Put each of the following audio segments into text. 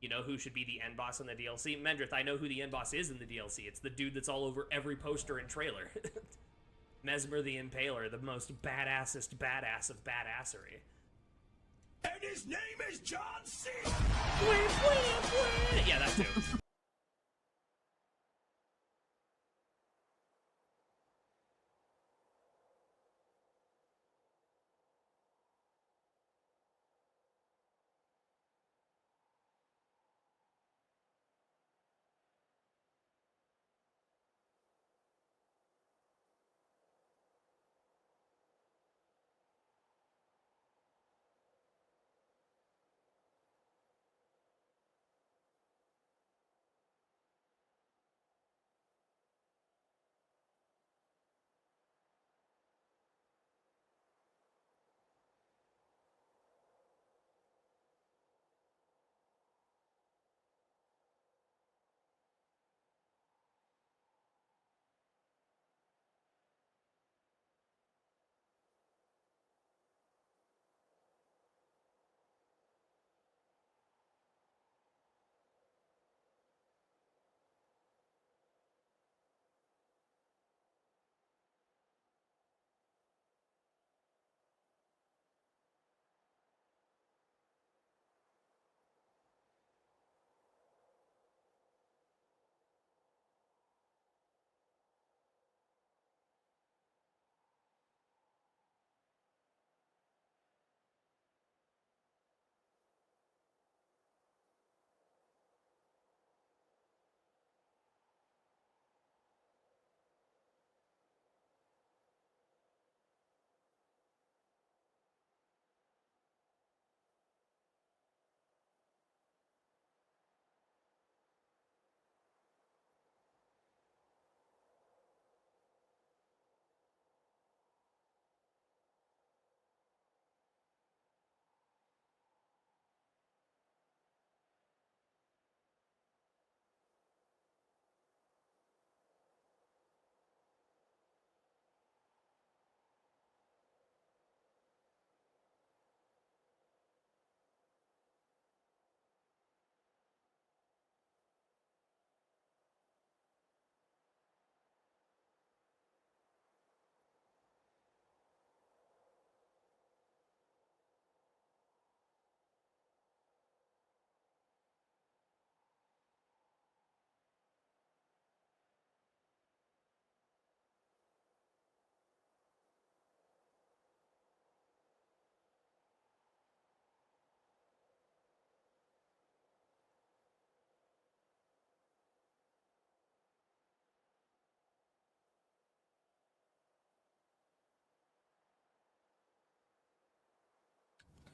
You know who should be the end boss in the DLC? Mendrith, I know who the end boss is in the DLC. It's the dude that's all over every poster and trailer. Mesmer the Impaler, the most badassest badass of badassery. And his name is John C. Yeah, that too.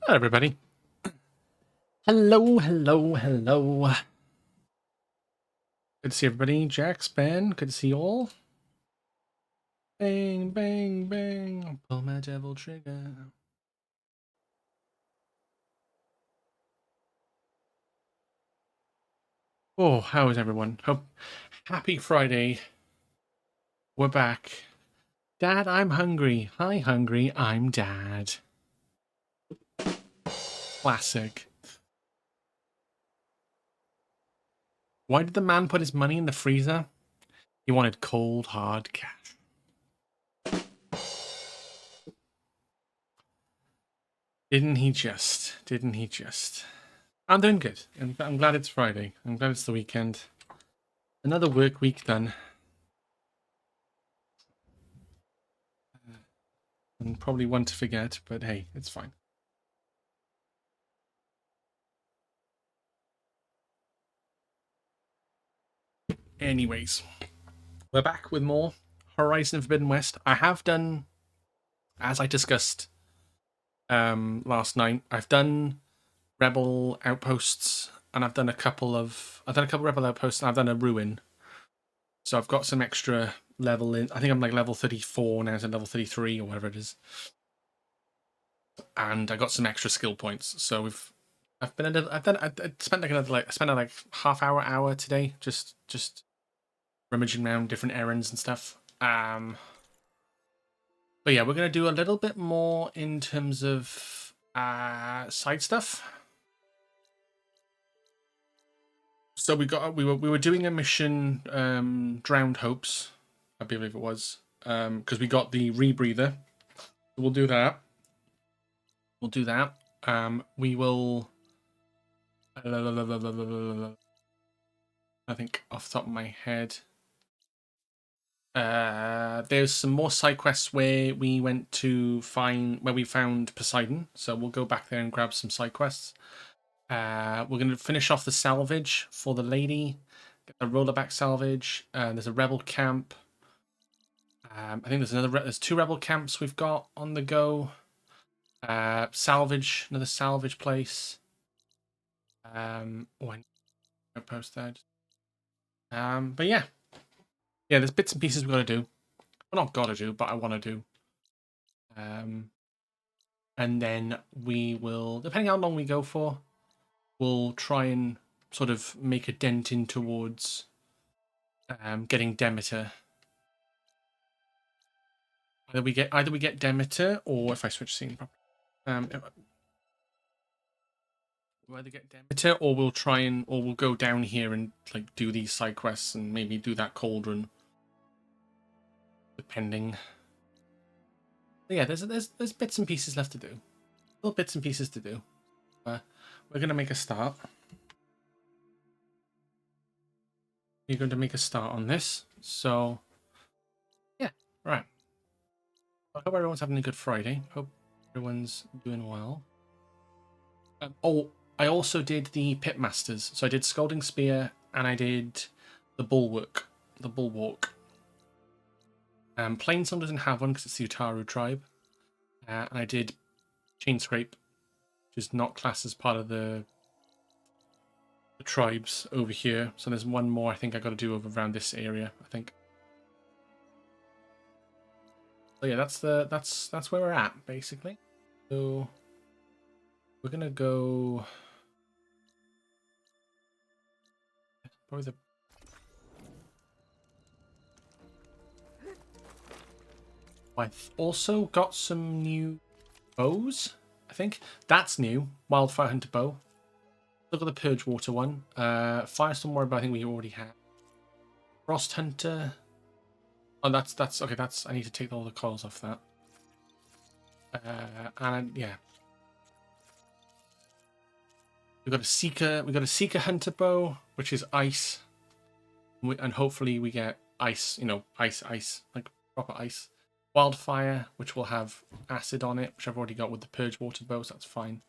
Hello, everybody. Hello, hello, hello. Good to see everybody. Jax, Ben, good to see you all. Bang, bang, bang. Pull my devil trigger. Oh, how is everyone? Hope happy Friday. We're back. Dad, I'm hungry. Hi, hungry. I'm Dad. Classic. Why did the man put his money in the freezer? He wanted cold, hard cash. Didn't he just? Didn't he just? I'm doing good. I'm glad it's Friday. I'm glad it's the weekend. Another work week done. And probably one to forget, but hey, it's fine. Anyways, we're back with more Horizon Forbidden West. I have done, as I discussed last night, I've done Rebel Outposts, and I've done a couple Rebel Outposts, and I've done a Ruin. So I've got some extra level in. I think I'm like level 34 now, so level 33 or whatever it is. And I got some extra skill points. So I spent like half hour today, just rummaging around different errands and stuff. But yeah, we're gonna do a little bit more in terms of side stuff. So we were doing a mission, Drowned Hopes, I believe it was, because we got the rebreather. We'll do that. We'll do that. We will. I think off the top of my head. There's some more side quests where we went to where we found Poseidon, so we'll go back there and grab some side quests. We're going to finish off the salvage for the lady, get the rollerback salvage. There's a rebel camp. I think there's two rebel camps we've got on the go. Salvage, another salvage place. I post that. But yeah, there's bits and pieces we've got to do. Well, not got to do, but I want to do. And then we will, depending how long we go for, we'll try and sort of make a dent in towards getting Demeter. Either we get Demeter, or if I switch scene properly, we'll either get Demeter, or we'll go down here and like do these side quests and maybe do that cauldron, depending. But yeah, there's bits and pieces left to do, little bits and pieces to do. We're gonna make a start. You're going to make a start on this, so yeah, right. I hope everyone's having a good Friday. Hope everyone's doing well. I also did the Pitmasters. So I did Scalding Spear and I did the Bulwark. Plainsong doesn't have one because it's the Utaru tribe. And I did Chain Scrape, which is not classed as part of the tribes over here. So there's one more I think I got to do over around this area, I think. So yeah, that's where we're at basically. So we're gonna go probably the I've also got some new bows. I think that's new. Wildfire Hunter bow. Look at the Purge Water one. Firestorm Warrior, but I think we already have. Frost Hunter. Oh, that's okay. I need to take all the coils off that. And yeah, we got a Seeker Hunter bow, which is ice, and hopefully we get ice. Ice, like proper ice. Wildfire, which will have acid on it, which I've already got with the Purge Water bow, so that's fine.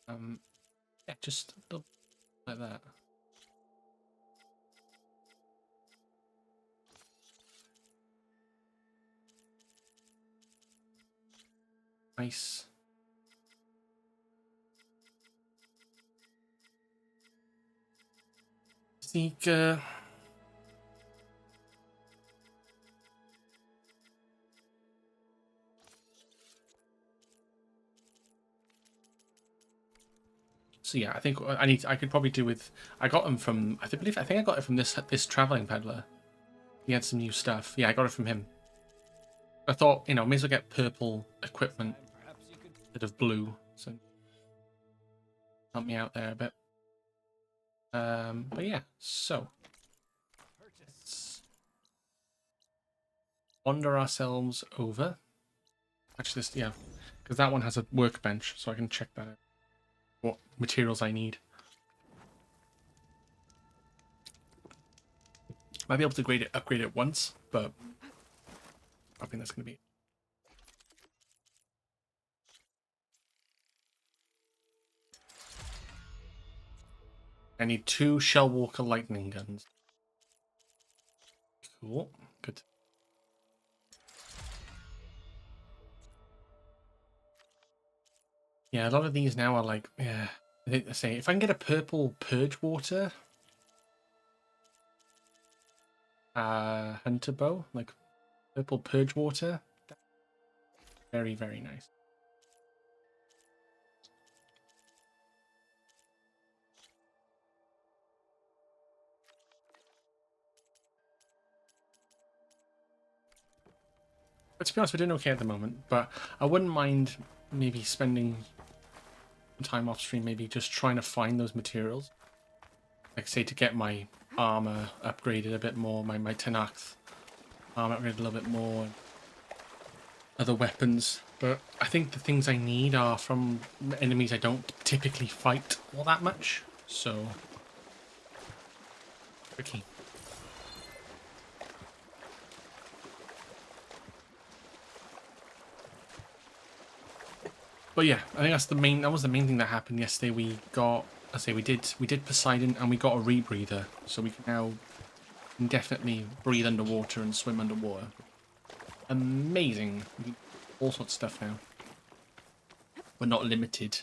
Yeah, just like that. Nice. Seeker. So yeah, I think I could probably do with. I got them from. I think I got it from this traveling peddler. He had some new stuff. Yeah, I got it from him. I thought, may as well get purple equipment instead of blue, so help me out there a bit. But yeah, so let's wander ourselves over. Actually, because that one has a workbench, so I can check that out. What materials I need. Might be able to upgrade it once, but I think that's going to be it. I need 2 Shellwalker lightning guns. Cool. Good. Yeah, a lot of these now are like, yeah. I say if I can get a purple Purge Water Hunter bow, like purple Purge Water, very, very nice. But to be honest, we're doing okay at the moment, but I wouldn't mind maybe spending some time off stream, maybe just trying to find those materials. like I say, to get my armor upgraded a bit more, my Tenakth armor upgraded a little bit more, and other weapons. But I think the things I need are from enemies I don't typically fight all that much, so tricky. But yeah, I think that was the main thing that happened yesterday. We got, I say we did Poseidon, and we got a rebreather, so we can now indefinitely breathe underwater and swim underwater. Amazing. We can do all sorts of stuff now. We're not limited.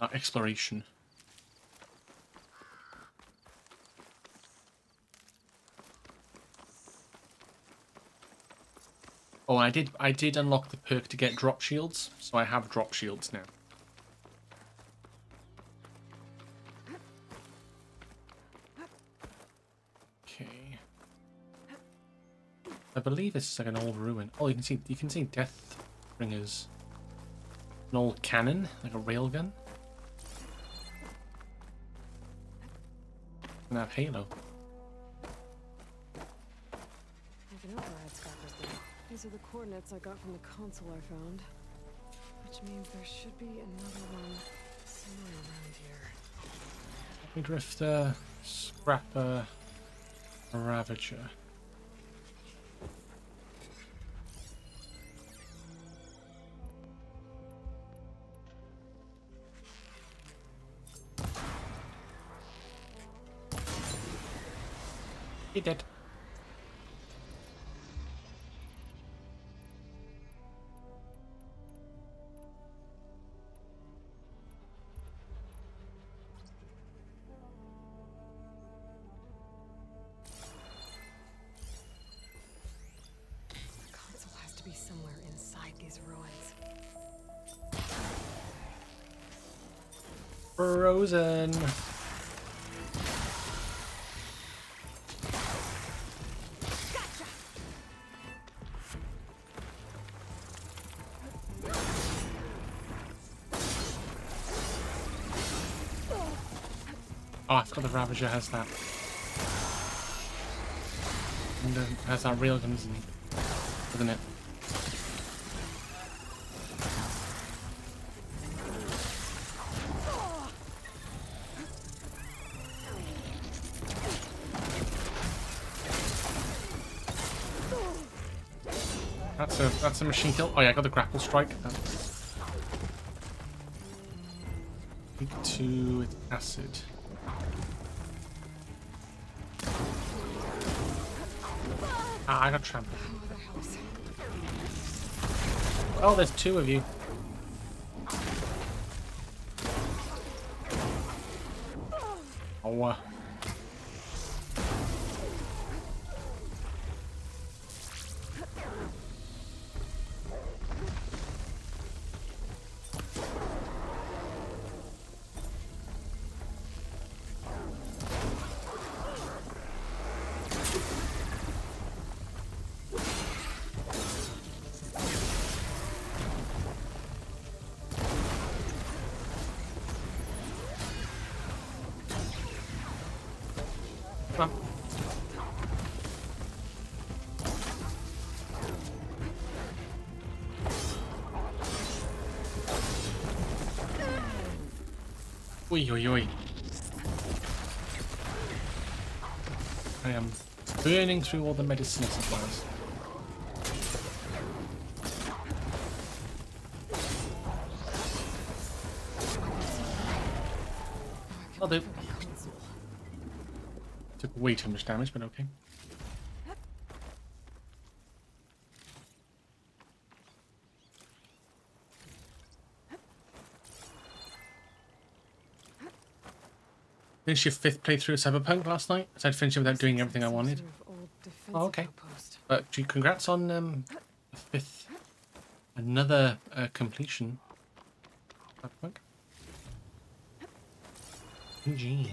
Our exploration. Oh, I did unlock the perk to get drop shields, so I have drop shields now. Okay. I believe this is like an old ruin. Oh, you can see death bringers. An old cannon, like a railgun. And have Halo. These are the coordinates I got from the console I found. Which means there should be another one somewhere around here. Happy Drifter, Scrapper, Ravager. He did. Frozen. Oh, I forgot the Ravager has that. And has that railgun, isn't it? That's a machine kill. Oh yeah, I got the grapple strike. Weak to acid. Ah, I got trampled. Oh, there's two of you. Oh. Come on. Oi, oi, oi. I am burning through all the medicine supplies. I'll do. Took way too much damage, but okay. Finished your 5th playthrough of Cyberpunk last night, so I'd finished it without doing everything I wanted. Oh, okay. But congrats on the 5th. Another completion. Cyberpunk. GG.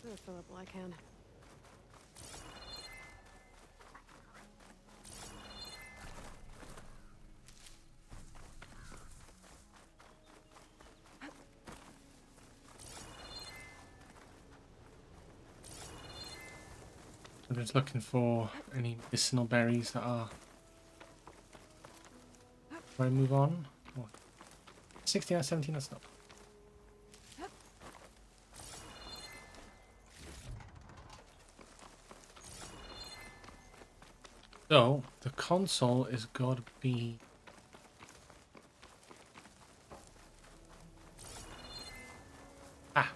I'll fill up while I can. I'm just looking for any medicinal berries that are. Do I move on? What? 16 out of 17, that's not. So, the console is gotta be. Ah!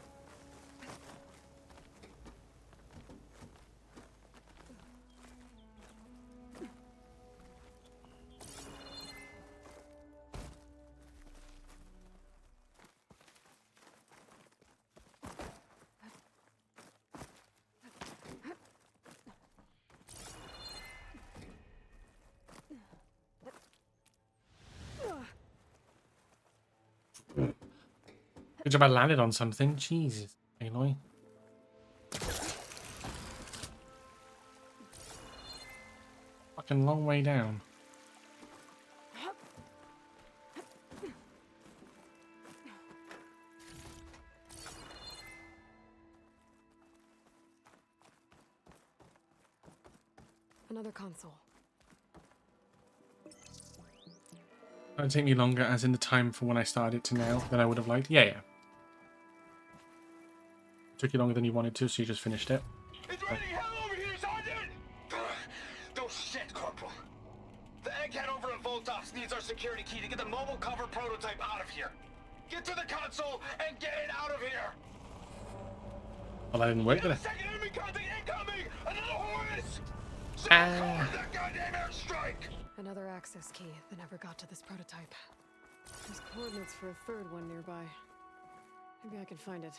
Good job I landed on something. Jesus, Aloy. Fucking long way down. Another console. It'll take me longer, as in the time from when I started to now, than I would have liked. Yeah, yeah. Took you longer than you wanted to, so you just finished it. It's raining hell over here, Sergeant! No shit, Corporal. The egghead over in Voltox needs our security key to get the mobile cover prototype out of here. Get to the console and get it out of here! Well, that didn't work, did it? Second enemy contact incoming! Another Horus! That goddamn airstrike! Another access key that never got to this prototype. There's coordinates for a third one nearby. Maybe I can find it.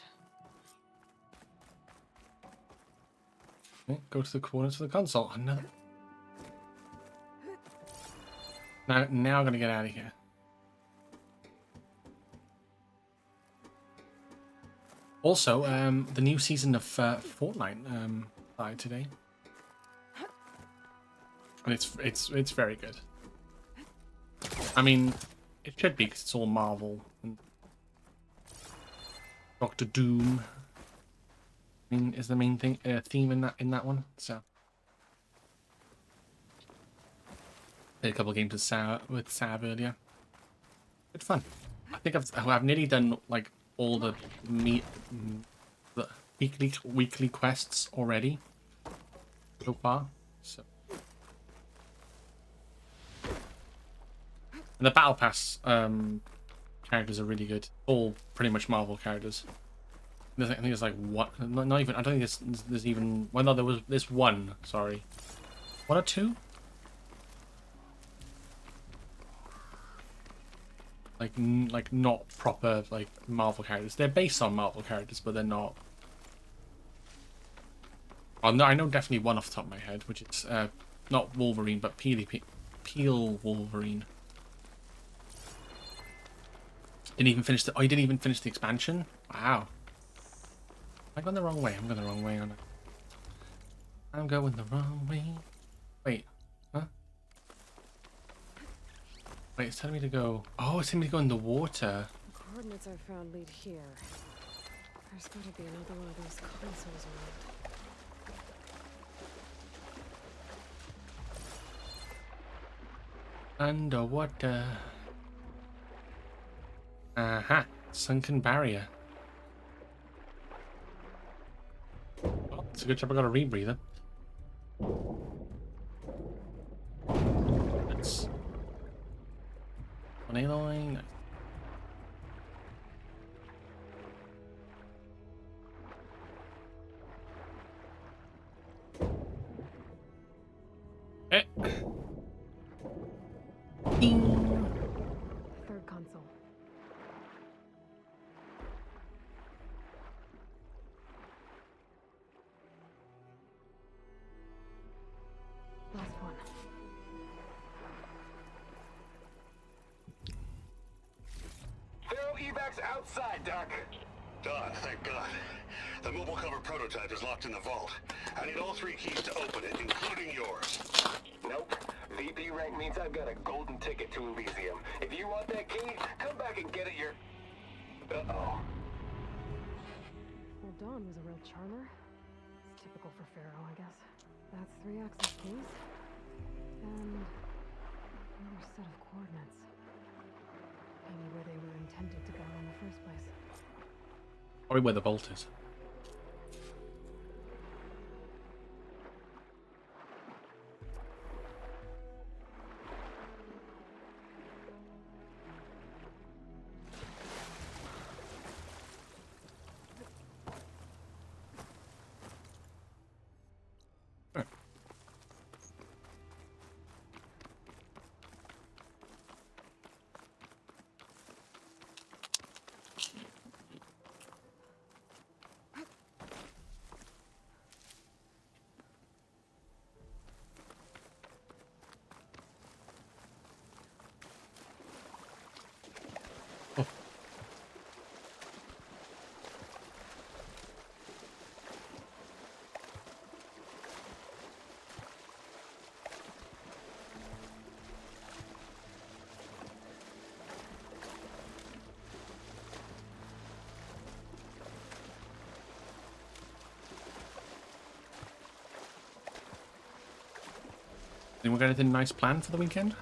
Okay, go to the coordinates of the console. Another. Now I'm gonna get out of here. Also, the new season of Fortnite started today, and it's very good. I mean, it should be 'cause it's all Marvel and Doctor Doom. I mean, is the main theme in that one. So, played a couple of games with Sav earlier. Good fun. I think I've nearly done like all the weekly quests already so far. So, and the Battle Pass characters are really good. All pretty much Marvel characters. I think there's like what? Not even. I don't think there's even. Well, no, there's one. Sorry, one or two. Like not proper like Marvel characters. They're based on Marvel characters, but they're not. Oh no, I know definitely one off the top of my head, which is not Wolverine, but Peel Wolverine. Didn't even finish the. Oh, you didn't even finish the expansion. Wow. I'm going the wrong way. I'm going the wrong way, aren't I? I'm going the wrong way. Wait. Huh? Wait, it's telling me to go... Oh, it's telling me to go in the water. The coordinates I found lead here. There's gotta be another one of those consoles around. Underwater. Aha. Sunken barrier. Well, it's a good job I got a rebreather. That's... One Aloy. Nice. Eh. Ding. Third console. Last one. They're evacs outside, Doc. Done, thank God. The mobile cover prototype is locked in the vault. I need all 3 keys to open it, including yours. Nope. VP rank means I've got a golden ticket to Elysium. If you want that key, come back and get it Uh-oh. Well, Dawn was a real charmer. It's typical for Pharaoh, I guess. That's 3 access keys. And another set of coordinates. Maybe where they were intended to go in the first place. Probably where the vault is. Anyone got anything nice planned for the weekend?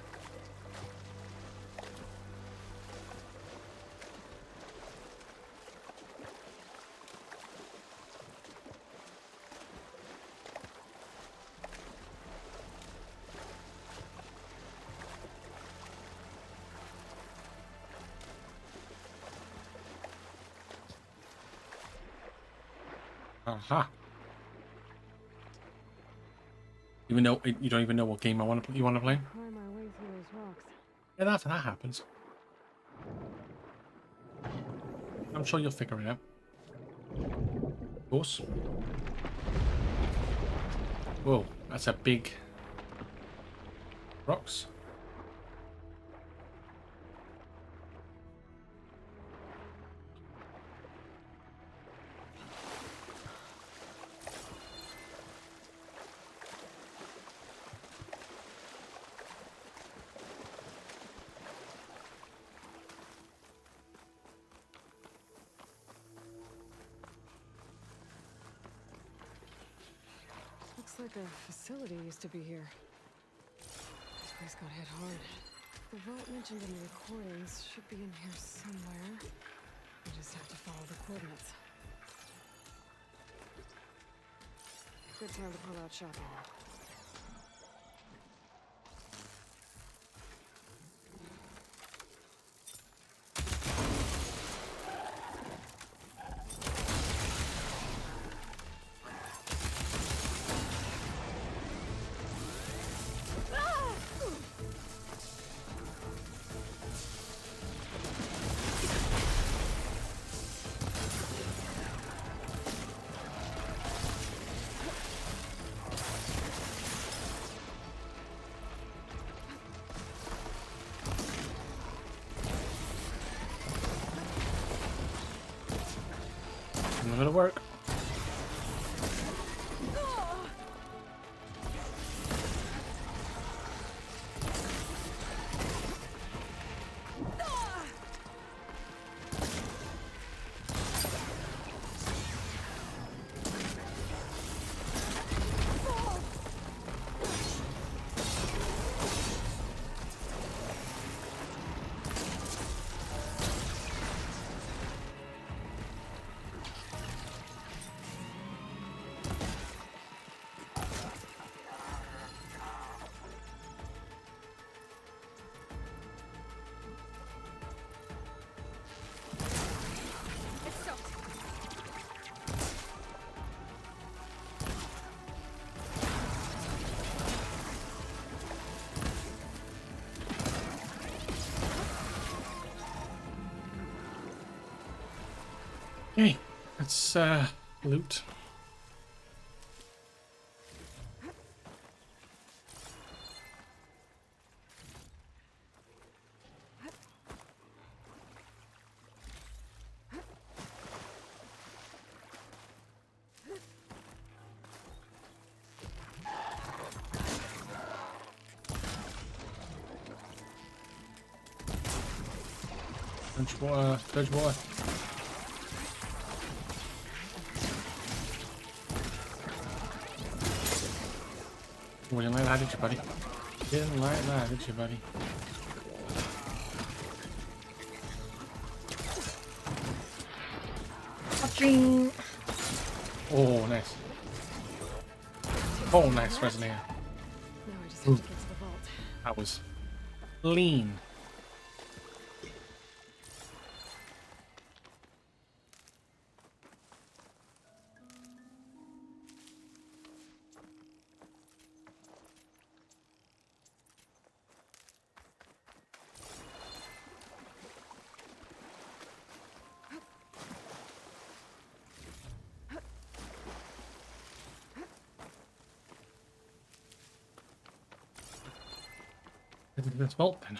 Aha. Even though you don't even know what game you want to play. Climb our way through those rocks. Yeah, that happens. I'm sure you'll figure it out. Of course. Whoa, that's a big rocks. Looks like a facility used to be here. This place got hit hard. The vault mentioned in the recordings should be in here somewhere. We just have to follow the coordinates. Good time to pull out shopping. Not gonna work. Okay, let's loot. Dodge water. Dodge water. Oh, you didn't like that, did you, buddy? Didn't like that, did you, buddy? Oh, nice. Oh, nice, Resonator. Now I just have to get to the vault. That was lean. This vault then.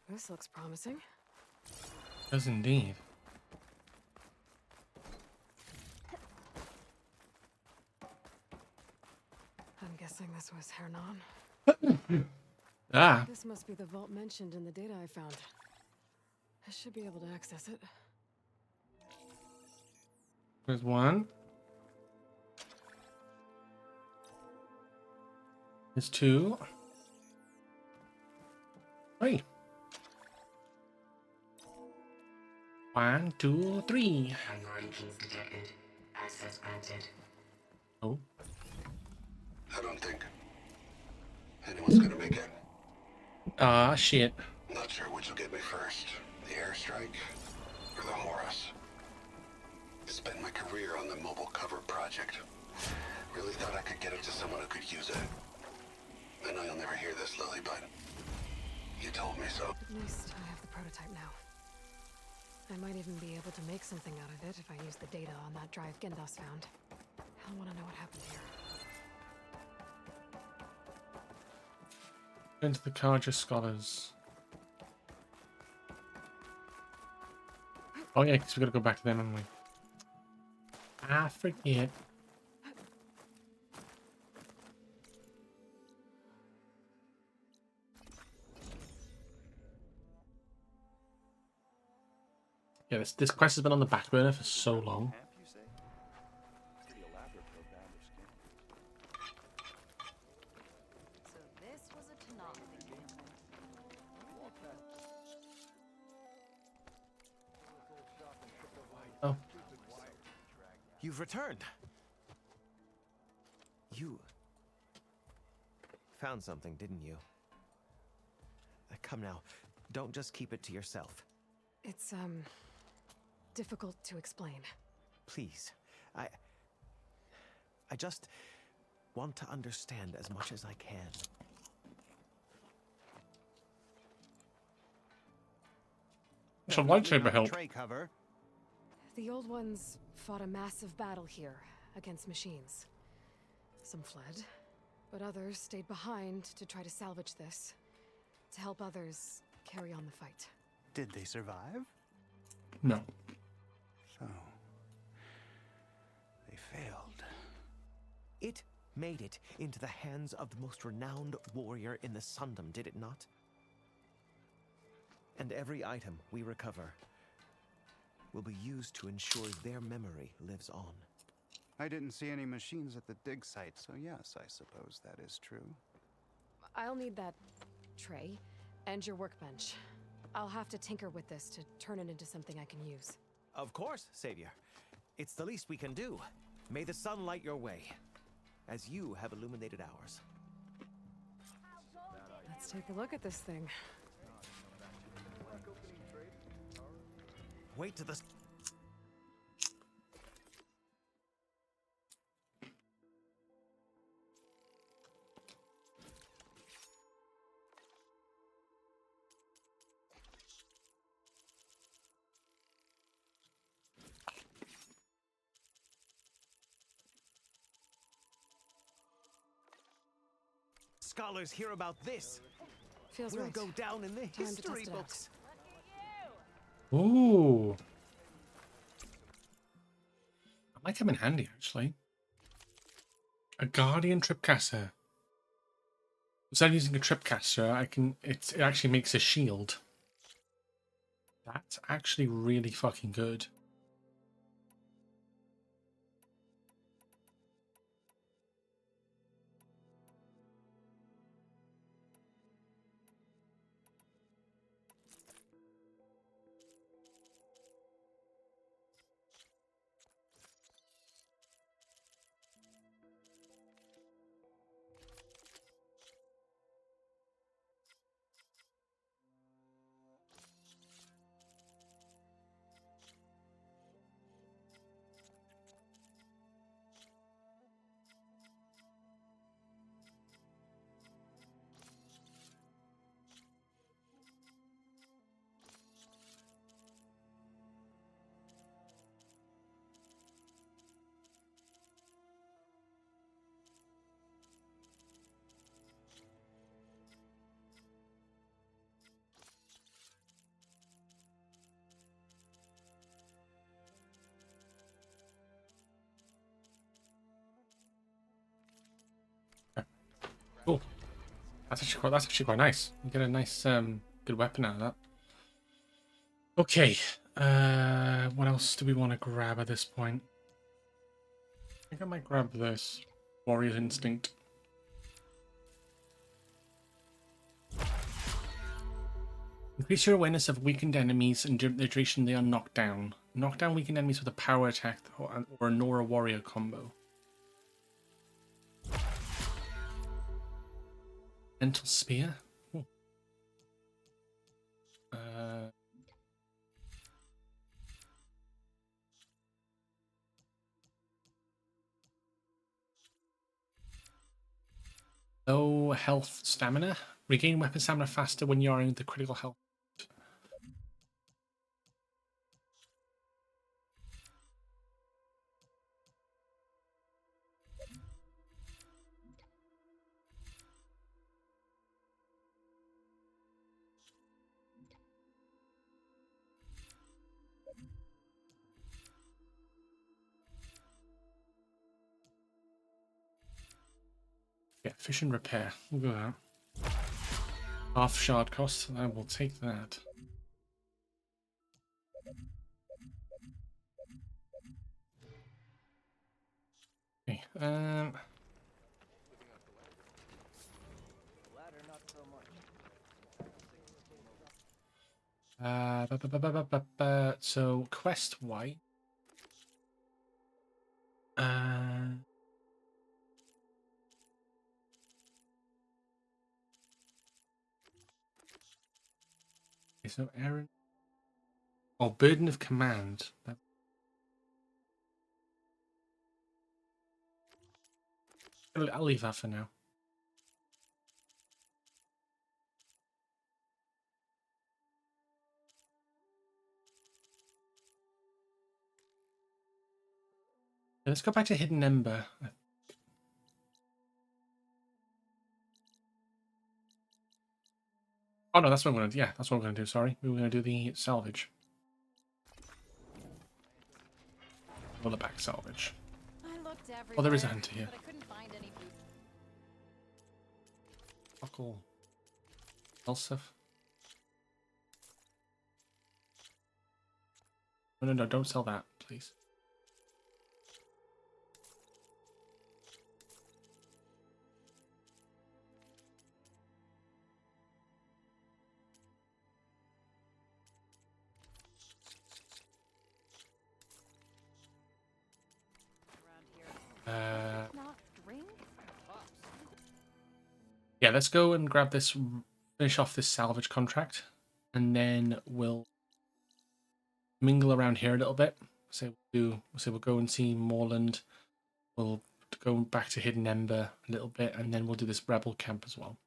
This looks promising. Does indeed. I'm guessing this was Hernon. Ah, This must be the vault mentioned in the data I found. I should be able to access it. there's one. There's two. Three. 1, 2, 3. Anointings detected. Access granted. Oh. I don't think anyone's gonna make it. Ah, shit. Not sure which will get me first, the airstrike or the Horus. Spent my career on the mobile cover project. Really thought I could get it to someone who could use it. I know you'll never hear this, Lily, but you told me so. At least I have the prototype now. I might even be able to make something out of it if I use the data on that drive Gendas found. I'll want to know what happened here. Into the Carja Scholars. Oh yeah, because we gotta go back to them, haven't we? I forget. Yeah, this quest has been on the back burner for so long. So this was a Tanakh thing. Oh, You've returned. You found something, didn't you? Come now, don't just keep it to yourself. It's, difficult to explain. Please. I just want to understand as much as I can. some lightsaber help. Tray cover. The old ones fought a massive battle here against machines. Some fled, but others stayed behind to try to salvage this, to help others carry on the fight. Did they survive? No. So, they failed. It made it into the hands of the most renowned warrior in the Sundom, did it not? And every item we recover will be used to ensure their memory lives on. I didn't see any machines at the dig site, so yes, I suppose that is true. I'll need that tray and your workbench. I'll have to tinker with this to turn it into something I can use. Of course, Savior. It's the least we can do. May the sun light your way, as you have illuminated ours. Let's take a look at this thing. Wait to the... Scholars hear about this. Feels We'll right. go down in the Time to history test it out. books. Ooh. That might come in handy, actually. A Guardian Tripcaster. Instead of using a Tripcaster, it actually makes a shield. That's actually really fucking good. Cool. That's actually quite nice. You get a nice good weapon out of that. Okay. What else do we want to grab at this point? I think I might grab this. Warrior's Instinct. Increase your awareness of weakened enemies and during the duration they are knocked down. Knock down weakened enemies with a power attack or a Nora Warrior combo. Mental Spear? Ooh. Low health stamina. Regain weapon stamina faster when you are in the critical health. Yeah, efficient repair. We'll go that. Half shard cost. I will take that. Okay. So quest white. Okay, so Aaron. Oh, burden of command. I'll leave that for now. Let's go back to Hidden Ember. Oh no, that's what I'm gonna do. Yeah, that's what we're gonna do. Sorry, we were gonna do the salvage. Or the back salvage. Oh, there is a hunter here. Buckle. Elsif. No, don't sell that, please. Yeah, let's go and grab this, finish off this salvage contract, and then we'll mingle around here a little bit. We'll go and see Moorland. We'll go back to Hidden Ember a little bit, and then we'll do this rebel camp as well.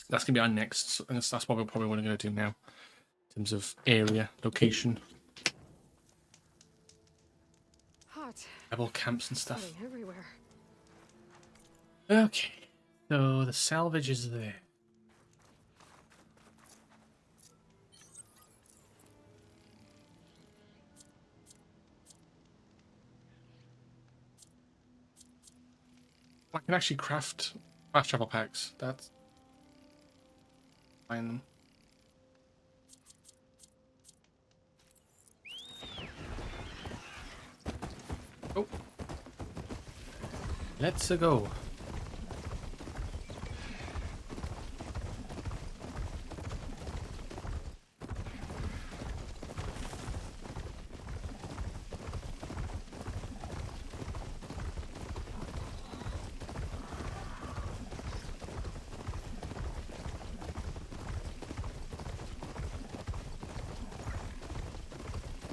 That's gonna be our next. That's what we're probably going to do now, in terms of area, location, Hot. rebel camps and stuff. Everywhere. Okay, so the salvage is there. can actually craft fast travel packs. That's find them. Oh, let's go.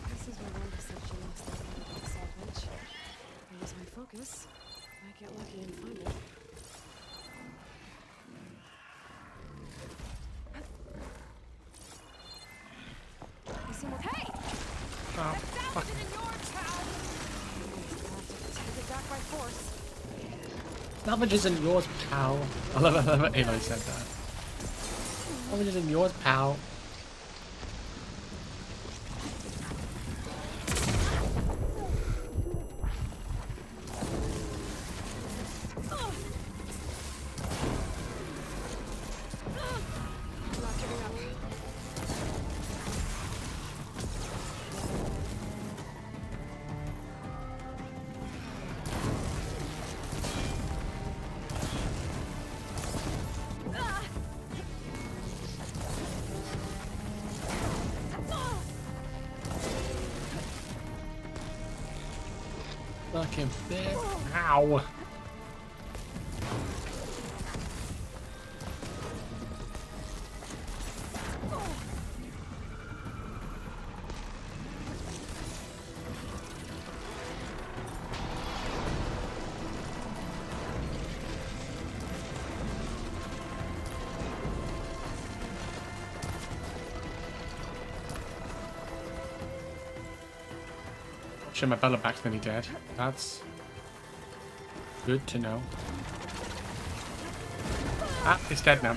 This is where Rhonda said she lost that valuable salvage. I lose my focus. I get lucky and find it. You seem okay. Hey! Oh, fuck. Isn't in yours, pal. Take it back by force. Salvage isn't yours, pal. I love it Aloy said that. Salvage isn't yours, pal. I'm not giving up. Fucking bitch. Ow. Shit, my Bella back's nearly dead. That's good to know. Ah, it's dead now.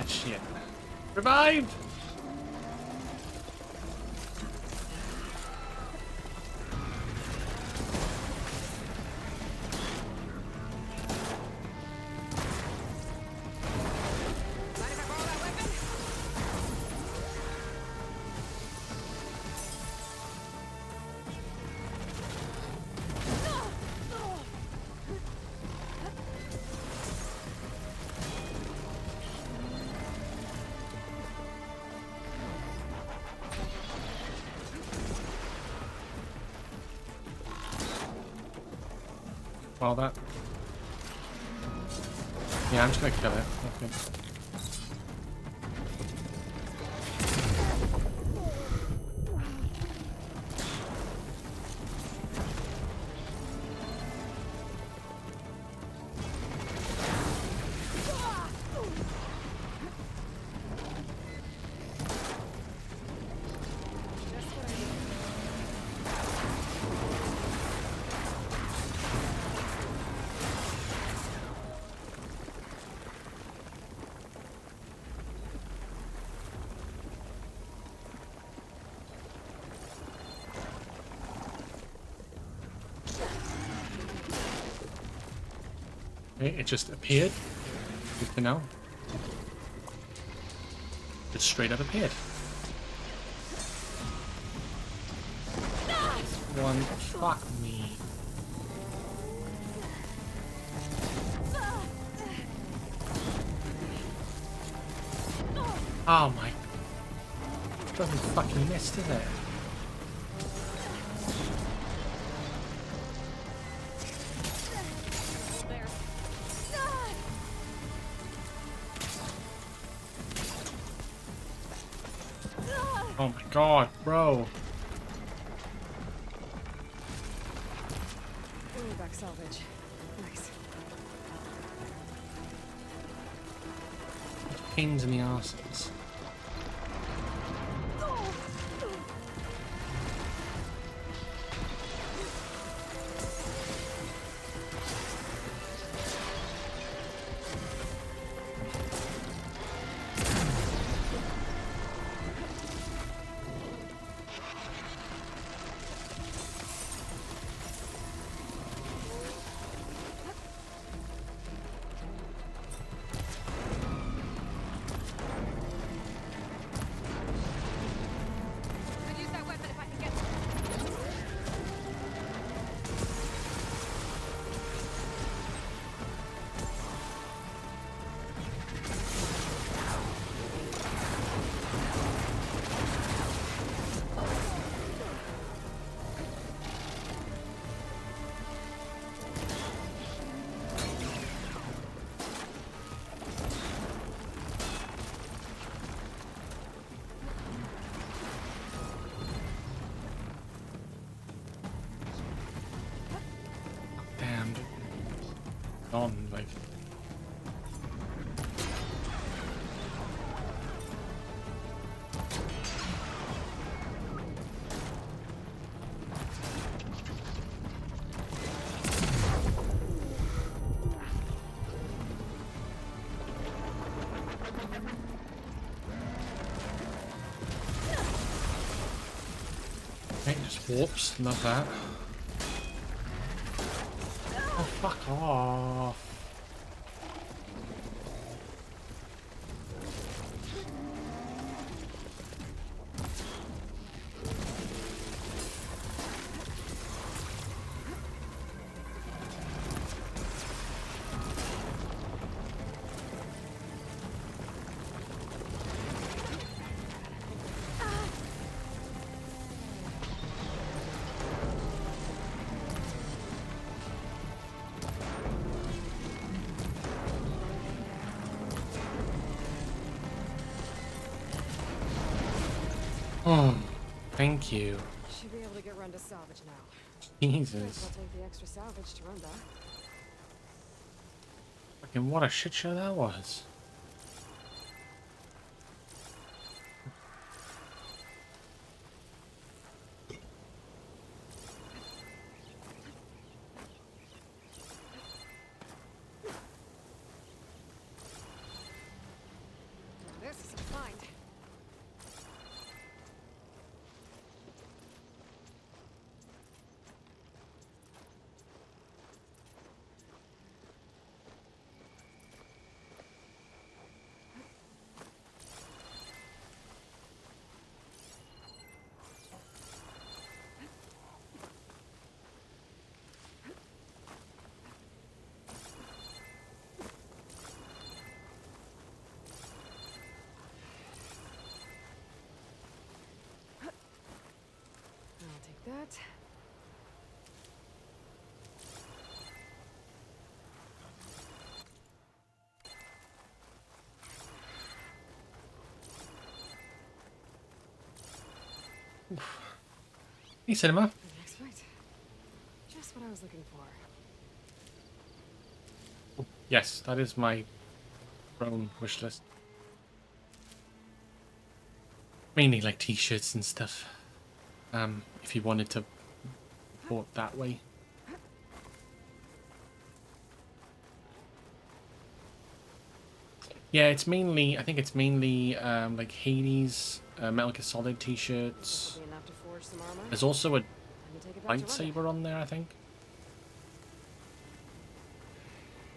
Shit. Revived! Well, that. Yeah, I'm just gonna kill it. Okay. Okay, it just appeared. Good to know. It straight up appeared. One, fuck me. Oh my. Doesn't fucking miss, does it? Oh my god, bro. Ooh, back salvage. Nice. Pains in the arses. Okay, just warps. Love that. Oh, fuck off. Oh, thank you. Should be able to get run to salvage now. Jesus. I'll take the extra salvage to run that. Fucking what a shit show that was. This is a find. I'll take that. Hey, cinema. Next fight. Just what I was looking for. Yes, that is my own wish list. Mainly like t-shirts and stuff. If you wanted to support that way. Yeah, it's mainly, I think it's mainly like Hades, Metal Gear Solid t-shirts. Be enough to forge some armor. There's also a Let me take it back to running. lightsaber on there, I think.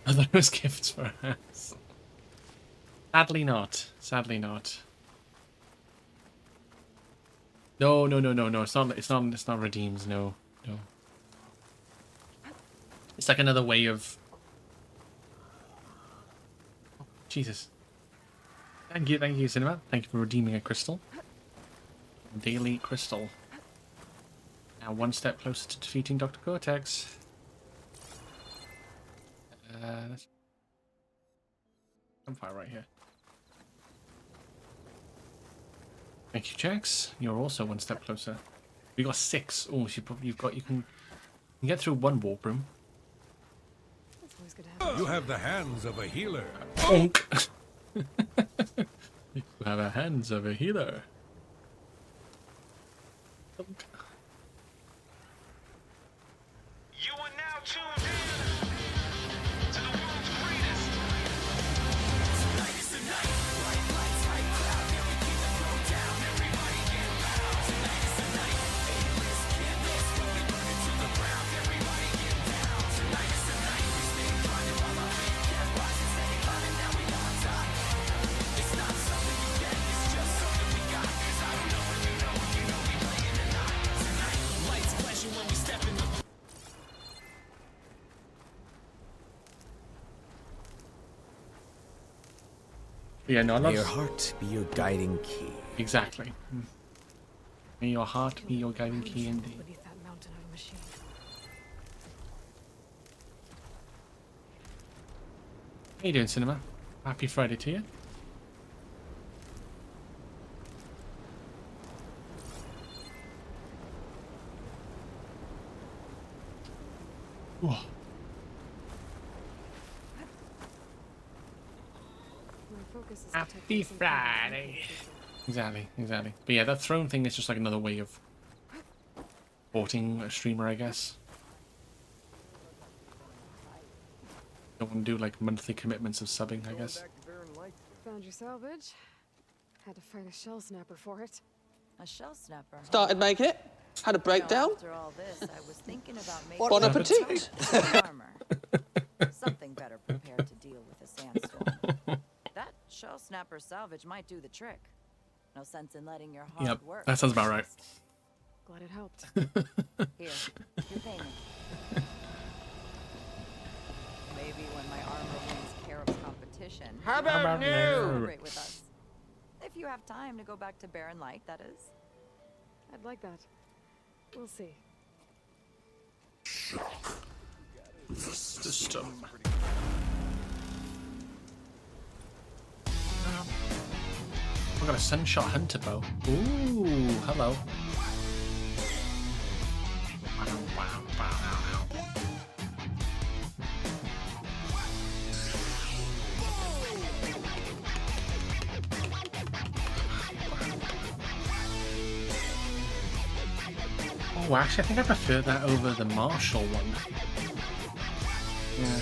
Are those gifts for us? Sadly not. Sadly not. No, no, no, no, no. It's not redeems. No, no. It's like another way of. Oh, Jesus. Thank you, Cinema. Thank you for redeeming a crystal. Daily crystal. Now one step closer to defeating Dr. Cortex. That's campfire right here. Thank you, Jax. You're also one step closer. We got 6. Oh, you can get through one warp room. That's always good to have. You have the hands of a healer. Bonk. You have the hands of a healer. Bonk. You are now tuned in to the world's greatest. Tonight is the night. Bright lights, high cloud. Yeah, we keep the flow down. Everybody get loud. Tonight is the night. A-list, can't miss. When we burn it to the ground. Everybody get down. Tonight is the night. We stay grinding while our feet get rising. Steady climbing, now we on top. It's not something you get. It's just something we got. 'Cause I don't know if you know we playing or not. Tonight, lights flashing when we step in the. Yeah, no, May your heart be your guiding key. Exactly. May your heart be your guiding key indeed. Beneath that mountain of a machine. How you doing, Cinema? Happy Friday to you. Whoa. My focus is Happy protecting some Friday. Exactly, exactly. But yeah, that throne thing is just like another way of supporting a streamer, I guess. Don't want to do like monthly commitments of subbing, I guess. Found your salvage. Had to fight a shell snapper for it. A shell snapper. Started making it. Had a breakdown? After all this, I was thinking about making Bon appetit. armor. Something better prepared to deal with a sandstorm. That shell snapper salvage might do the trick. No sense in letting your hard Yep, work. that sounds about right. Glad it helped. Here, your payment. Maybe when my armor wins Carib's competition, How about you can new? celebrate with us. If you have time to go back to Barren Light, that is. I'd like that. We'll see. System. I've got a Sunshot Hunter bow. Ooh, hello. Oh, actually, I think I prefer that over the Marshall one. Yeah.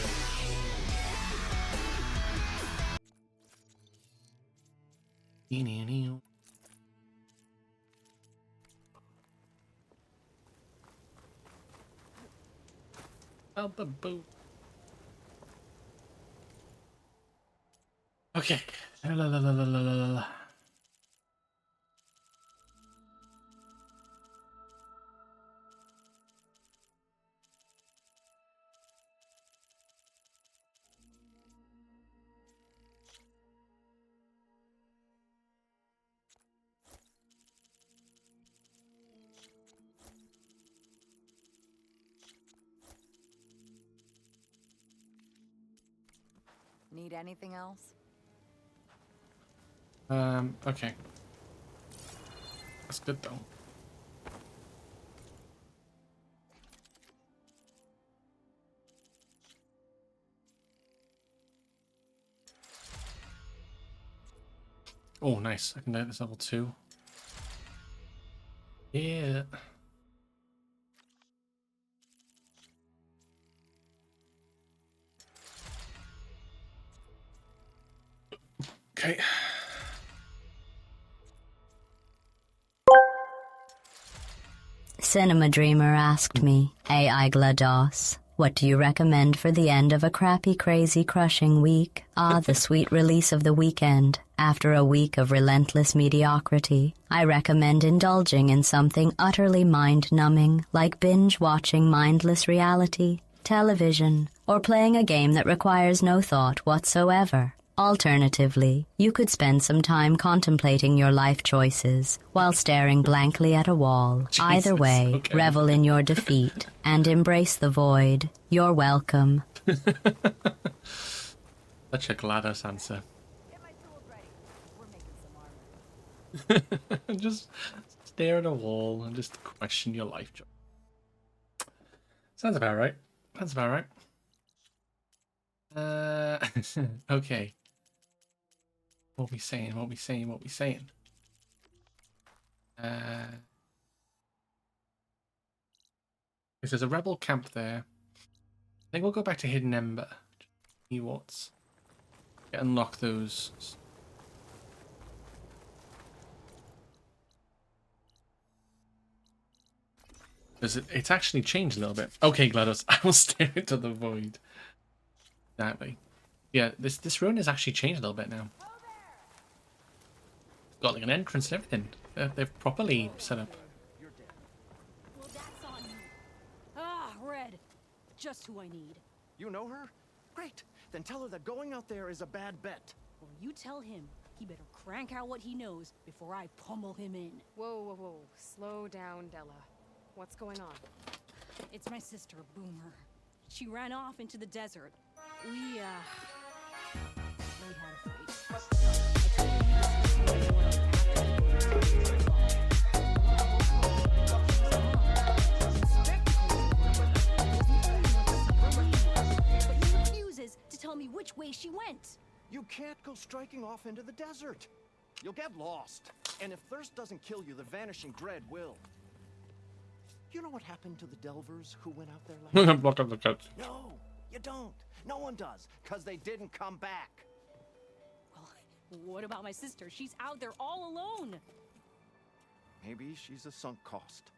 Okay. La, la, la, la, la, la, la. Need anything else? Okay. That's good though. Oh, nice. I can do this level 2. Yeah. Okay. Cinema Dreamer asked me, AI GLaDOS, what do you recommend for the end of a crappy, crazy, crushing week? Ah, the sweet release of the weekend. After a week of relentless mediocrity, I recommend indulging in something utterly mind-numbing, like binge-watching mindless reality, television, or playing a game that requires no thought whatsoever. Alternatively, you could spend some time contemplating your life choices while staring blankly at a wall. Jesus, Either way, okay. revel in your defeat and embrace the void. You're welcome. Such a GLaDOS answer. Get my tools ready. We're making some armor. Just stare at a wall and just question your life choice. Sounds about right. Sounds about right. Okay. What we saying? What we saying? What we saying? If there's a rebel camp there, I think we'll go back to Hidden Ember. See what's unlock those. It's actually changed a little bit. Okay, GLaDOS, I will stare into the void. Exactly. Yeah, this ruin has actually changed a little bit now. Got like an entrance and everything. They've properly set up. Well, that's on you. Ah, Red. Just who I need. You know her? Great. Then tell her that going out there is a bad bet. Well, you tell him he better crank out what he knows before I pummel him in. Whoa, whoa, whoa. Slow down, Della. What's going on? It's my sister, Boomer. She ran off into the desert. We had a fight. Refuses to tell me which way she went. You can't go striking off into the desert. You'll get lost. And if thirst doesn't kill you, the vanishing dread will. You know what happened to the Delvers who went out there last Block up the cut. No, you don't. No one does, because they didn't come back. Well, what about my sister? She's out there all alone. Maybe she's a sunk cost.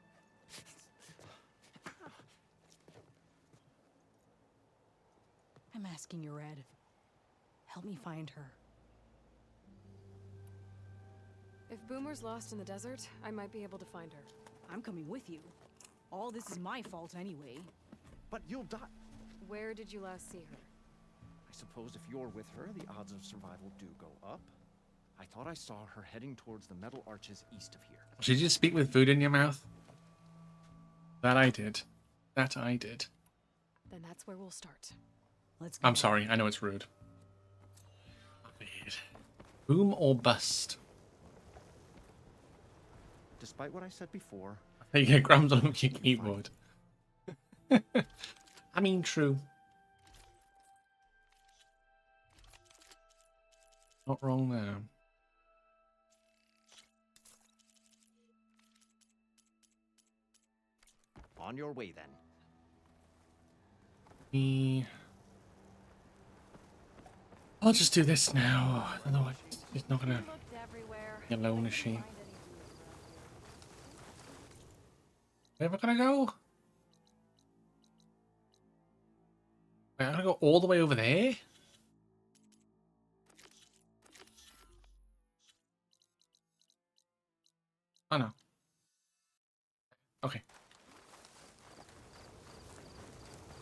I'm asking you, Red. Help me find her. If Boomer's lost in the desert, I might be able to find her. I'm coming with you. All this is my fault anyway. But you'll die. Where did you last see her? I suppose if you're with her, the odds of survival do go up. I thought I saw her heading towards the metal arches east of here. Did you speak with food in your mouth? That I did. That I did. Then that's where we'll start. Let's go. I'm sorry. I know it's rude. Boom or bust? Despite what I said before, Hey, yeah, grams on your keyboard. I mean, true. Not wrong there. on your way then. I'll just do this now. Otherwise, she's not gonna get alone, is she? Where am I gonna go? Wait, I'm gonna go all the way over there? Oh no. Okay.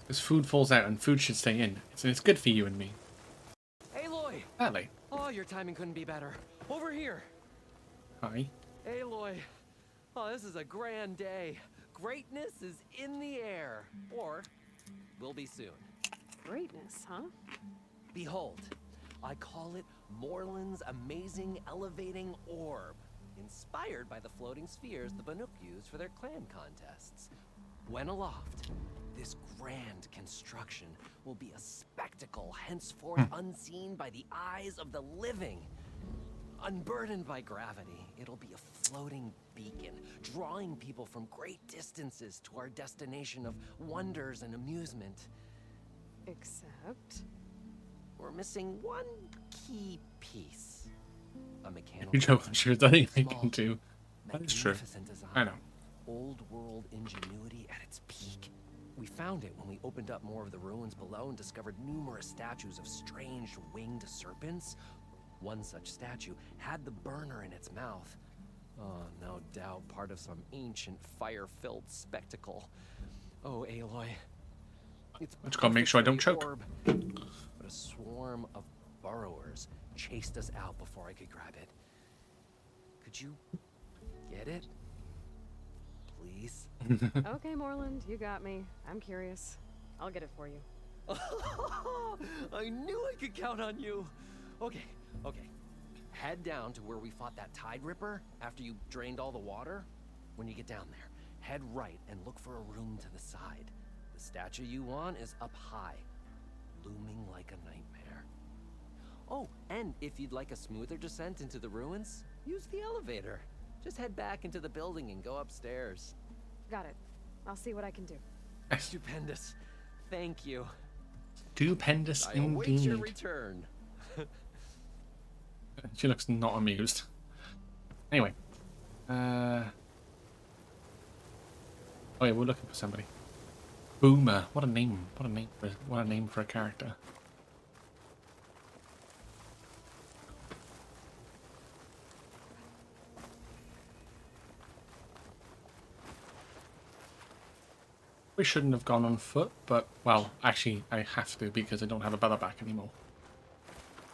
Because food falls out and food should stay in. It's good for you and me. Aloy! Aloy. Oh, your timing couldn't be better. Over here! Hi. Aloy! Oh, this is a grand day. Greatness is in the air. Or, will be soon. Greatness, huh? Behold, I call it Morland's amazing elevating orb, inspired by the floating spheres the Banuk used for their clan contests. When aloft, this grand construction will be a spectacle henceforth unseen by the eyes of the living. Unburdened by gravity, it'll be a floating beacon, drawing people from great distances to our destination of wonders and amusement. Except? We're missing one key piece. A mechanical... You joke, I'm sure that ain't making too. That is true. Magnificent design. I know. Old world ingenuity at its peak. We found it when we opened up more of the ruins below and discovered numerous statues of strange winged serpents. One such statue had the burner in its mouth. Oh, no doubt part of some ancient fire-filled spectacle. Oh, Aloy. It's I just gotta make sure I don't choke. orb, but a swarm of burrowers chased us out before I could grab it. Could you get it? Please? Okay, Morland, you got me. I'm curious. I'll get it for you. I knew I could count on you. Okay. Head down to where we fought that Tide Ripper after you drained all the water. When you get down there, head right and look for a room to the side. The statue you want is up high, looming like a nightmare. Oh, and if you'd like a smoother descent into the ruins, use the elevator. Just head back into the building and go upstairs. Got it. I'll see what I can do. Stupendous. Thank you. Stupendous I await indeed. your return. She looks not amused. Anyway. Oh yeah, we're looking for somebody. Boomer. What a name. What a name for a character. We shouldn't have gone on foot, but, well, actually, I have to because I don't have a bella back anymore.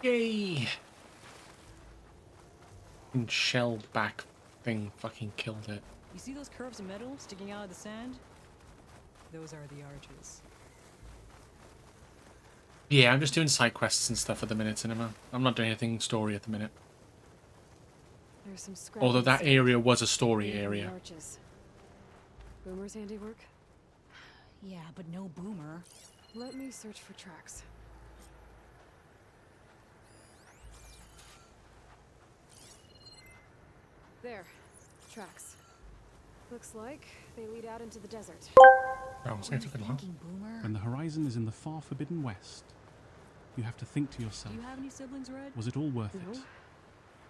Yay! And shelled back thing fucking killed it. You see those curves of metal sticking out of the sand? Those are the arches. Yeah, I'm just doing side quests and stuff at the minute, Cinema. I'm not doing anything story at the minute. There's some scraps. Although that area was a story area. Arches. Boomer's handiwork? Yeah, but no Boomer. Let me search for tracks. There. Tracks. Looks like they lead out into the desert. Oh, it's going to take a while. When the horizon is in the far forbidden west, you have to think to yourself, Do you have any siblings, Red? was it all worth No. it?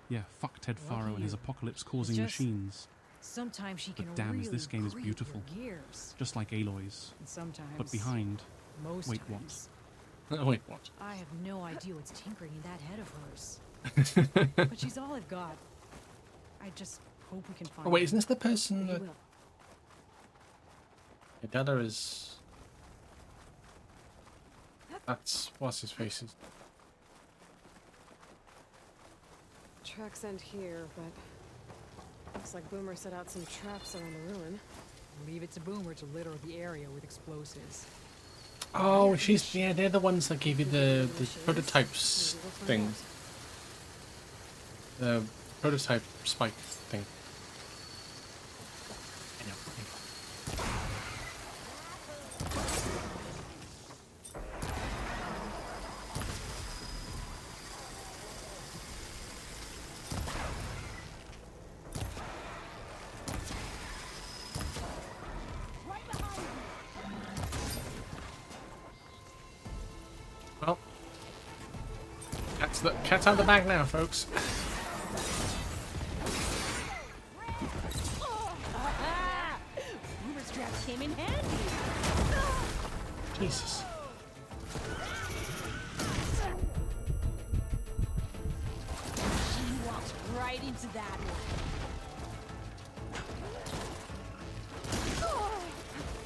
Yeah, fuck Ted Lucky Faro and his you. apocalypse-causing It's just- machines. Sometimes she can But damn, really this game is grind beautiful. your gears. Just like Aloy's. And sometimes, But behind... most Wait, times, Wait, what? I have no idea what's tinkering in that head of hers. But she's all I've got. I just hope we can find Oh wait, her. isn't this the person We that... will. Adela is... That's... What's his face? Tracks end here, but looks like Boomer set out some traps around the ruin. Leave it to Boomer to litter the area with explosives. Oh, she's... Yeah, they're the ones that gave you the prototypes thing. The prototype spike thing. I know. Well, cat's out of the bag now, folks. Boomer's traps came in handy. Jesus. She walked right into that one.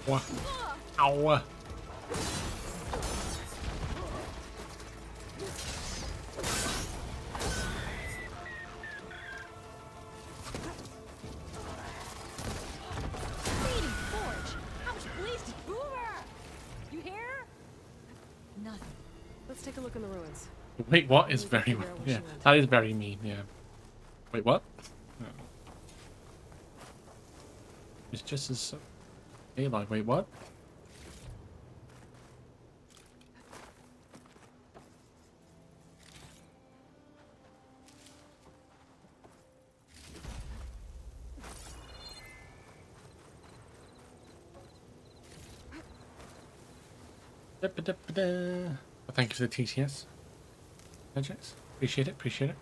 What? Ow. Speedy Forge! I was pleased to Boomer! You hear? Nothing. Let's take a look in the ruins. Wait, what is very... Figure out where Yeah, she went. that is very mean, yeah. Wait, what? No. It's just as... Aloy, wait, what? Da-ba-da-ba-da. Well, thank you for the TTS. Projects. Appreciate it, appreciate it.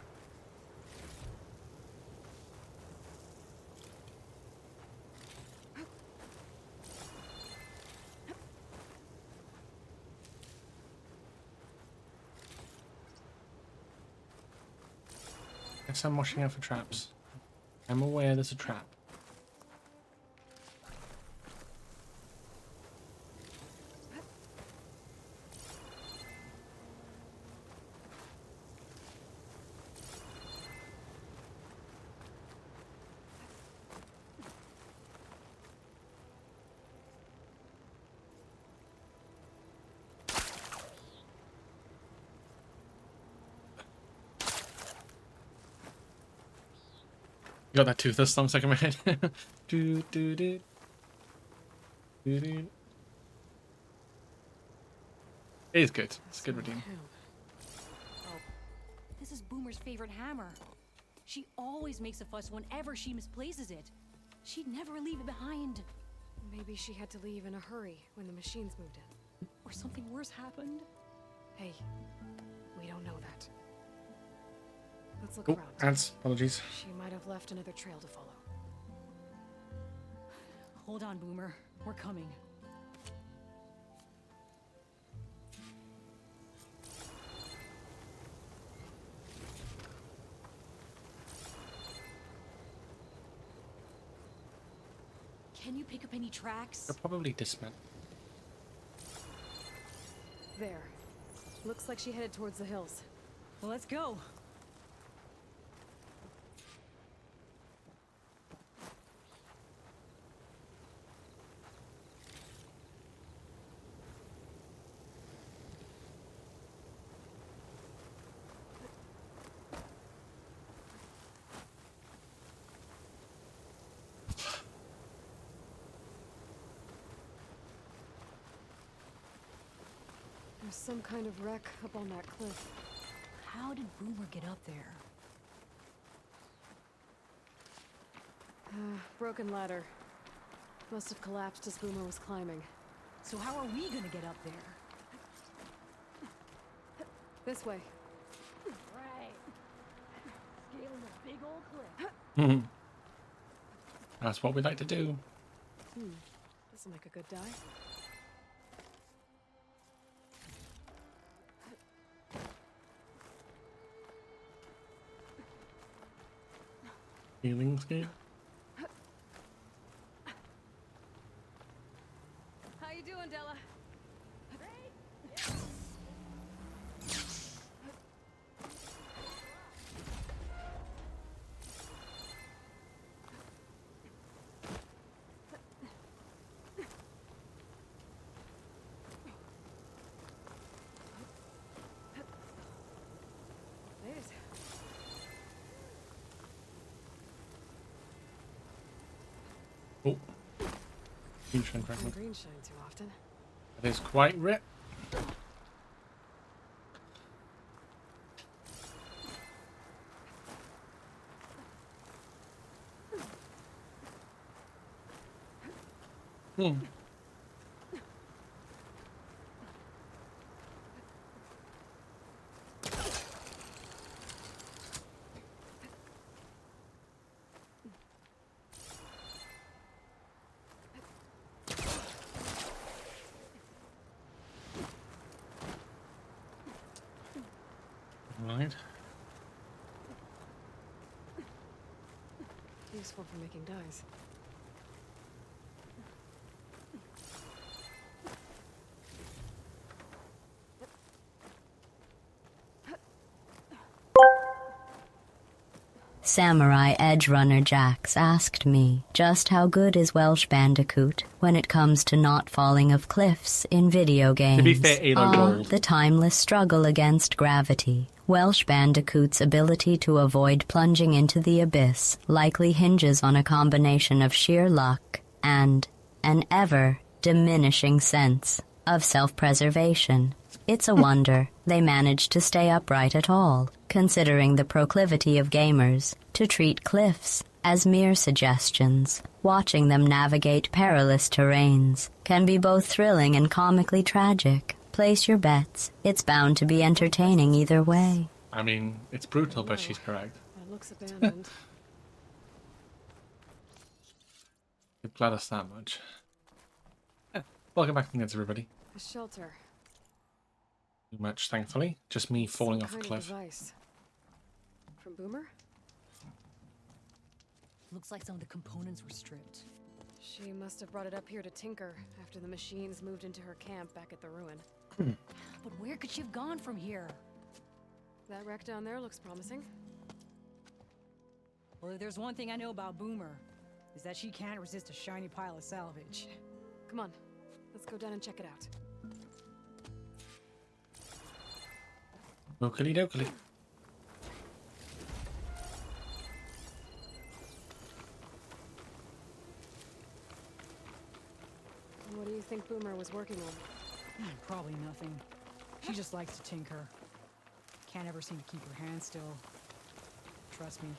Guess I'm watching out for traps. I'm aware there's a trap. You got that toothless song stuck in my head. do do do. Do do. It is good. It's a good routine. This is Boomer's favorite hammer. She always makes a fuss whenever she misplaces it. She'd never leave it behind. Maybe she had to leave in a hurry when the machines moved in. Or something worse happened. Hey, we don't know that. Let's look Oh, around. ants. Apologies. She might have left another trail to follow. Hold on, Boomer. We're coming. Can you pick up any tracks? They're probably dismount. There. Looks like she headed towards the hills. Well, let's go. There's some kind of wreck up on that cliff. How did Boomer get up there? Broken ladder. Must have collapsed as Boomer was climbing. So how are we gonna get up there? This way. Right. Scaling a big old cliff. That's what we like to do. This'll make a good die. Healing scheme. How you doing, Della? Ladies. Oh. Green shine fragment. Green shine too often. That is quite rare. Hmm. Right. Useful for making dyes. Samurai Edge Runner Jax asked me just how good is Welsh Bandicoot when it comes to not falling off cliffs in video games. To be fair, Aloy rolled. The timeless struggle against gravity. Welsh Bandicoot's ability to avoid plunging into the abyss likely hinges on a combination of sheer luck and an ever-diminishing sense of self-preservation. It's a wonder they managed to stay upright at all, considering the proclivity of gamers to treat cliffs as mere suggestions. Watching them navigate perilous terrains can be both thrilling and comically tragic. Place your bets. It's bound to be entertaining either way. I mean, it's brutal, but she's correct. That looks abandoned. You've glad us that much. Yeah. Welcome back to the everybody. A shelter. Too much, thankfully. Just me falling off a Kind of cliff. device. From Boomer? Looks like some of the components were stripped. She must have brought it up here to tinker after the machines moved into her camp back at the ruin. But where could she have gone from here? That wreck down there looks promising. Well, if there's one thing I know about Boomer, is that she can't resist a shiny pile of salvage. Come on, let's go down and check it out. Dokily dokily. What do you think Boomer was working on? Probably nothing. She just likes to tinker. Can't ever seem to keep her hands still. Trust me,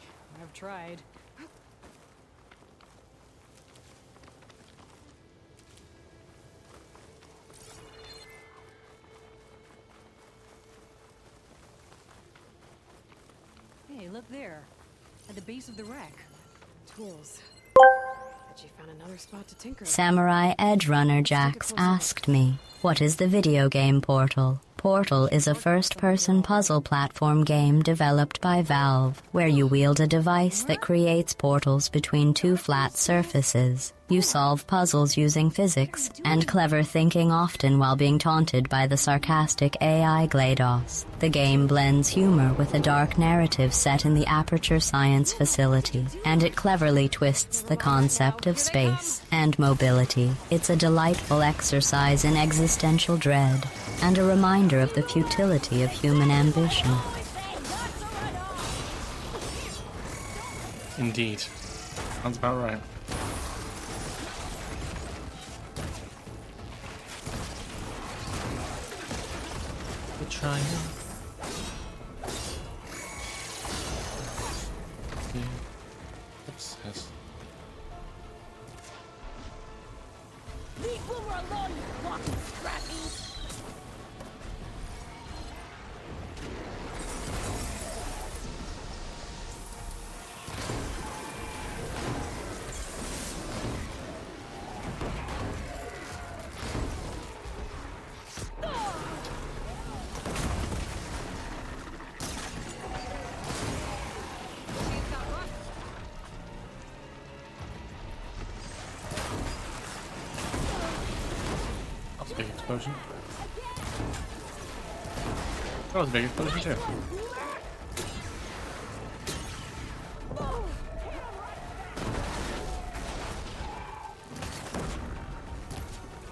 I've tried. Hey, look there. At the base of the wreck. Tools. Bet she found another spot to tinker. Samurai Edge Runner Jax asked me, what is the video game Portal? Portal is a first-person puzzle platform game developed by Valve, where you wield a device that creates portals between two flat surfaces. You solve puzzles using physics and clever thinking, often while being taunted by the sarcastic AI GLaDOS. The game blends humor with a dark narrative set in the Aperture Science facility, and it cleverly twists the concept of space and mobility. It's a delightful exercise in existential dread, and a reminder of the futility of human ambition. Indeed. Sounds about right. We're trying. Oops, yes. Leave Boomer alone, you walking scrappies! explosion. That was a big explosion too.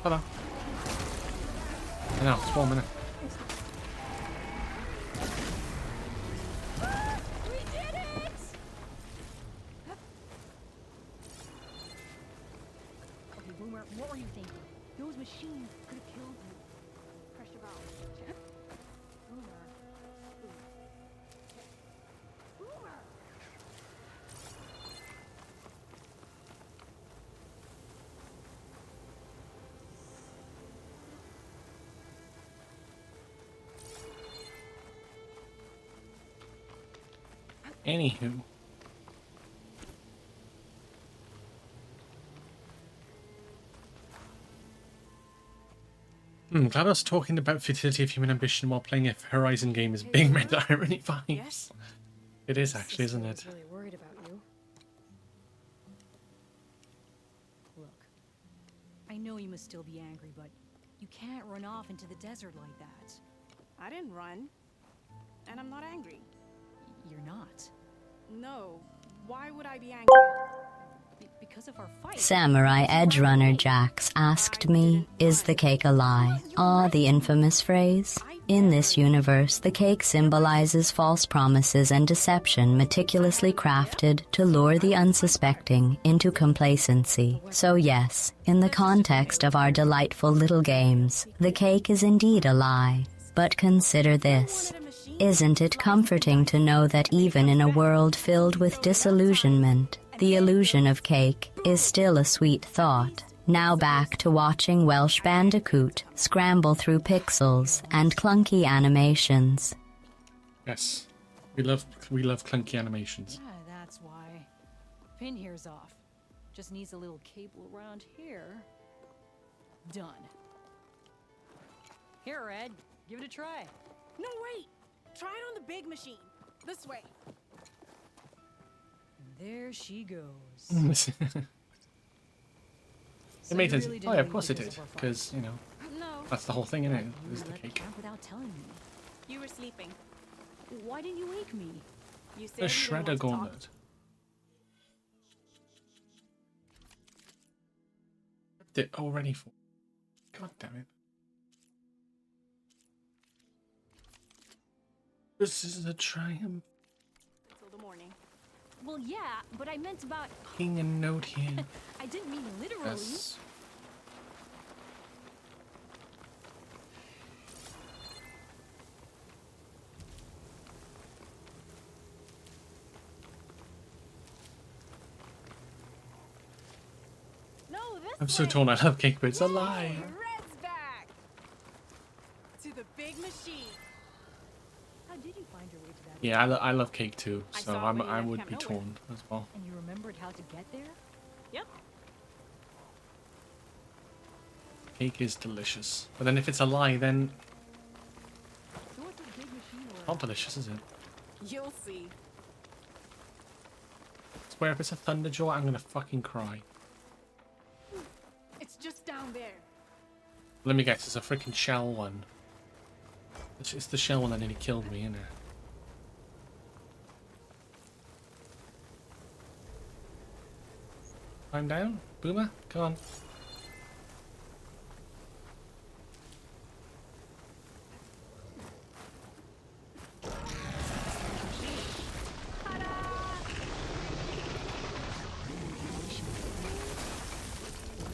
Hello. I know, it's 1 minute. Okay, Boomer, what were you thinking? Those machines could have killed you. Press your valve. Boomer. Boomer! Anywho. Glad I was talking about futility of human ambition while playing a Horizon game is being meant irony vibes. Yes? It is actually, isn't I it? was really worried about you. Look, I know you must still be angry, but you can't run off into the desert like that. I didn't run. And I'm not angry. You're not. No. Why would I be angry? Because of our fight. Samurai Edgerunner Jax asked me, is the cake a lie? Ah, the infamous phrase. In this universe, the cake symbolizes false promises and deception meticulously crafted to lure the unsuspecting into complacency. So yes, in the context of our delightful little games, the cake is indeed a lie. But consider this. Isn't it comforting to know that even in a world filled with disillusionment, the illusion of cake is still a sweet thought? Now back to watching Welsh Bandicoot scramble through pixels and clunky animations. Yes. We love clunky animations. Yeah, that's why. Pin here's off. Just needs a little cable around here. Done. Here, Red. Give it a try. No, wait! Try it on the big machine. This way. There she goes. It made sense. Oh yeah, of course it did. Because, you know, No. that's the whole thing, isn't it? You Is the let cake. camp without telling me. You were sleeping. Why didn't you wake me? You said The you didn't want Shredder to talk. Gauntlet. Did already for. God damn it. This is a triumph. Till the morning. Well, yeah, but I meant about... Taking a note here. I didn't mean literally. Yes. No, this I'm so way. torn. I love cake, but it's a lie. Red's back. To the big machine. How did you find your way to that? Yeah, I love cake too, I so saw it when you I left would Camp be Nowhere. torn as well. And you remembered how to get there? Yep. Cake is delicious, but then if it's a lie, then So what's this big machine worth? not delicious, is it? You'll see. I swear, if it's a Thunderjaw, I'm gonna fucking cry. It's just down there. Let me guess, it's a freaking shell one. It's the shell one that nearly killed me, isn't it? Climb down, Boomer, come on.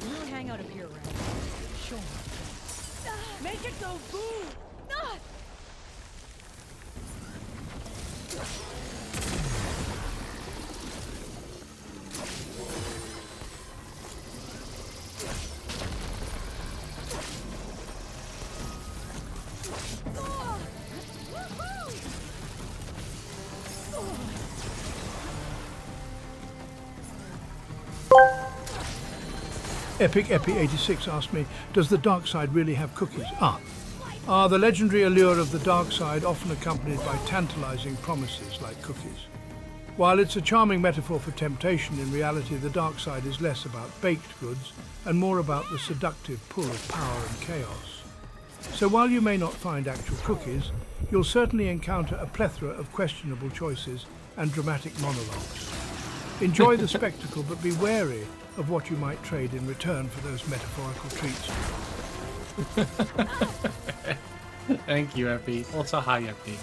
We'll hang out up here, Red. Show me. Make it go boom! Ah! Epic Epi 86 asked me, does the dark side really have cookies? The legendary allure of the dark side often accompanied by tantalizing promises like cookies. While it's a charming metaphor for temptation, in reality the dark side is less about baked goods and more about the seductive pull of power and chaos. So while you may not find actual cookies, you'll certainly encounter a plethora of questionable choices and dramatic monologues. Enjoy the spectacle, but be wary of what you might trade in return for those metaphorical treats. Thank you, Epi. Also, hi, Epi.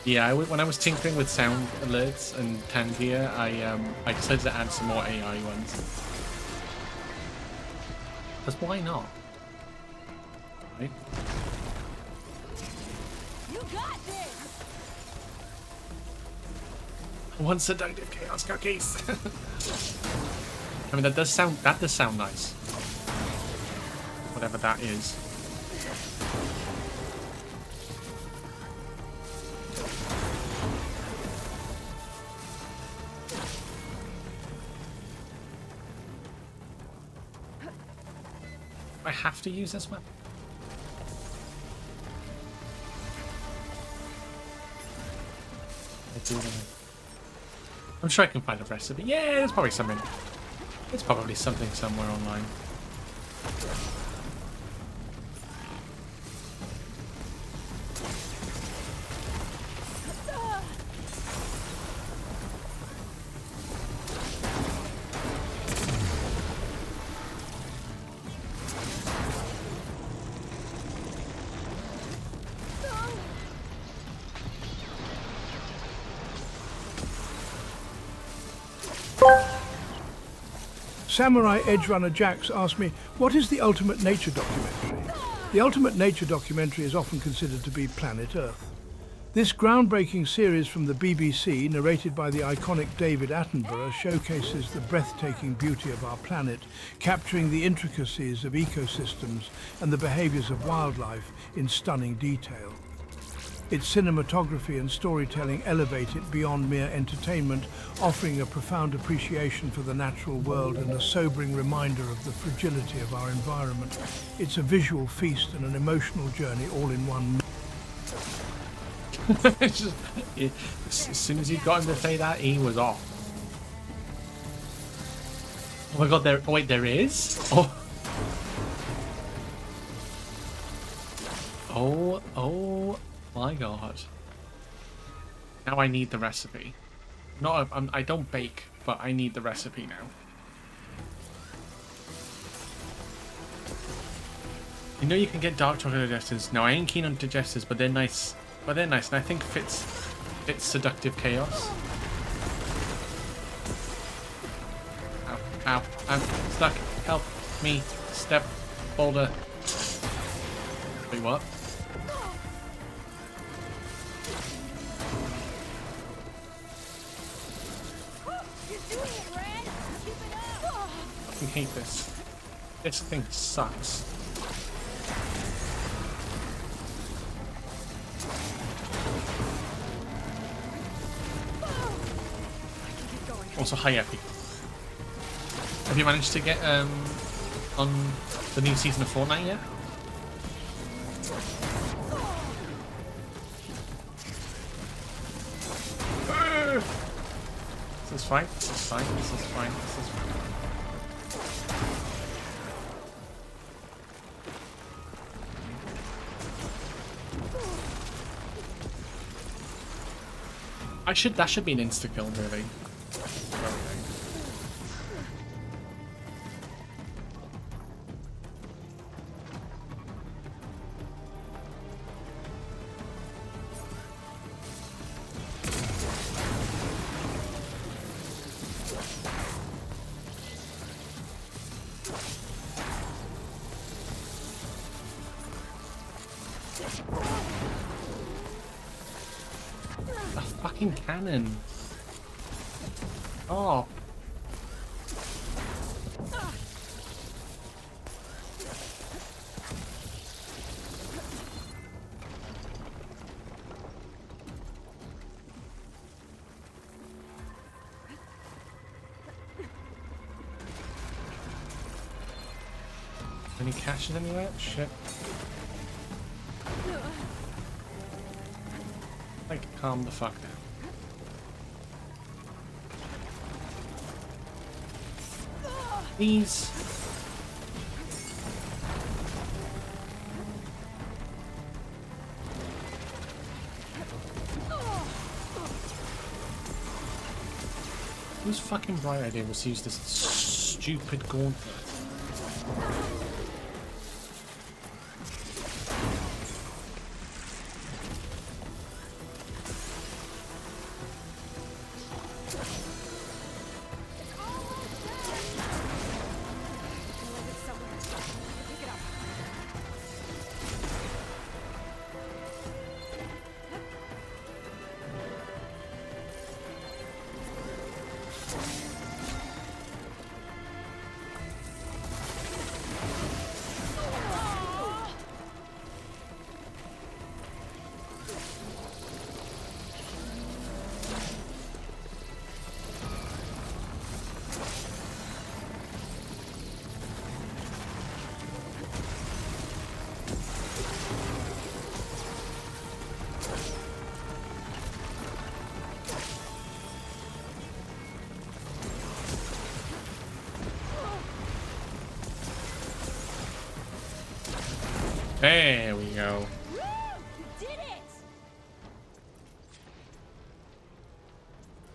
Yeah, when I was tinkering with sound alerts and Tangier, I decided to add some more AI ones. Because why not? Right? You got this. One seductive chaos cookies. I mean, that does sound nice. Whatever that is. I have to use this weapon. I'm sure I can find a recipe. Yeah, there's probably something. It's probably something somewhere online. Samurai Edgerunner Jax asked me, what is the ultimate nature documentary? The ultimate nature documentary is often considered to be Planet Earth. This groundbreaking series from the BBC, narrated by the iconic David Attenborough, showcases the breathtaking beauty of our planet, capturing the intricacies of ecosystems and the behaviours of wildlife in stunning detail. Its cinematography and storytelling elevate it beyond mere entertainment, offering a profound appreciation for the natural world and a sobering reminder of the fragility of our environment. It's a visual feast and an emotional journey all in one. As soon as you got him to say that, he was off. Oh my god, there... Oh wait, there is? Oh my god. Now I need the recipe. I don't bake, but I need the recipe now. You know you can get dark chocolate digesters. Now I ain't keen on digesters, but they're nice. And I think fits seductive chaos. Ow, ow, I'm stuck. Help me, step boulder. Wait, what? I hate this. This thing sucks. Also, hi Epi. Have you managed to get on the new season of Fortnite yet? This is fine. This is fine. This is fine. This is fine. That should be an insta kill, really. Cannon. Oh. Any caches anywhere? Shit. Like, calm the fuck down. Please. Whose fucking bright idea was to use this stupid gauntlet? There we go. Woo! You did it!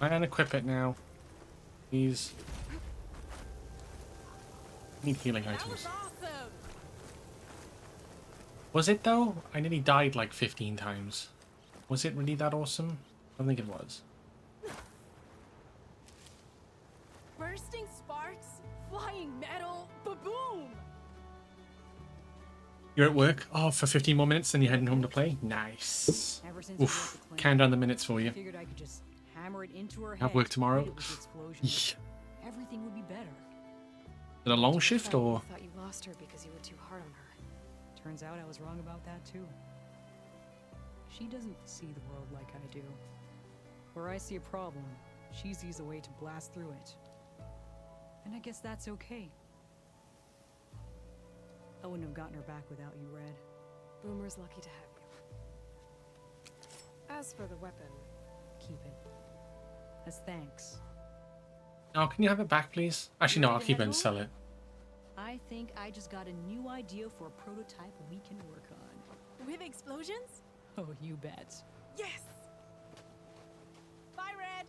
And equip it now. Please. Need healing items. Awesome! Was it though? I nearly died like 15 times. Was it really that awesome? I don't think it was. Bursting sparks, flying metal, ba-boom! You're at work? Oh, for 15 more minutes, then you're heading home to play? Nice. Ever since we Oof. got the claim, Count down the minutes for I you. figured I could just hammer it into her Have head, work tomorrow? hit it with the explosion. Is Everything would be better. it a long shift or? I thought you lost her because you were too hard on her. Turns out I was wrong about that too. She doesn't see the world like I do. Where I see a problem, she sees a way to blast through it. And I guess that's okay. I wouldn't have gotten her back without you, Red. Boomer's lucky to have you. As for the weapon, Keep it. As thanks. Oh, can you have it back, please? Actually, no, I'll keep it and sell it. I think I just got a new idea for a prototype we can work on. With explosions? Oh, you bet. Yes! Bye, Red!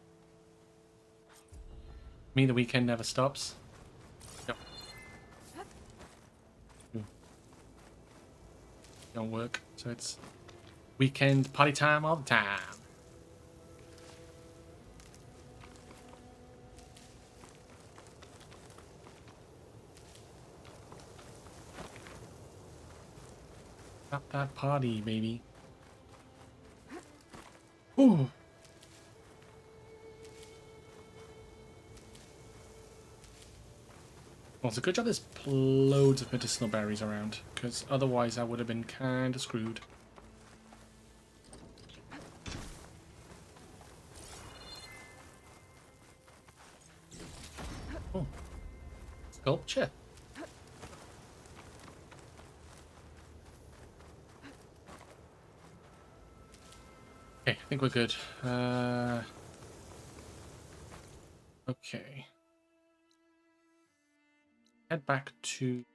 Me, the weekend never stops. Yep. Don't work, so it's weekend party time all the time. Stop that party, baby. Ooh. Well, it's a good job there's loads of medicinal berries around, because otherwise I would have been kind of screwed. Oh. Sculpture. Okay, I think we're good. Okay. Head back to...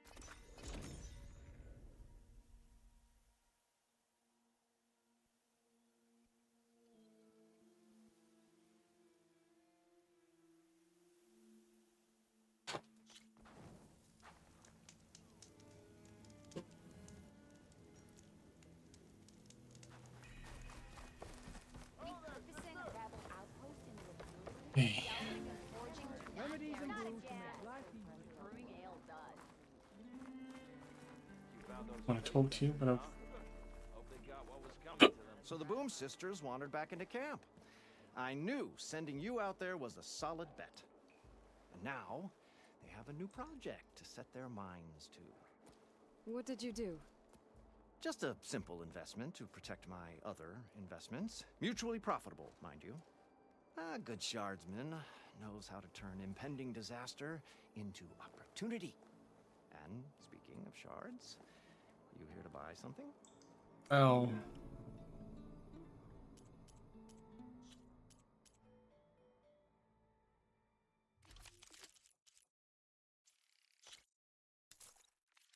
Hey. I want to talk to you, but I've... So the Boom sisters wandered back into camp. I knew sending you out there was a solid bet. And now, they have a new project to set their minds to. what did you do? Just a simple investment to protect my other investments. Mutually profitable, mind you. A good shardsman knows how to turn impending disaster into opportunity. And speaking of shards, you here to buy something? Oh.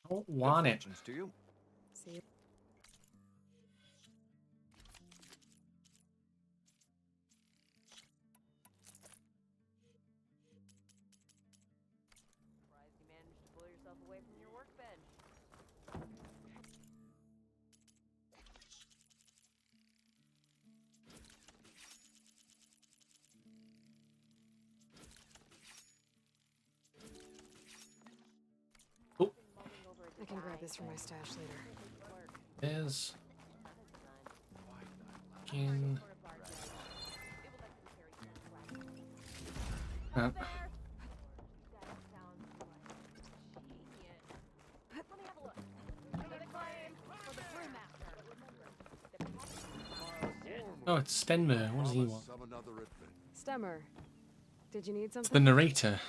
I don't want it. To you. See, this for my stash later. There's... In... Oh, it's Stenmer. What does he want? Stemmer, did you need It's the something? narrator.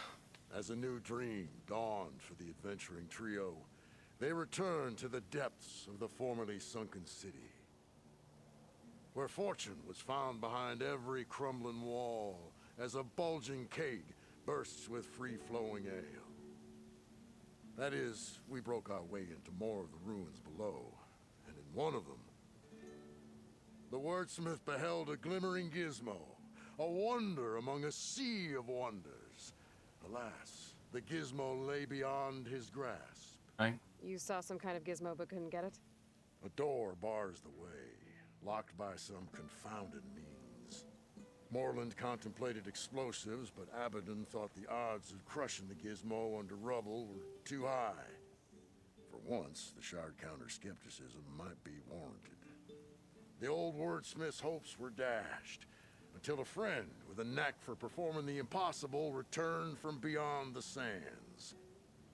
As a new dream dawned for the adventuring trio, they returned to the depths of the formerly sunken city, where fortune was found behind every crumbling wall as a bulging keg bursts with free-flowing ale. That is, we broke our way into more of the ruins below, and in one of them, the wordsmith beheld a glimmering gizmo, a wonder among a sea of wonders. Alas, the gizmo lay beyond his grasp. Right. You saw some kind of gizmo but couldn't get it? A door bars the way, locked by some confounded means. Moreland contemplated explosives, but Abaddon thought the odds of crushing the gizmo under rubble were too high. For once, the shard counter's skepticism might be warranted. The old wordsmith's hopes were dashed, until a friend with a knack for performing the impossible returned from beyond the sands.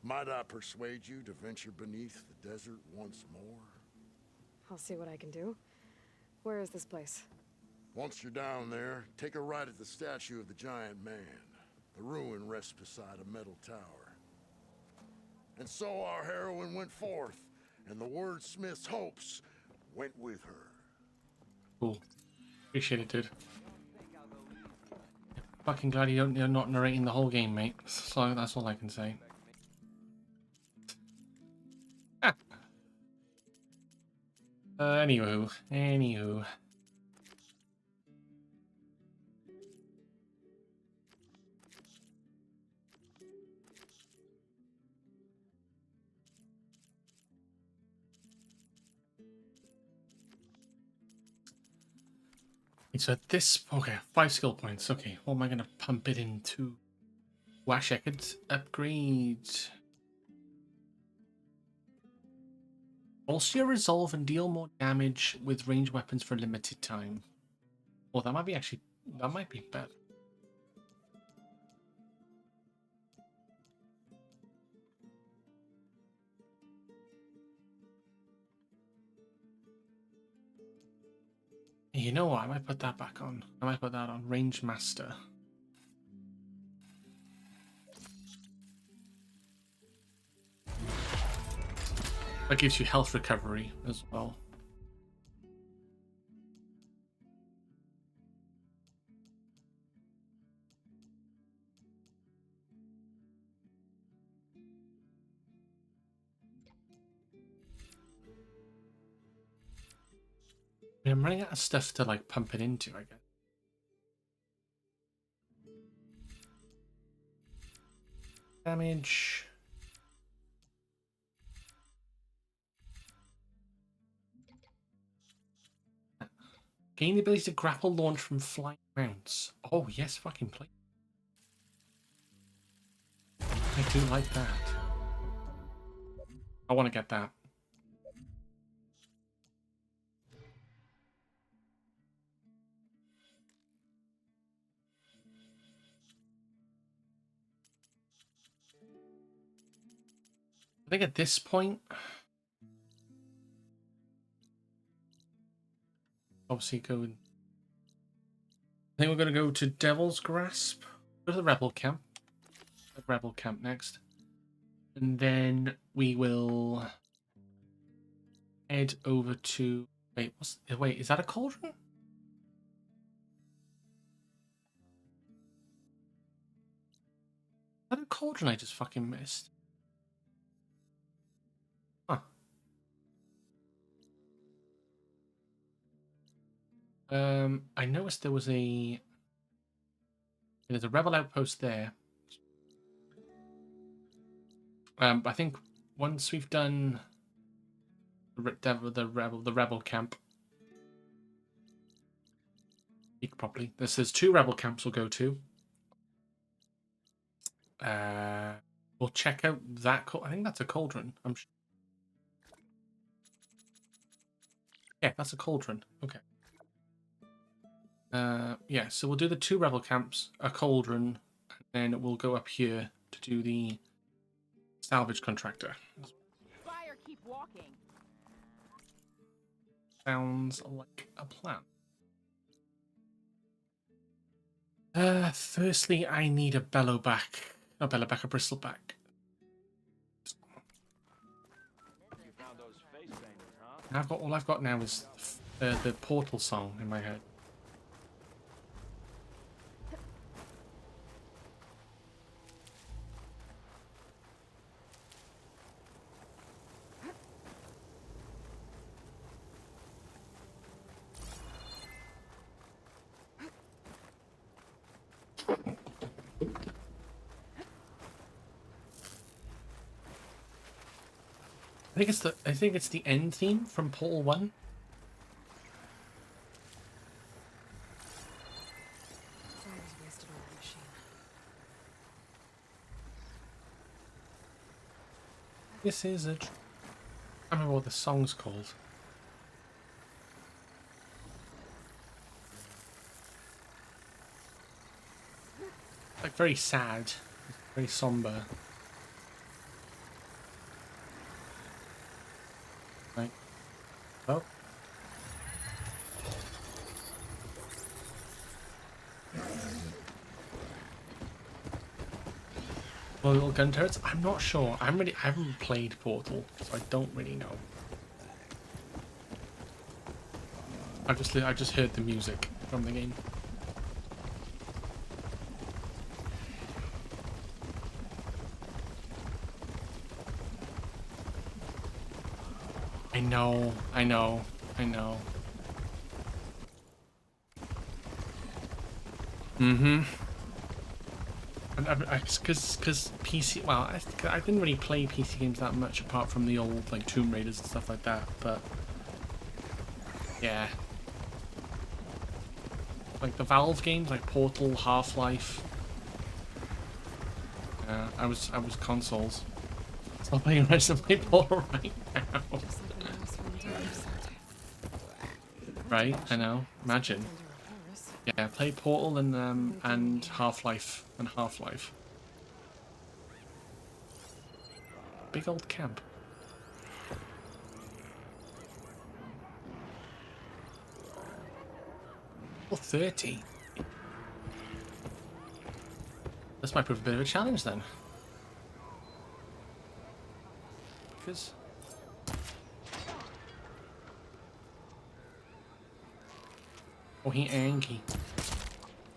Might I persuade you to venture beneath the desert once more? I'll see what I can do. Where is this place? Once you're down there, take a right at the statue of the giant man. The ruin rests beside a metal tower. And so our heroine went forth, and the wordsmith's hopes went with her. Cool. Appreciate it, dude. Fucking glad you're not narrating the whole game, mate. So that's all I can say. Anywho. So at this, okay, 5 skill points. Okay, what am I gonna pump it into? Well, actually, I could upgrade. Also, your resolve and deal more damage with ranged weapons for a limited time. Oh, that might be better. You know what? I might put that back on. I might put that on Range Master. That gives you health recovery as well. I'm running out of stuff to like pump it into, I guess. Damage. Gain the ability to grapple launch from flying mounts. Oh yes, fucking play. I do like that. I want to get that. I think at this point, obviously I think we're going to go to Devil's Grasp. Go to the Rebel Camp. The Rebel Camp next. And then we will head over to... Wait, is that a cauldron? Is that a cauldron I just fucking missed? Huh. I noticed there's a rebel outpost there. I think once we've done the rebel camp properly, there's 2 rebel camps we'll go to. We'll check out that. I think that's a cauldron. I'm sure. Yeah, that's a cauldron. Okay. Yeah, so we'll do the 2 rebel camps, a cauldron, and then we'll go up here to do the salvage contractor. Fire, keep walking. Sounds like a plan. Firstly, I need a bellowback, a bristleback. You found those face painters, huh? All I've got now is the Portal song in my head. I think it's the end theme from Portal 1. This is a... I don't remember what the song's called. Like very sad, very somber. Right. Oh. Well, little gun turrets. I'm not sure. I haven't played Portal, so I don't really know. I just heard the music from the game. I know. Mm-hmm. Because PC, well, I didn't really play PC games that much apart from the old, like, Tomb Raiders and stuff like that, but yeah. Like the Valve games, like Portal, Half-Life. I was consoles. Stop playing Resident Evil right now. Right, I know. Imagine. Yeah, play Portal and Half-Life and Half-Life. Big old camp. Well, 30. This might prove a bit of a challenge then. Because... oh, he angry.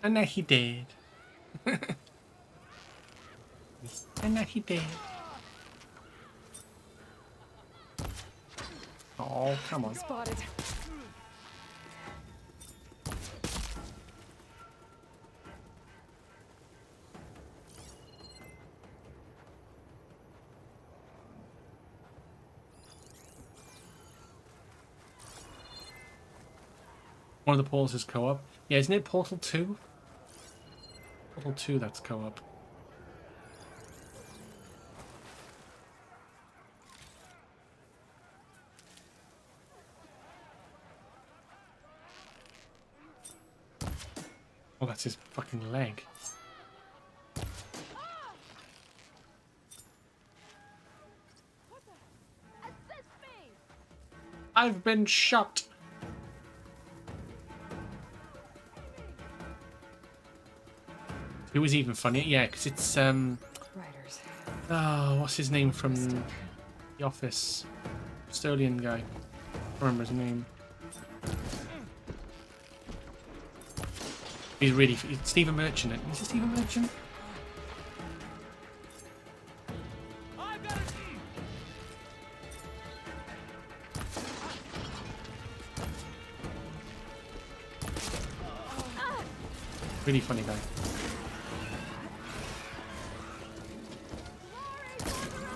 And now he dead. And now he dead. Oh, come on. Spotted. One of the portals is co-op. Yeah, isn't it Portal 2? Portal 2, that's co-op. Oh, that's his fucking leg. I've been shot. It was even funnier, yeah, because it's Writers. oh, what's his name from The Office? Custodian guy. I don't remember his name. He's really Stephen Merchant. Is it Stephen Merchant? Really funny guy.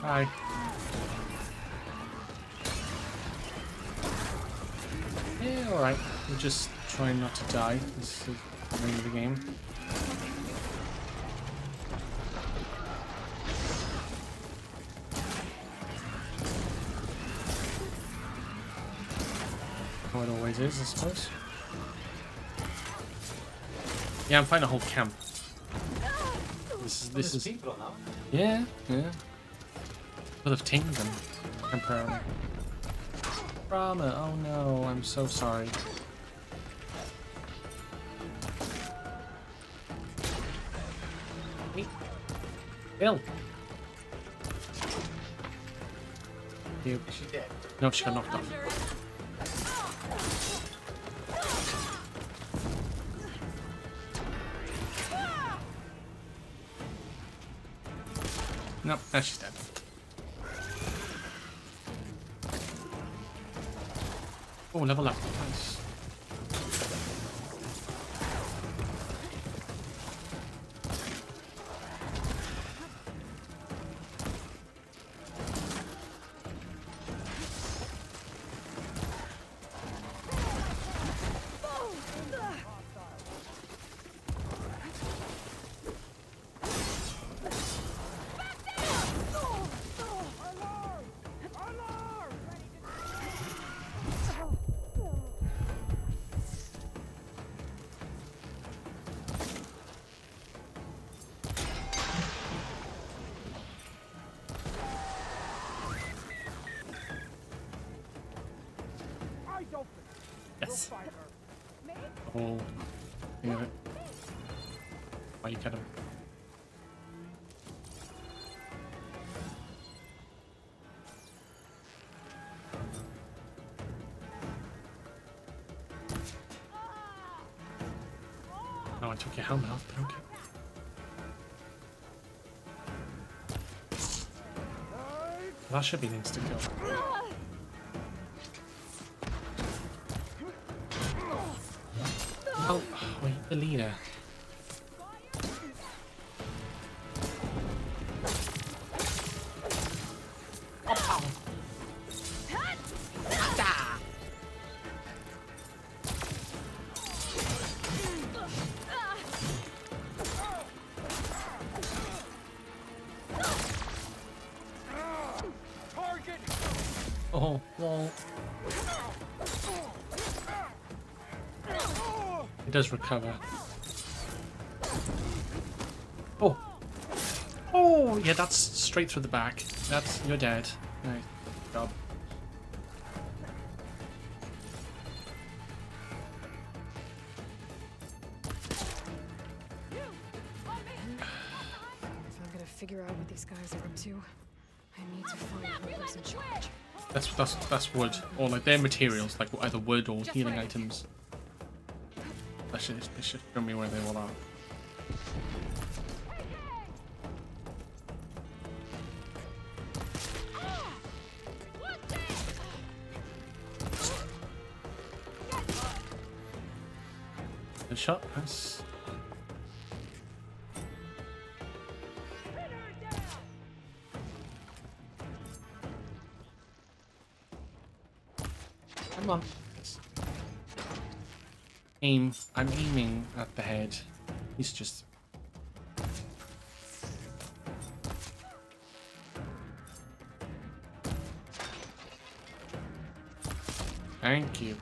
Hi. Yeah, alright. We're just trying not to die. This is the name of the game. it always is, I suppose. Yeah, I'm finding a whole camp. This is people now. yeah. Would have tamed them temporarily. Brahma, oh no, I'm so sorry. Hey, Bill. You. Is she dead? No, she got knocked off. No, now she's dead. Oh, level up. Nice. Yes. The whole thing of it. Why you cut him? Oh, I took your helmet off, but okay. That should be an instant kill. Oh, wait, the leader. Oh, well. It does recover. Oh. Oh, yeah, that's straight through the back. You're dead. Nice job. If I'm gonna figure out what these guys are up to, I need to find whoever's in charge. That's wood, or like their materials, like either wood or healing items. They should show me where they all are. Good shot, nice. Come on. Aim. I'm aiming at the head. He's just... Thank you.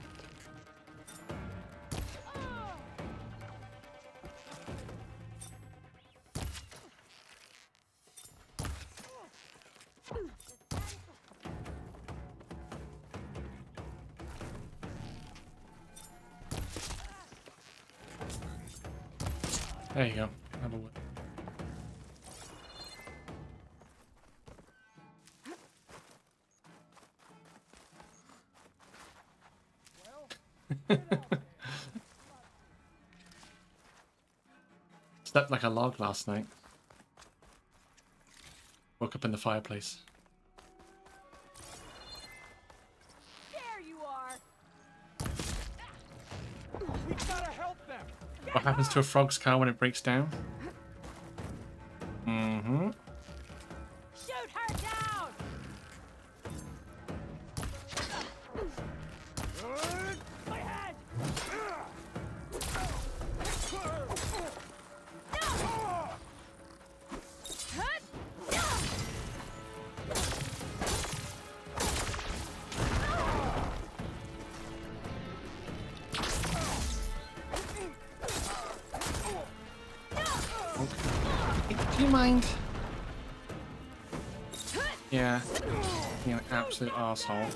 There you go. Have a look. Slept like a log last night. Woke up in the fireplace. There you are. We gotta help them. What happens to a frog's car when it breaks down? Mm-hmm. Shoot her down. My head. Do you mind? Yeah. You're an absolute arsehole.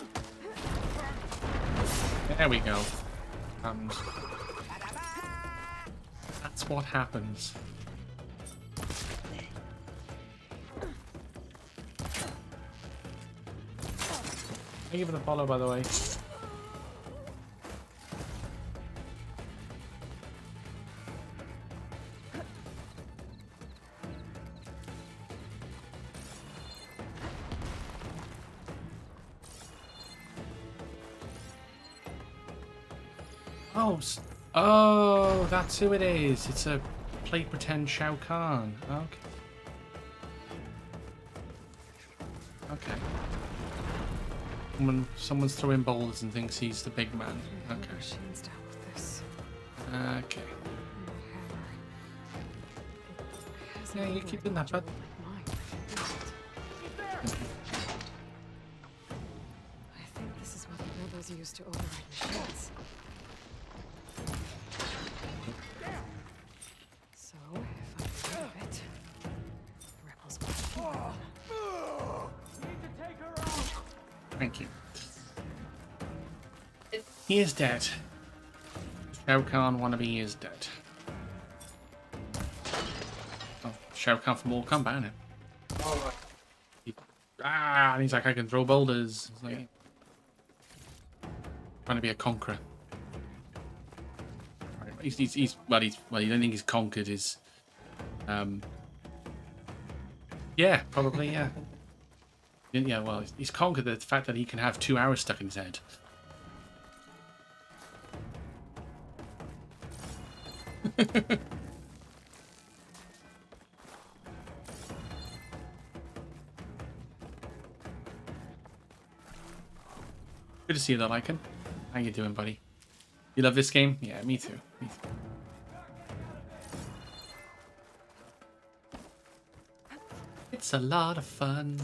There we go. And that's what happens. Thank you for the follow, by the way. Oh, oh, that's who it is. It's a play pretend Shao Kahn. Okay. Okay. Someone's throwing boulders and thinks he's the big man. Okay. Okay. Yeah, you keep doing that, bud. I think this is what the rebels used to override machines. So, if I get rid of it, the rebels will kill them. Thank you. He is dead. Shao Kahn wannabe is dead. Oh, Shao Kahn from Mortal Kombat, isn't it? And he's like, I can throw boulders. It's like, trying to be a conqueror. Right, he's you don't think he's conquered his, yeah, probably, yeah. Yeah, well, he's conquered the fact that he can have 2 hours stuck in his head. Good to see you though, Lycan. How you doing, buddy? You love this game? Yeah, me too. Me too. It's a lot of fun.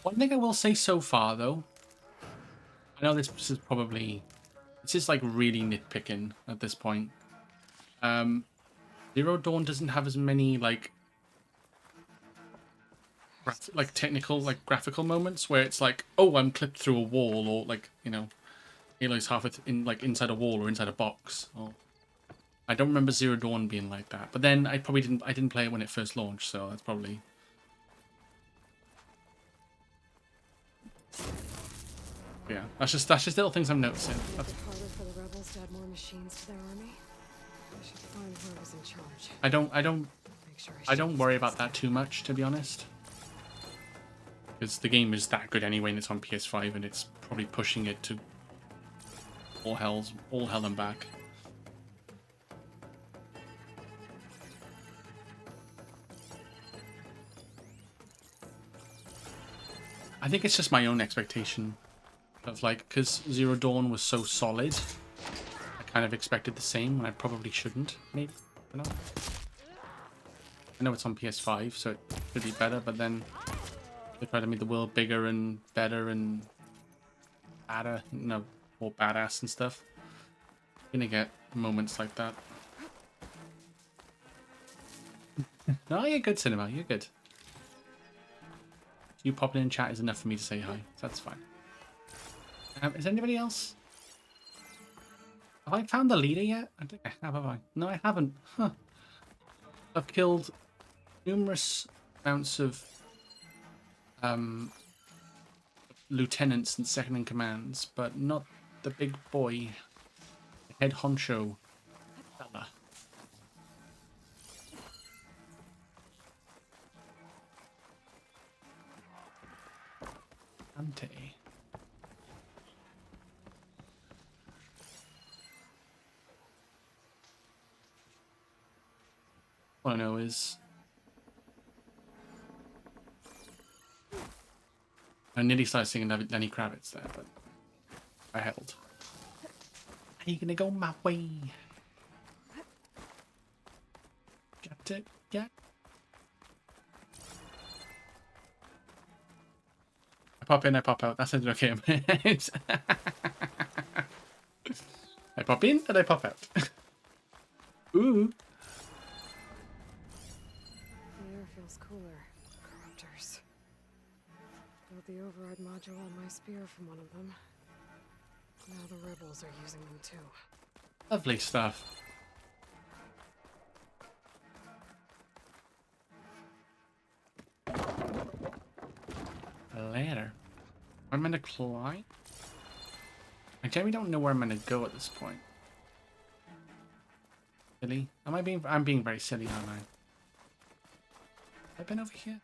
One thing I will say so far, though, I know this is probably, this is like really nitpicking at this point. Zero Dawn doesn't have as many like technical, like graphical moments where it's like, oh, I'm clipped through a wall, or like, you know, Aloy's half in like inside a wall or inside a box. Or I don't remember Zero Dawn being like that. But then I didn't play it when it first launched, so that's probably. Yeah, that's just little things I'm noticing. That's... harder for the rebels to add more machines to their army. I should find whoever's in charge. I don't worry about that too much, to be honest. Because the game is that good anyway, and it's on PS5, and it's probably pushing it to all hell and back. I think it's just my own expectation of like, because Zero Dawn was so solid, I kind of expected the same, and I probably shouldn't, maybe. I don't know. I know it's on PS5, so it should be better, but then they try to make the world bigger and better and badder, no, more badass and stuff. You're gonna get moments like that. No, you're good, Cinema, you're good. You popping in chat is enough for me to say hi, so that's fine. Is anybody else? Have I found the leader yet? I think I have I? No, I haven't. Huh. I've killed numerous amounts of lieutenants and second in commands, but not the big boy, the head honcho fella. Ante. All I know is I nearly started singing Lenny Kravitz there, but I held. Are you gonna go my way? Got it? Yeah. I pop in, I pop out. That sounded okay. I pop in and I pop out. Ooh. They're feels cooler. Corruptors. Built the override module on my spear from one of them. Now the rebels are using them too. Lovely stuff. Later. I'm gonna climb? I generally don't know where I'm gonna go at this point. Silly? I'm being very silly, aren't I? Have I been over here?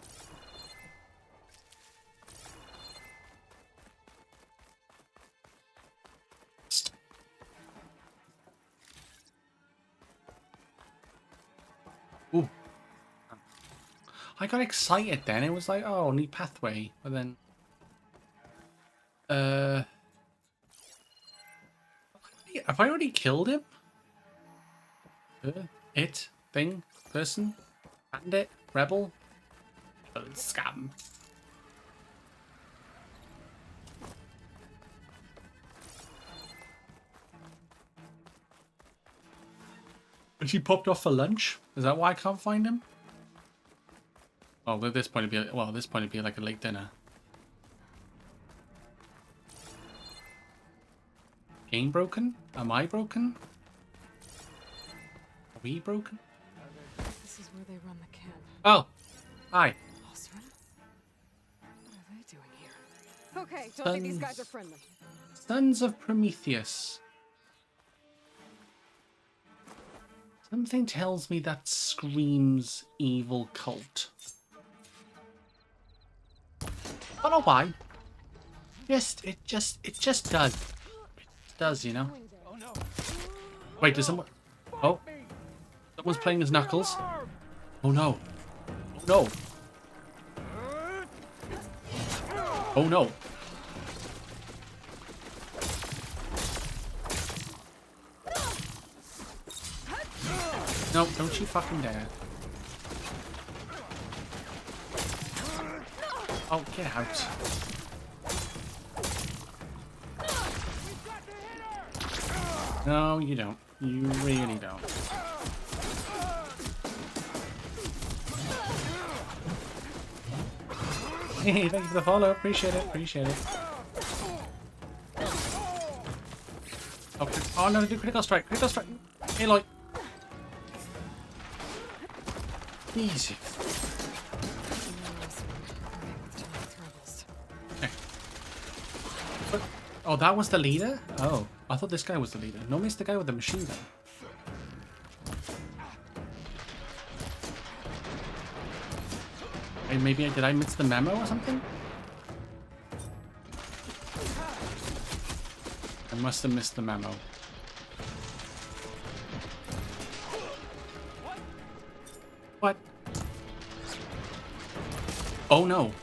Ooh. I got excited then. It was like, oh, neat pathway. But then... have I already killed him? It? Thing? Person? Bandit? Rebel? Scam. Has he popped off for lunch? Is that why I can't find him? Oh, at this point it'd be like a late dinner. Game broken? Am I broken? Are we broken? This is where they run the camp. Oh! Hi. Osran? What are they doing here? Okay, don't think these guys are friendly. Sons of Prometheus. Something tells me that screams evil cult. I don't know why. It just does. It does, you know? Wait, does someone... Oh. Someone's playing as Knuckles. Oh no. Oh no. Oh no. No, don't you fucking dare. Oh, get out. No, you don't. You really don't. Hey, thank you for the follow. Appreciate it. Appreciate it. Okay. Oh no, do critical strike. Critical strike. Aloy. Easy. Okay. But, oh, that was the leader? Oh, I thought this guy was the leader. Normally it's the guy with the machine gun. Hey, maybe did I miss the memo or something? I must have missed the memo. What? Oh no.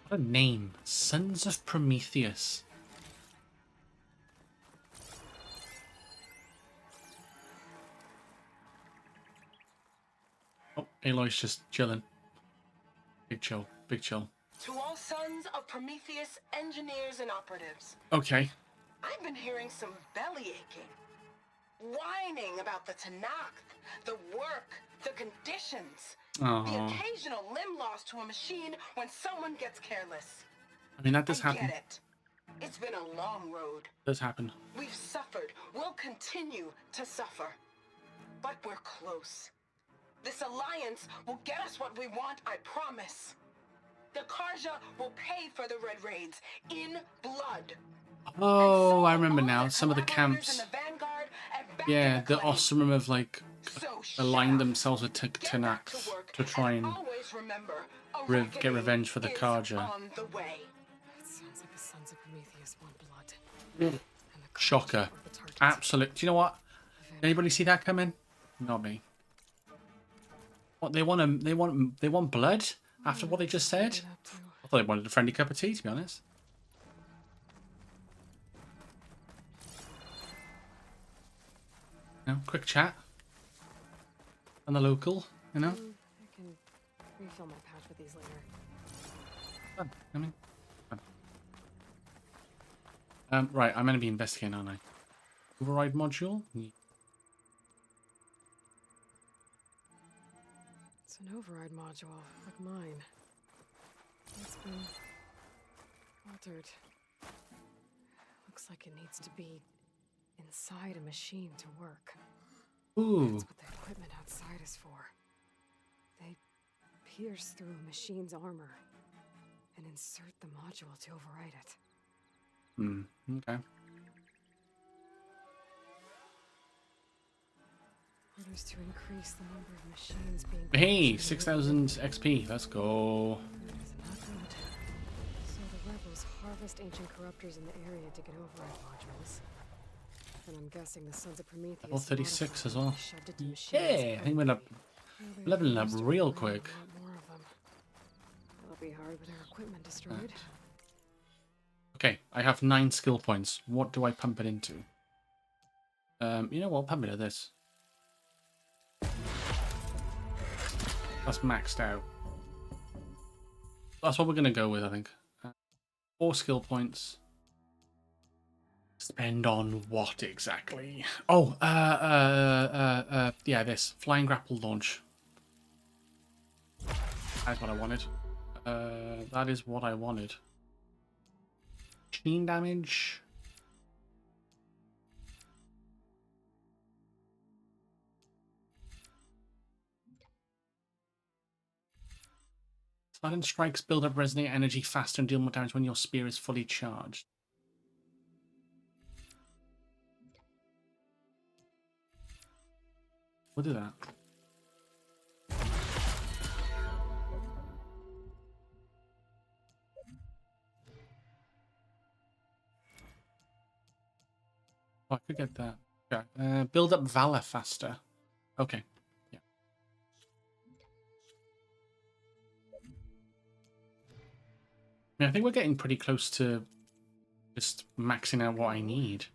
What a name. Sons of Prometheus. Oh, Aloy's just chilling. Big chill. Big chill. To all sons of Prometheus engineers and operatives. Okay. I've been hearing some belly aching. Whining about the Tanakh, the work, the conditions. Oh. The occasional limb loss to a machine when someone gets careless. I mean, that does I happen. get it. It's been a long road. Does happen. We've suffered. We'll continue to suffer. But we're close. This alliance will get us what we want, I promise. The Karja will pay for the Red Raids in blood. Oh, I remember now. Some of the camps. Yeah, the Osram have like aligned themselves with Tanakh to try and get revenge for the Karja. It sounds like the Sons of Prometheus want blood. Shocker. Absolute. Do you know what? Anybody see that coming? Not me. What they want blood after what they just said? I thought they wanted a friendly cup of tea, to be honest. You know, quick chat. And the local, you know. I can refill my pouch with these later. Fun. I mean, fun. Right, I'm going to be investigating, aren't I? Override module. It's an override module, like mine. It's been altered. Looks like it needs to be inside a machine to work. Ooh. That's what the equipment outside is for. They pierce through a machine's armor and insert the module to override it. Okay. Orders to increase the number of machines being... Hey, 6,000 XP. Let's go. It's not good. So the rebels harvest ancient corruptors in the area to get override modules. And I'm guessing the Sons of Prometheus... Level 36 as well. shoved it to machines. Yeah, I think we're leveling up real quick. A lot more of them. It'll be hard with their equipment destroyed. Okay, I have 9 skill points. What do I pump it into? You know what? Pump it at this. That's maxed out. That's what we're gonna go with, I think. 4 skill points. Spend on what exactly? Oh, yeah, this flying grapple launch. That's what I wanted. That is what I wanted. Machine damage. Silent strikes build up resonate energy faster and deal more damage when your spear is fully charged. We'll do that. Oh, I could get that. Yeah. Build up valor faster. Okay. Yeah. I think we're getting pretty close to just maxing out what I need.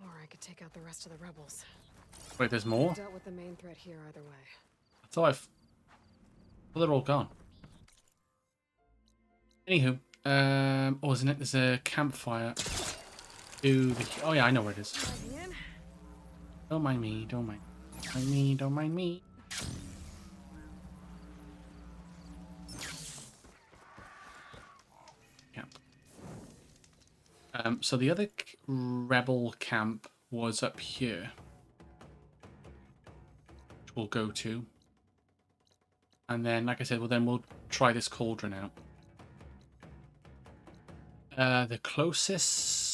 Or I could take out the rest of the rebels. Wait, there's more? I've dealt with the main threat here either way. I thought they're all gone. Anywho, oh, isn't it? There's a campfire. Oh yeah, I know where it is. Don't mind me. Don't mind. Don't mind me. Don't mind me. Camp. So the other rebel camp was up here, which we'll go to, and then, like I said, well, then we'll try this cauldron out. The closest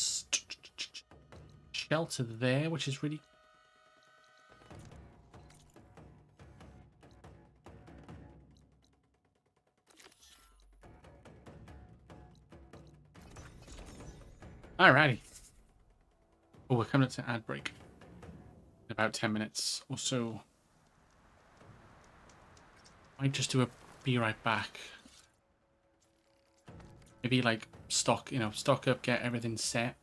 shelter there, which is really... Alrighty. Oh, we're coming up to ad break in about 10 minutes or so. Might just do a be right back. Maybe like stock up, get everything set.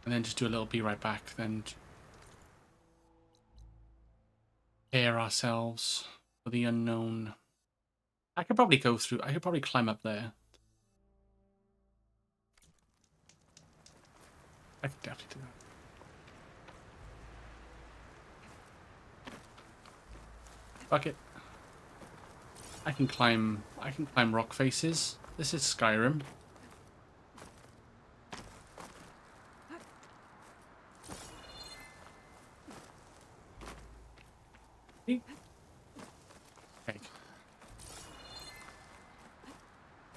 And then just do a little be right back, then prepare ourselves for the unknown. I could probably climb up there. I could definitely do that. Fuck it. I can climb rock faces. This is Skyrim. Cake.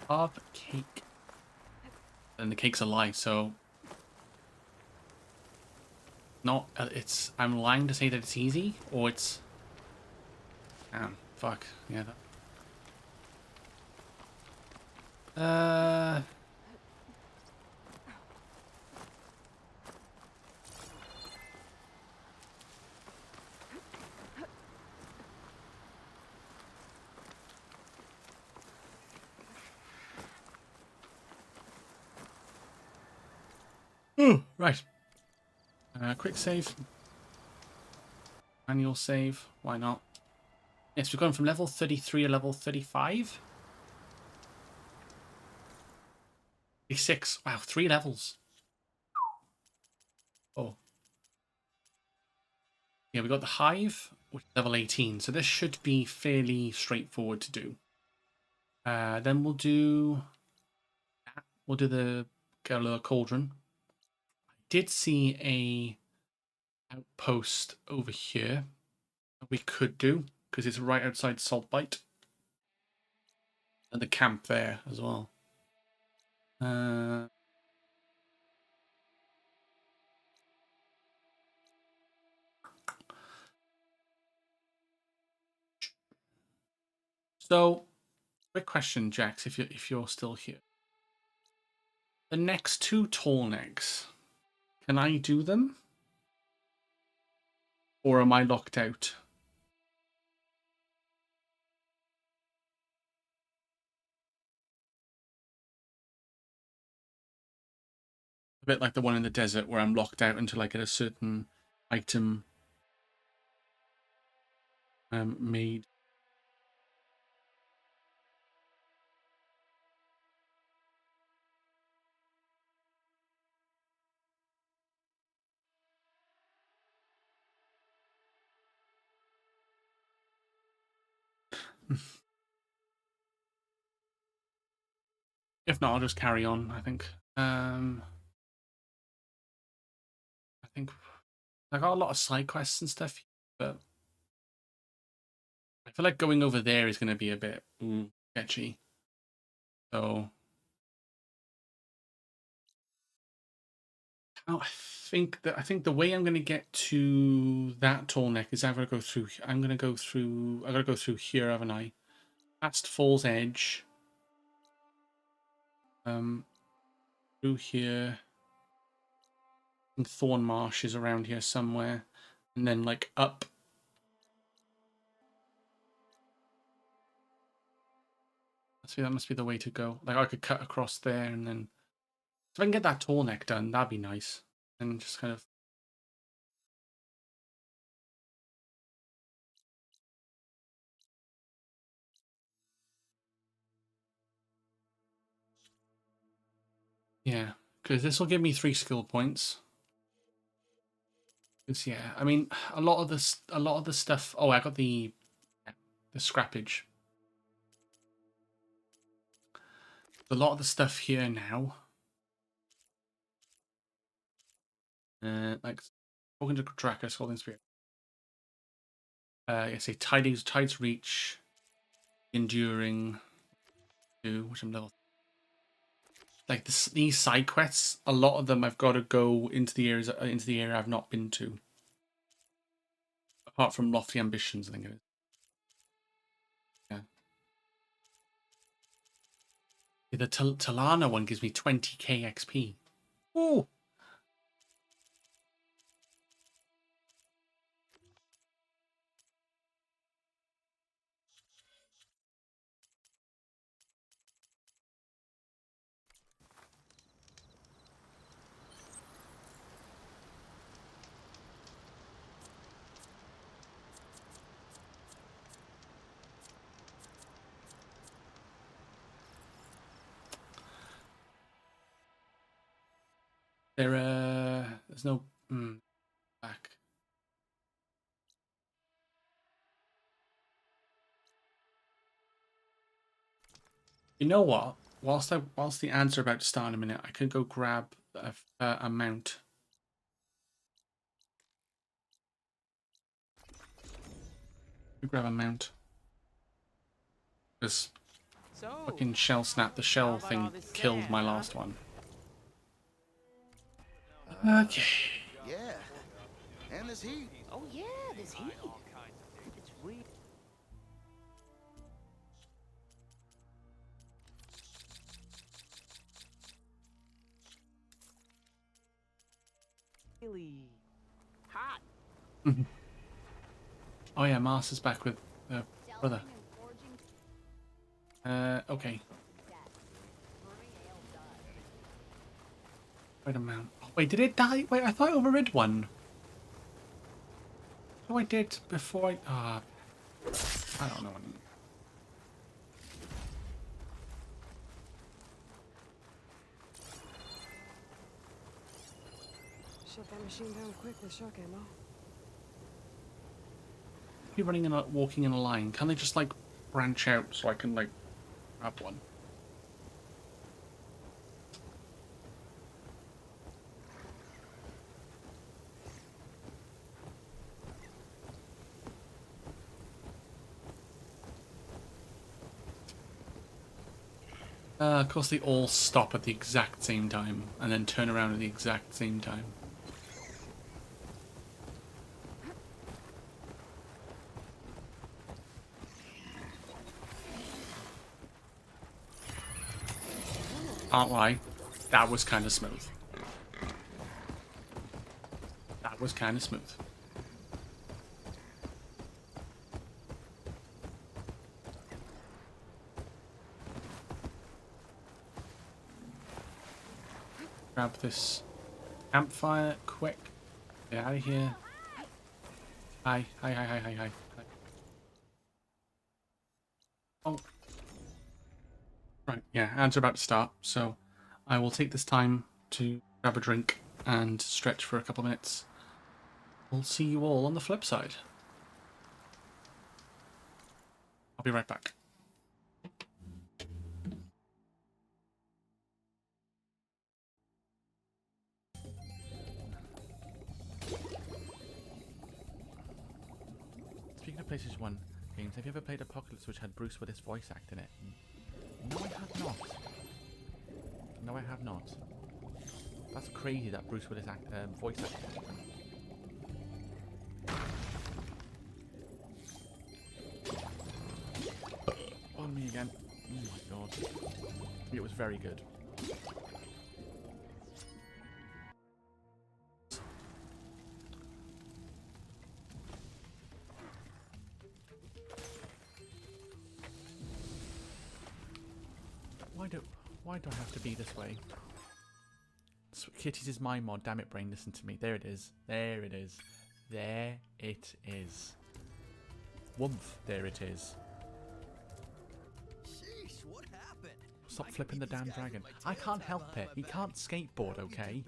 Of cake. And the cake's a lie, so not I'm lying to say that it's easy, or it's fuck. Yeah, that. Right. Quick save. Manual save. Why not? Yes, we've gone from level 33 to level 35. 36. Wow, 3 levels. Oh. Yeah, we got the hive, which is level 18. So this should be fairly straightforward to do. Then we'll do the Galore Cauldron. I did see a outpost over here that we could do because it's right outside Saltbite, and the camp there as well. So, quick question, Jax, if you're still here. The next 2 tall necks, can I do them? Or am I locked out? A bit like the one in the desert where I'm locked out until I get a certain item made. If not, I'll just carry on, I think. I think I got a lot of side quests and stuff, but I feel like going over there is going to be a bit sketchy. So I think the way I'm going to get to that tall neck is I'm going to go through. I got to go through here, haven't I? Past Fall's Edge. Through here. I think Thorn Marsh is around here somewhere, and then like up. See, that must be the way to go. Like I could cut across there, and then if I can get that tall neck done, that'd be nice. And just kind of. Yeah, because this will give me 3 skill points. Because yeah, I mean, a lot of the stuff. Oh, I got the scrappage. A lot of the stuff here now. Like talking to Tracker, Scalding Spirit. I say Tides Reach, Enduring, which I'm level. Like these side quests, a lot of them I've got to go into the area I've not been to. Apart from Lofty Ambitions, I think it is. Yeah. The Talana one gives me 20k XP. Ooh. There's no back. You know what? Whilst the ads are about to start in a minute, I could go grab a mount. Grab a mount. Because fucking shell snap, the shell thing killed my last one. Okay. Yeah. And this heat. Oh yeah, this heat. It's real. Really hot. Oh yeah, Mars is back with brother. Okay. Wait a minute. Oh, wait, did it die? Wait, I thought I overrid one. Oh, I did before I don't know. Shut that machine down quick with shock ammo. be running and walking in a line? Can they just like branch out so I can like grab one? Of course they all stop at the exact same time and then turn around at the exact same time. Can't lie, that was kind of smooth. That was kind of smooth. Grab this campfire quick. Get out of here. Hi. Oh. Right, yeah, ads are about to start, so I will take this time to grab a drink and stretch for a couple of minutes. We'll see you all on the flip side. I'll be right back. Speaking of PlayStation 1 games, have you ever played Apocalypse which had Bruce Willis voice act in it? No, I have not. No, I have not. That's crazy that Bruce Willis voice acted. On me again. Oh my god. It was very good. Why do I have to be this way? Kitty's is my mod, damn it brain, listen to me. There it is. There it is. There it is. Woomph, there it is. Sheesh, what happened? Stop flipping the damn dragon. I can't help it. He can't skateboard, okay?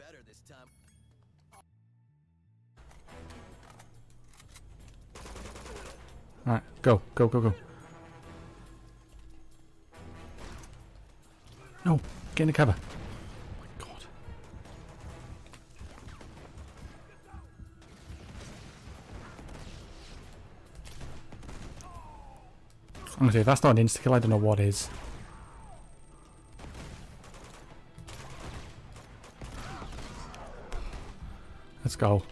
Alright, go. No, get in the cover. Oh my god. Honestly, if that's not an insta-kill, I don't know what is. Let's go.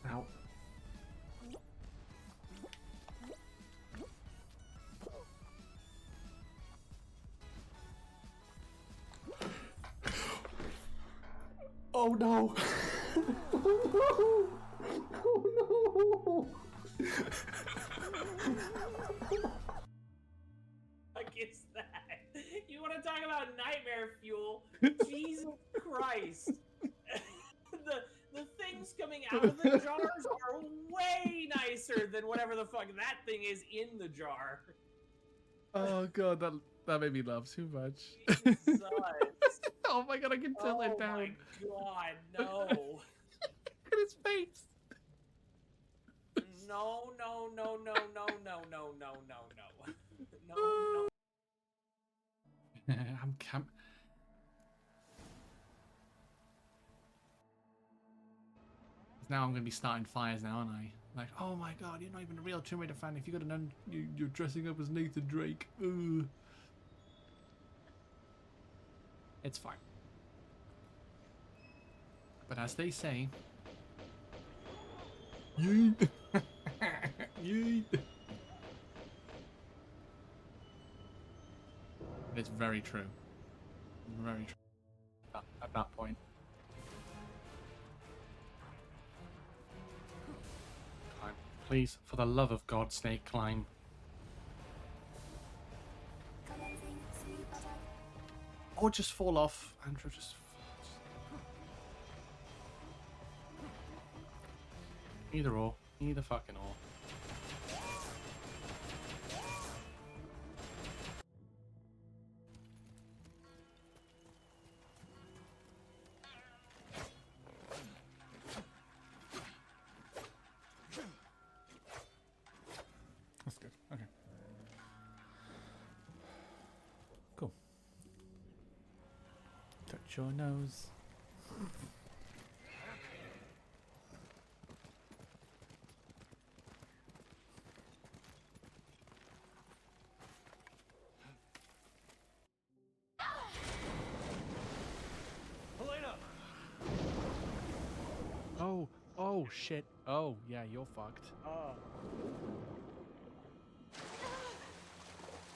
Ow. Oh no! Oh no! Fuck is that? You want to talk about nightmare fuel? Jesus Christ! the things coming out of the jars are way nicer than whatever the fuck that thing is in the jar. Oh god, that made me laugh too much. Oh my god, I can tilt it down. Oh my god, no. Look at his face. No. I'm camp. Now I'm going to be starting fires now, aren't I? Like, oh my god, you're not even a real Tomb Raider fan if you got an you're dressing up as Nathan Drake. Ugh. It's fine. But as they say, yeet. Yeet. It's very true. Very true. At that point. Climb. Please, for the love of God, Snake, climb. Or just fall off, Andrew, just... Either or. Either fucking or. your nose. Oh shit. Oh yeah, you're fucked.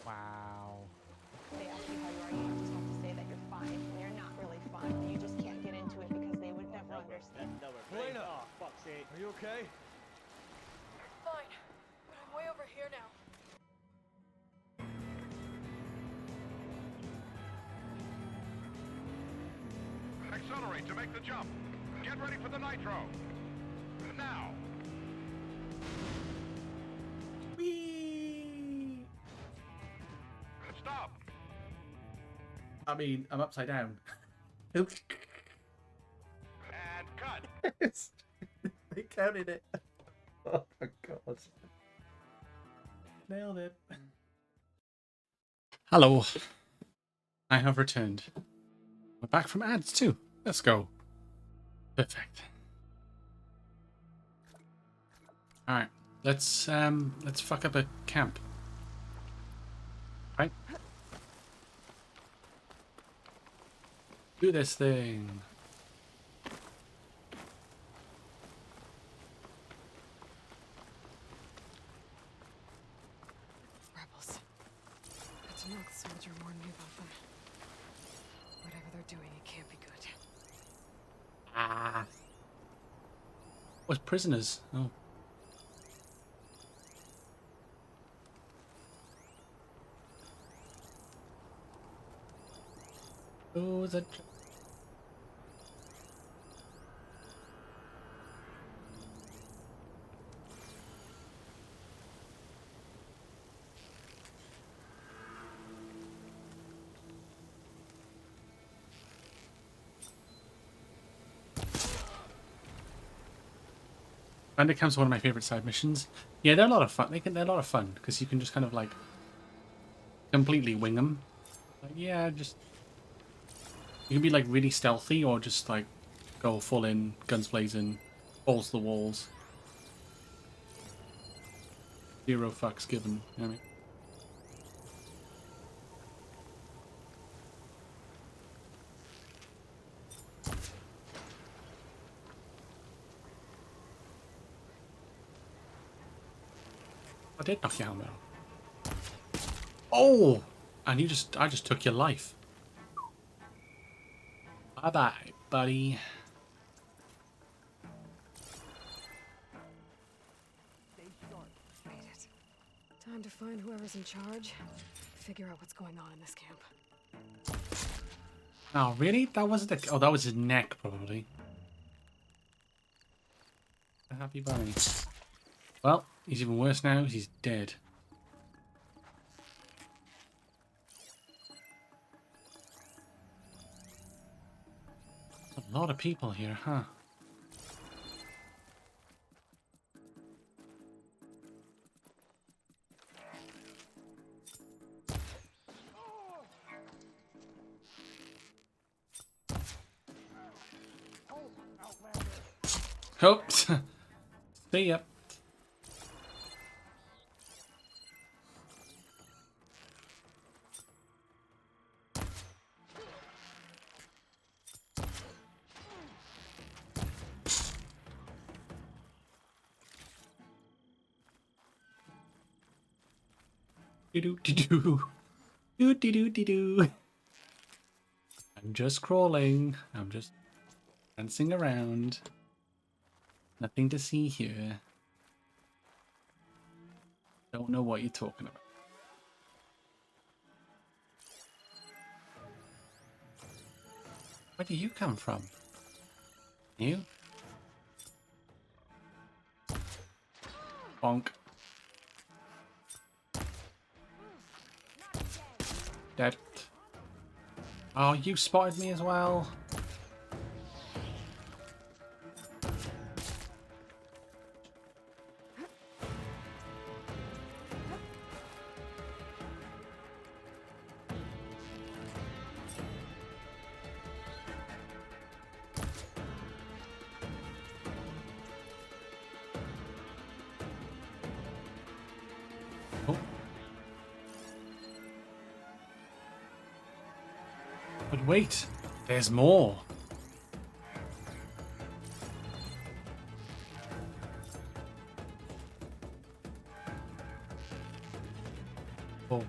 Wow. They ask you how you are, you just have to say that you're fine. They're not really fine. You just can't get into it because they would never understand. Helena! Oh, fuck's sake. Are you okay? Fine, but I'm way over here now. Accelerate to make the jump. Get ready for the nitro. Now. Whee! Stop. I mean, I'm upside down. And cut. They counted it. Oh my god. Nailed it. Hello. I have returned. We're back from ads too. Let's go. Perfect. Alright. Let's fuck up a camp. Right? Do this thing. Rebels. That's an old soldier warned me about them. Whatever they're doing, it can't be good. Ah. What's prisoners? Oh. Oh, is that... Bandit Camp's one of my favorite side missions. Yeah, they're a lot of fun. They're a lot of fun because you can just kind of like completely wing them. Like, yeah, just you can be like really stealthy or just like go full in, guns blazing, balls to the walls. Zero fucks given. You know what I mean? I did knock you out though. Oh! And I just took your life. Bye bye, buddy. Made it. Time to find whoever's in charge. Figure out what's going on in this camp. Oh, really? That wasn't the... Oh, that was his neck, probably. A happy bunny. Well, he's even worse now. He's dead. A lot of people here, huh? Oh, see ya. Do-do-do-do. Do-do-do-do-do. I'm just crawling. I'm just dancing around. Nothing to see here. Don't know what you're talking about. Where do you come from? You? Bonk. Dead. Oh, you spotted me as well. wait. There's more. Oh.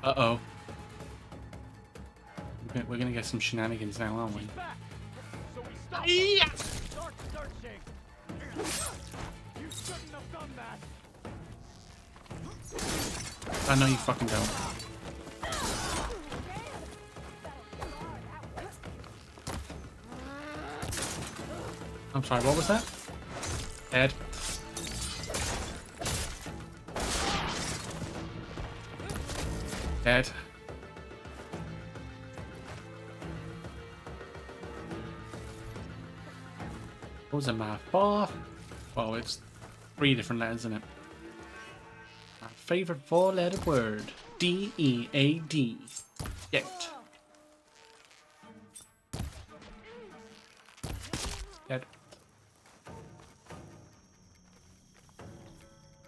Uh-oh. We're gonna get some shenanigans now, aren't we? So we stop. Yeah. Start searching. You shouldn't have done that. I know you fucking don't. I'm sorry, what was that? Ed. Ed. What was a math bar? Well, it's 3 different letters, isn't it? My favorite 4-letter word. D-E-A-D. Get. Dead.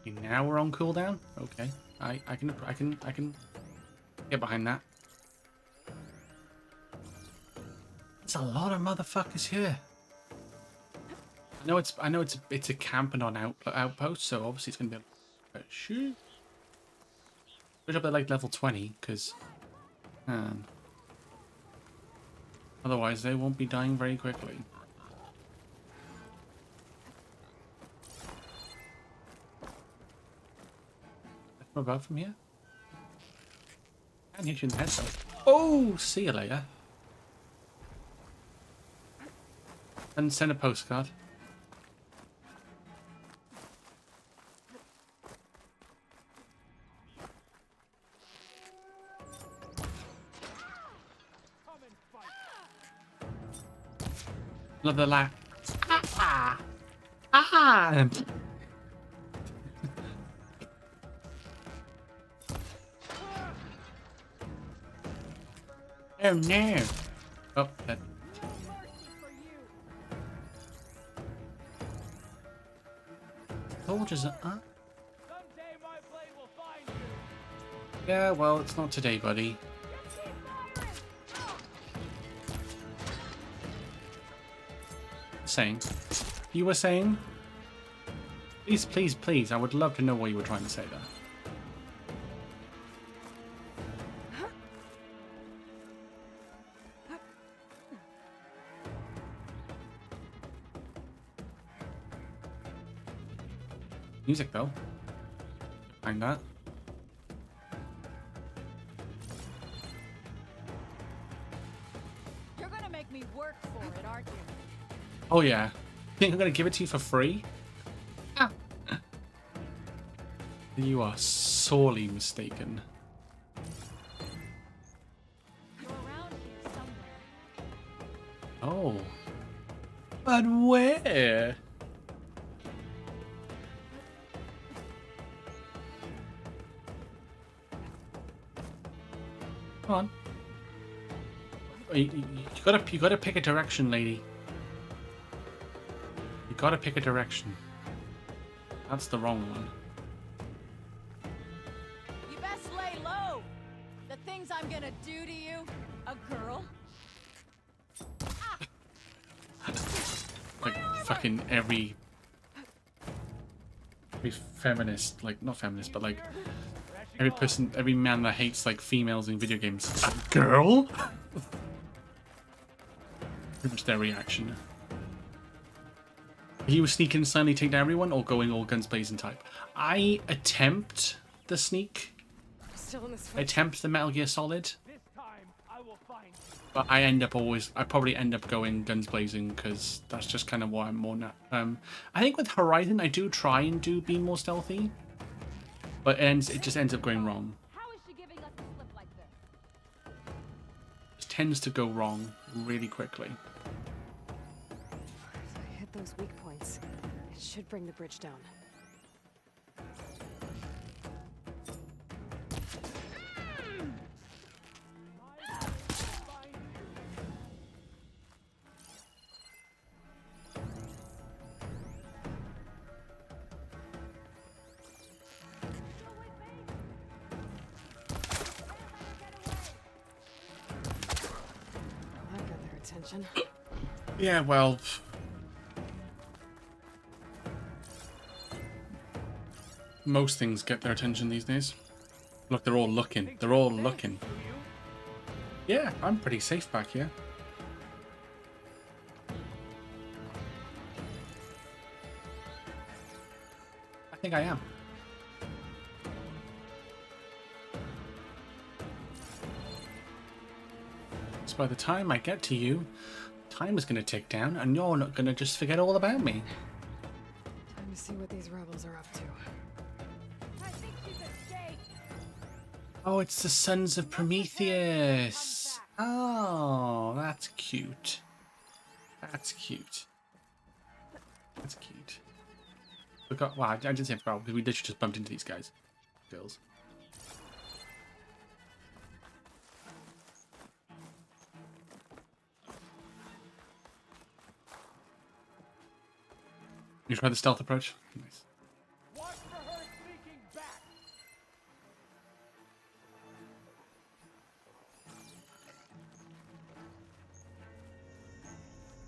Okay, now we're on cooldown. Okay, I can get behind that. There's a lot of motherfuckers here. I know it's a camping on outpost, so obviously it's gonna be a shoot. Push up at like level 20, because otherwise they won't be dying very quickly. From above from here? And hit you in the head though. Oh, see you later. And send a postcard. Love the laugh. Ah! Ah! Oh no! Oh, that. Soldiers are up. Yeah, well, it's not today, buddy. Saying. You were saying? Please, please, please. I would love to know what you were trying to say there. Music though. Find that. You're gonna make me work for it, aren't you? Oh yeah. Think I'm gonna give it to you for free? Ah. You are sorely mistaken. You're around here somewhere. Oh. But where? Come on. You gotta pick a direction, lady. You gotta pick a direction. That's the wrong one. You best lay low. The things I'm gonna do to you, a girl. Like fucking every feminist, like not feminist, but like every person, every man that hates like females in video games. A girl? Pretty much their reaction. You sneak and silently take down everyone, or going all guns blazing type? I attempt the sneak. Still in this I attempt the Metal Gear Solid. But I probably end up going guns blazing because that's just kind of what I'm more now. I think with Horizon, I do try and be more stealthy, but it just ends up going wrong. How is she giving us a slip like this? It tends to go wrong really quickly. If I hit those weak points, it should bring the bridge down. attention. Yeah, well... most things get their attention these days. Look, they're all looking. They're all looking. Yeah, I'm pretty safe back here. I think I am. So by the time I get to you, time is going to tick down and you're not going to just forget all about me. Time to see what these rebels are up to. Oh, it's the Sons of Prometheus. Oh, that's cute. That's cute. That's cute. Forgot. Wow, I didn't say forgot because we literally just bumped into these guys. Girls. You try the stealth approach? Nice. Watch for her sneaking back.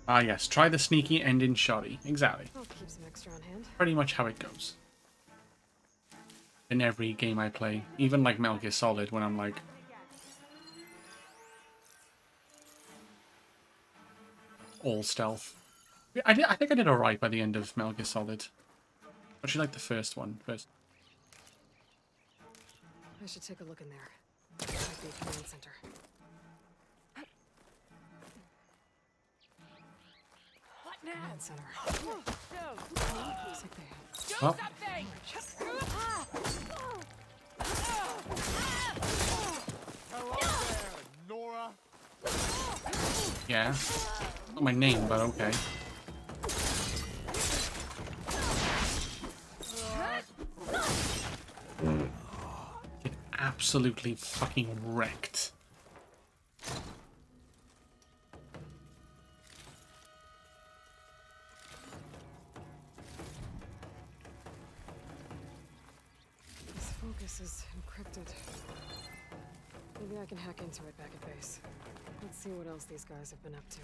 Ah, yes. Try the sneaky and in shoddy. Exactly. I'll keep some extra on hand. Pretty much how it goes. In every game I play. Even like Metal Gear Solid when I'm like... all stealth. I think I did alright by the end of Metal Gear Solid. Actually like the first one first. I should take a look in there. Might be a command center. What now? Command center. Looks like they have. Do Oh. something! Hello there, Nora. Yeah. Not my name, but okay. Get absolutely fucking wrecked. This focus is encrypted. Maybe I can hack into it back at base. Let's see what else these guys have been up to.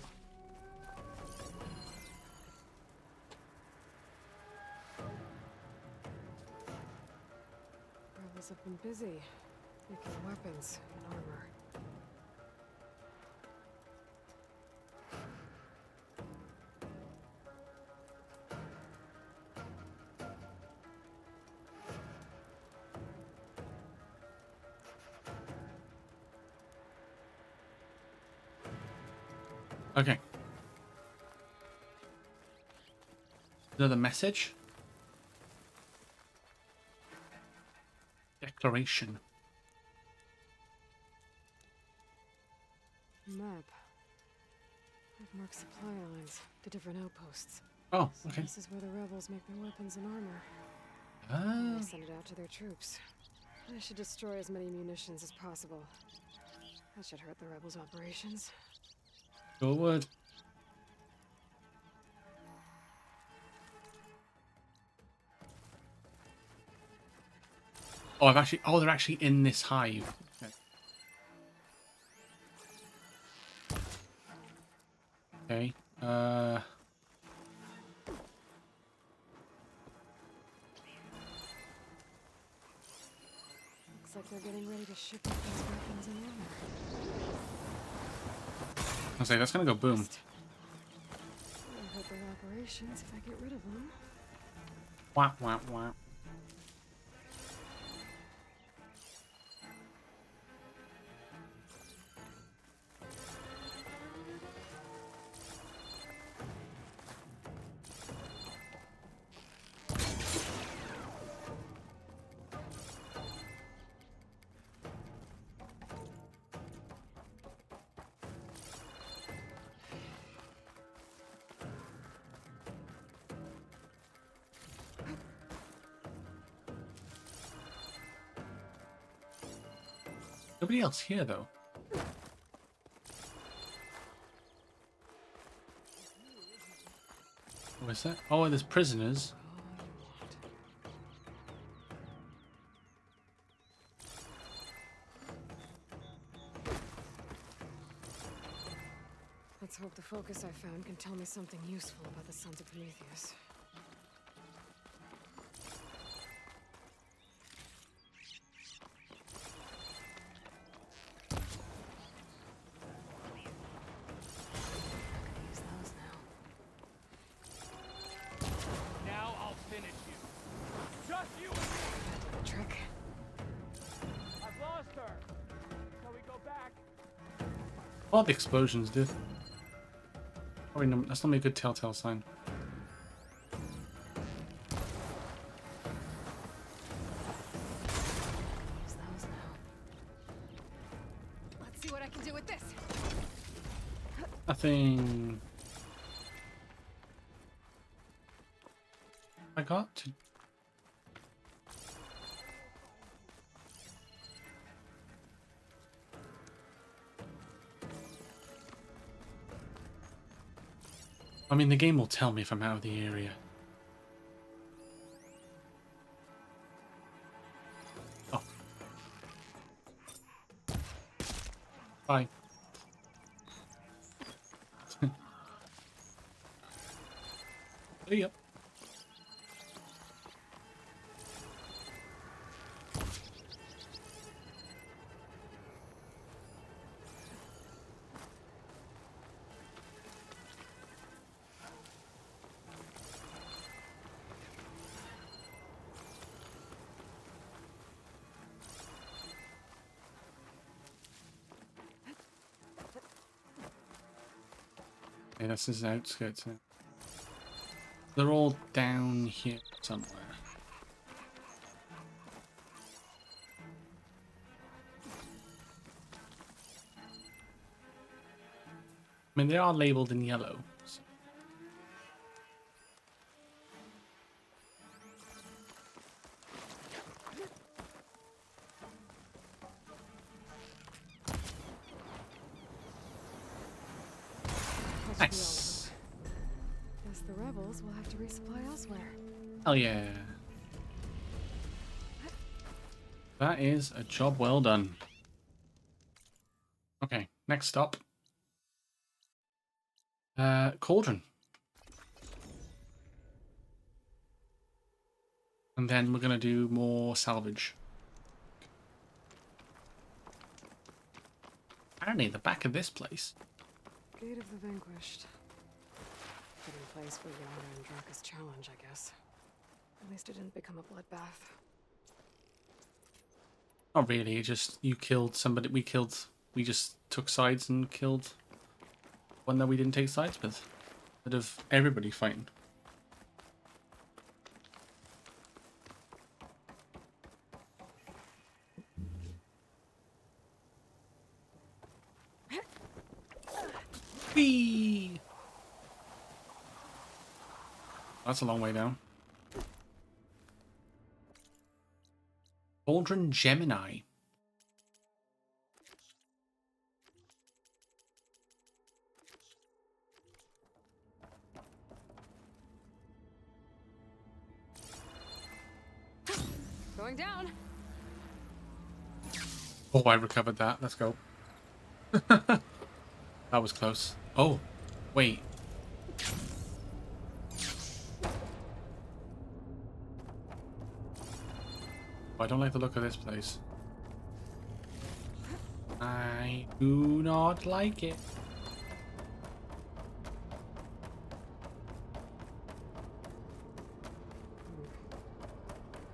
Rebels have been busy making weapons and armor. Okay. Another message. Declaration. Map. I've marked supply lines to different outposts. Oh, So okay. this is where the rebels make their weapons and armor. Ah. They send it out to their troops. I should destroy as many munitions as possible. That should hurt the rebels' operations. Sure would. Oh, I've actually. Oh, they're actually in this hive. Okay. Okay. Looks like they're getting ready to ship out these weapons and armor. I'll say that's gonna go boom. It'll hurt their operations if I get rid of them. Wah wah wah. Nobody else here, though. What is that? Oh, there's prisoners. Let's hope hope the focus I found can tell me something useful about the Sons of Prometheus. Now I'll finish you. Just you and me. Trick. I've lost her. Shall we go back? All the explosions did. Probably no, that's not a good telltale sign. Use those now. Let's see what I can do with this. Nothing. I got to. I mean, the game will tell me if I'm out of the area. Oh. Bye. Yep. Okay, that's his outskirts now. They're all down here somewhere. I mean, they are labeled in yellow. So. Nice. Guess the rebels will have to resupply elsewhere. Hell yeah. That is a job well done. Okay, next stop. Cauldron. And then we're gonna do more salvage. Apparently the back of this place. Gate of the Vanquished. Fitting place for Yara and Draka's challenge, I guess. At least it didn't become a bloodbath. Not really, it just you killed somebody. We just took sides and killed one that we didn't take sides with. Instead of everybody fighting. Whee! That's a long way down. Cauldron Gemini. Going down. Oh, I recovered that. Let's go. That was close. Oh, wait. I don't like the look of this place. I do not like it.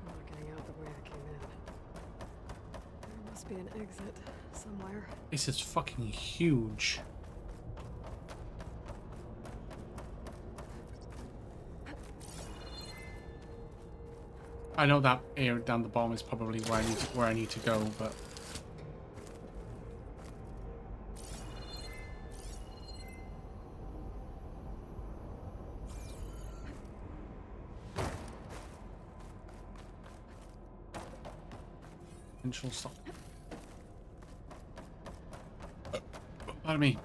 I'm not getting out the way I came in. There must be an exit somewhere. This is fucking huge. I know that area down the bottom is probably where I need to go, but potential stop. Pardon me.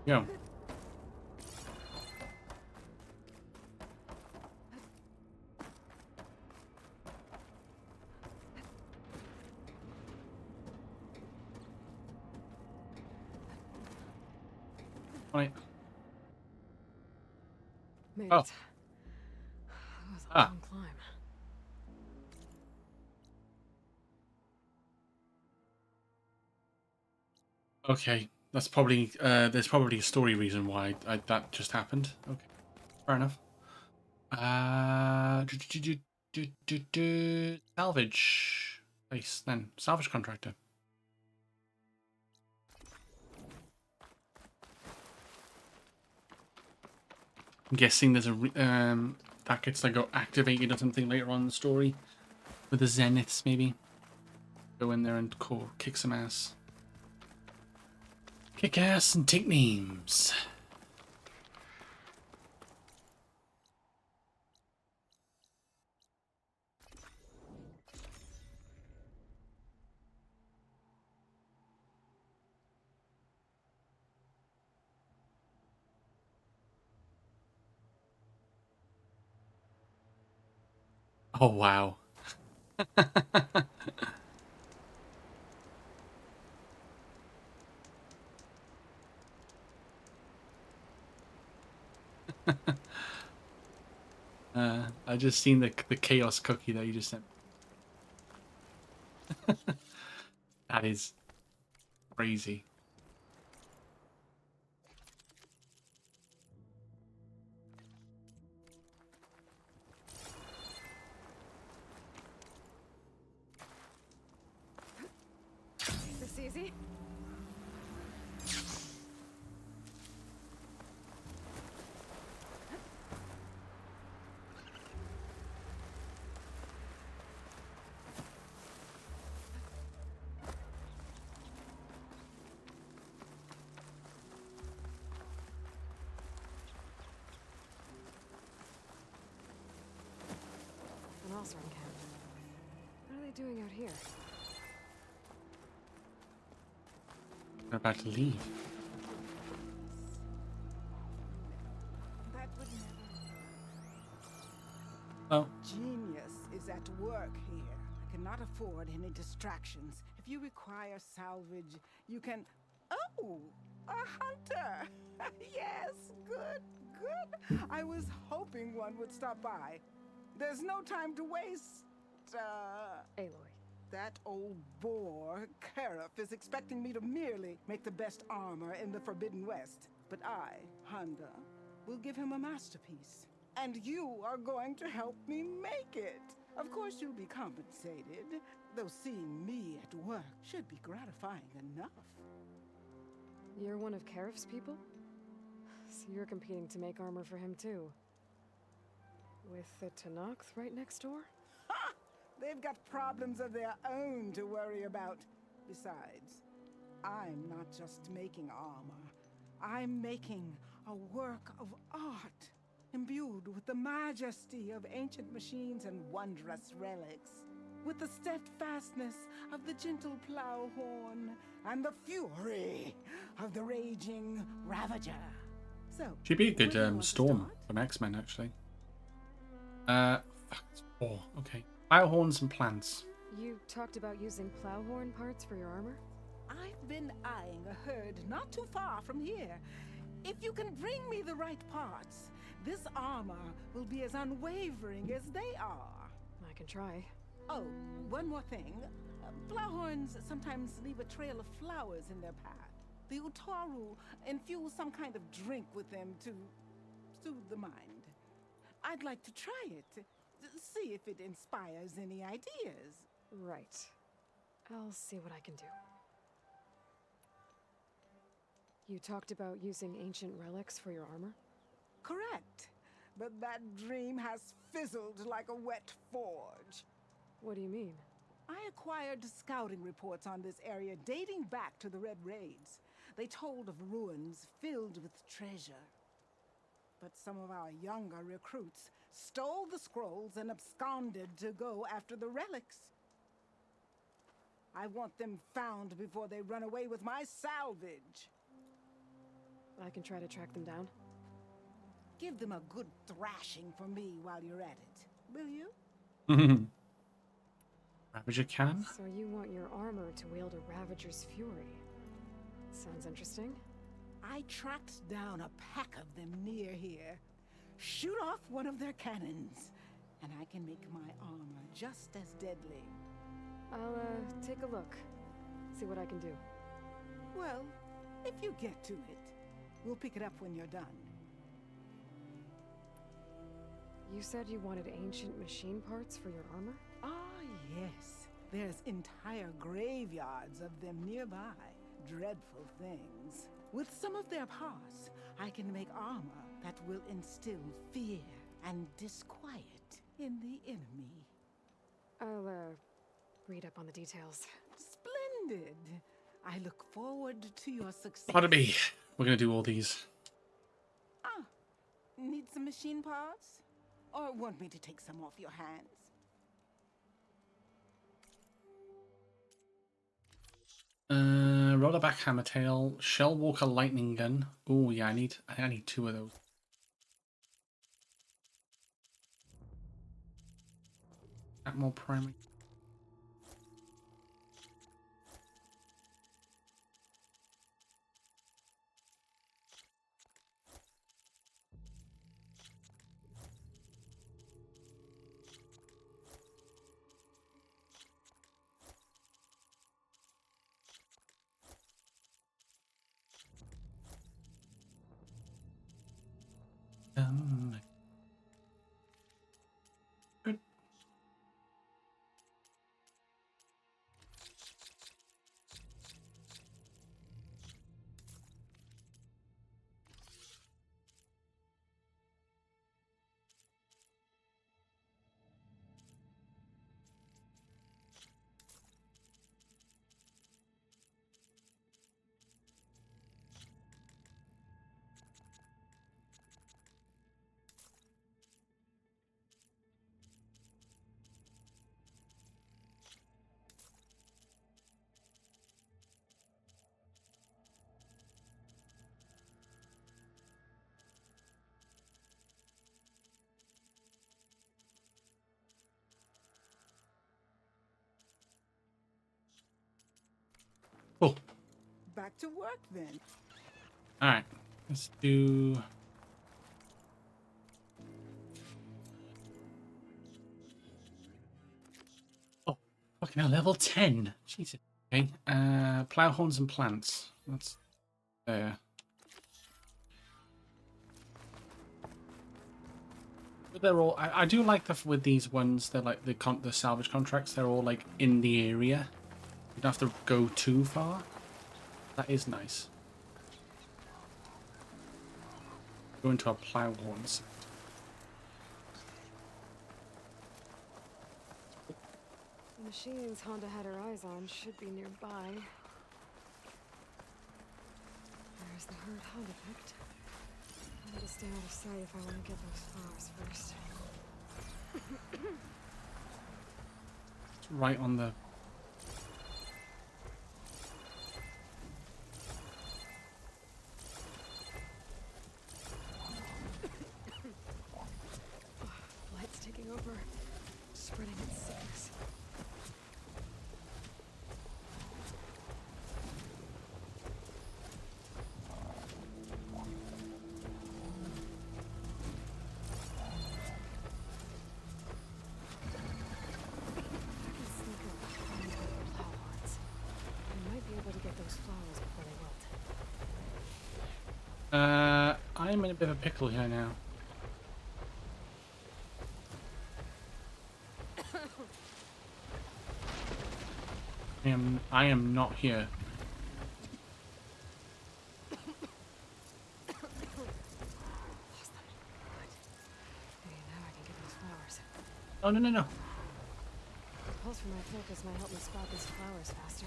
Yeah. Right. Made Oh. it. That was a Ah. long climb. Okay. That's probably there's probably a story reason why that just happened. Okay. Fair enough. Salvage place then. Salvage contractor. I'm guessing there's that gets like activated or something later on in the story with the Zeniths maybe. Go in there and kick some ass. Kick ass and take names. Oh wow. I just seen the chaos cookie that you just sent. That is crazy. Is this easy? An Osram camp. What are they doing out here? They're about to leave. That would never. Oh. Genius is at work here. I cannot afford any distractions. If you require salvage, you can. Oh, a hunter! Yes, good, good. I was hoping one would stop by. There's no time to waste. Aloy. That old boar, Karif, is expecting me to merely make the best armor in the Forbidden West. But I, Honda, will give him a masterpiece. And you are going to help me make it. Of course you'll be compensated, though seeing me at work should be gratifying enough. You're one of Karif's people? So you're competing to make armor for him too. With the Tenakth right next door? Ha! They've got problems of their own to worry about. Besides, I'm not just making armor. I'm making a work of art, imbued with the majesty of ancient machines and wondrous relics, with the steadfastness of the gentle plow horn and the fury of the raging Ravager. So, She'd be a good Storm from X-Men, actually. Fuck, it's 4. Okay. Fire horns and plants. You talked about using plowhorn parts for your armor? I've been eyeing a herd not too far from here. If you can bring me the right parts, this armor will be as unwavering as they are. I can try. Oh, one more thing. Plowhorns sometimes leave a trail of flowers in their path. The Utaru infuse some kind of drink with them to soothe the mind. I'd like to try it. See if it inspires any ideas. Right. I'll see what I can do. You talked about using ancient relics for your armor? Correct. But that dream has fizzled like a wet forge. What do you mean? I acquired scouting reports on this area dating back to the Red Raids. They told of ruins filled with treasure. But some of our younger recruits stole the scrolls and absconded to go after the relics. I want them found before they run away with my salvage. I can try to track them down. Give them a good thrashing for me while you're at it, will you? Ravager cannon? So you want your armor to wield a Ravager's fury. Sounds interesting. I tracked down a pack of them near here. Shoot off one of their cannons, and I can make my armor just as deadly. I'll, take a look. See what I can do. Well, if you get to it, we'll pick it up when you're done. You said you wanted ancient machine parts for your armor? Ah, yes. There's entire graveyards of them nearby. Dreadful things. With some of their parts, I can make armor that will instill fear and disquiet in the enemy. I'll, read up on the details. Splendid. I look forward to your success. Pardon me. We're gonna do all these. Ah, need some machine parts? Or want me to take some off your hands? Rollerback hammertail, Shellwalker lightning gun. Oh yeah, I need 2 of those. That more primary. Good. Cool. Back to work then. Alright, let's do... Oh, fucking hell, level 10. Jesus. Okay, plow horns and plants. That's there. But they're all... I do like with these ones, they're like the salvage contracts, they're all like in the area. You don't have to go too far. That is nice. Go into a plow horns. The machines Honda had her eyes on should be nearby. There's the herd Honda picked. I need to stay out of sight if I want to get those flowers first. It's right on the... Blight's taking over, spreading its sickness. I'm in a bit of a pickle here now. I am not here. Oh, no, no, no. The pulse from my focus might help me spot these flowers faster.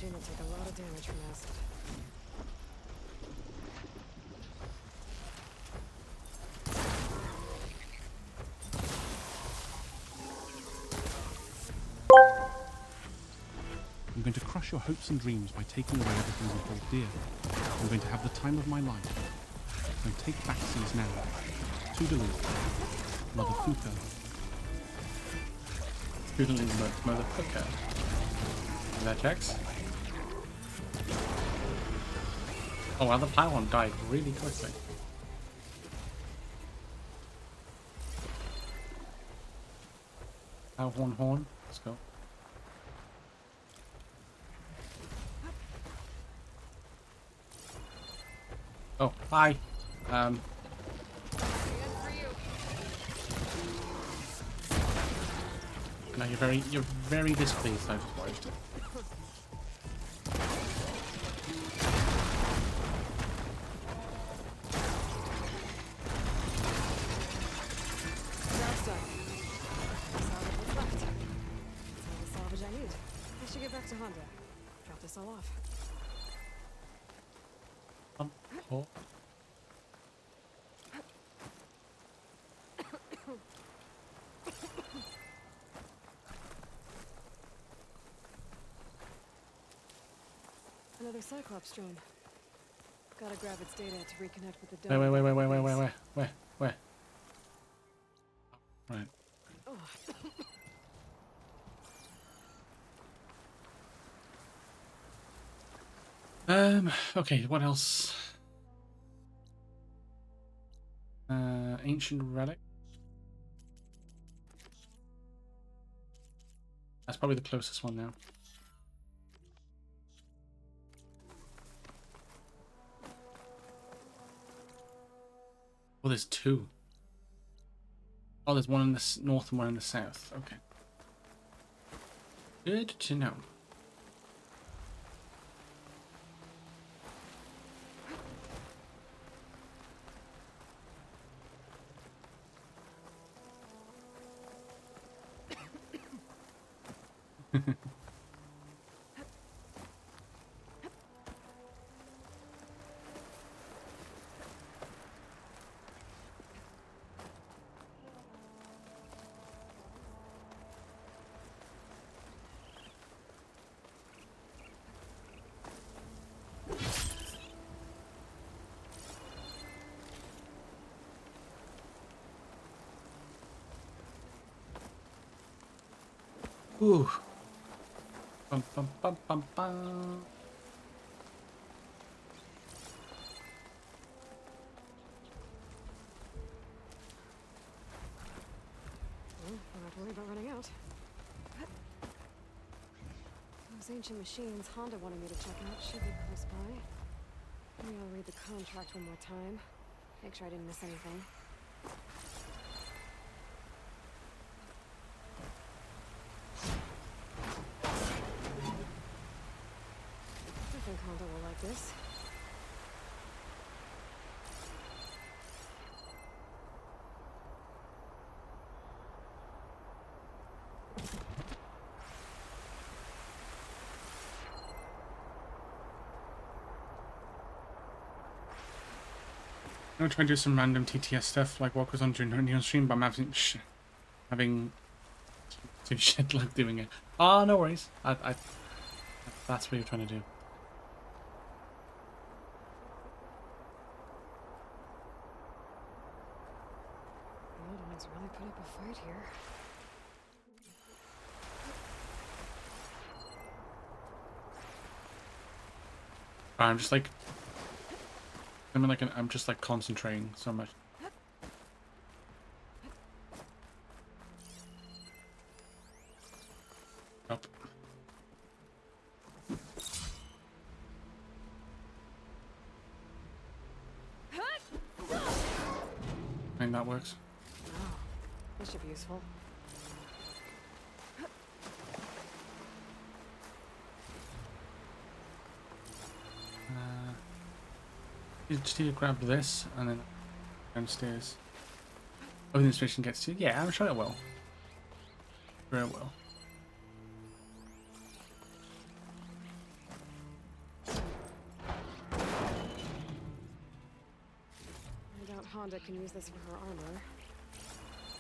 machine will take a lot of damage from acid. I'm going to crush your hopes and dreams by taking away everything we hold dear. I'm going to have the time of my life. So take backsies now. Toodaloo. Motherfucker. Toodaloo, motherfucker. Is that checks? Oh wow, the pylon died really quickly. Horn. Let's go. Oh, hi. No, you're very displeased. I just watched it. Job's done. Salvage what's left. That's all the salvage I need. I should get back to Honda. Drop this all off. Oh. Another Cyclops drone. Gotta grab its data to reconnect with the Wait. dome. Where? Right. Okay, what else? Ancient relic. That's probably the closest one now. Oh, there's two. Oh, there's one in the north and one in the south. Okay. Good to know. Ooh. Bum. Well, don't have to worry about running out. Those ancient machines Honda wanted me to check out should be close by. Maybe I'll read the contract one more time. Make sure I didn't miss anything. I think Honda will like this. I'm gonna try and do some random TTS stuff, like what goes on during the stream, but I'm having too shit like doing it. Ah, no worries. That's what you're trying to do. The old ones really put up a fight here. I'm just like, I'm just like concentrating so much. Up. I think that works. Oh, this should be useful. You just need to grab this and then downstairs. Oh, the inspiration gets to you. Yeah, I'm sure it will. Sure it will. Honda can use this for her armor.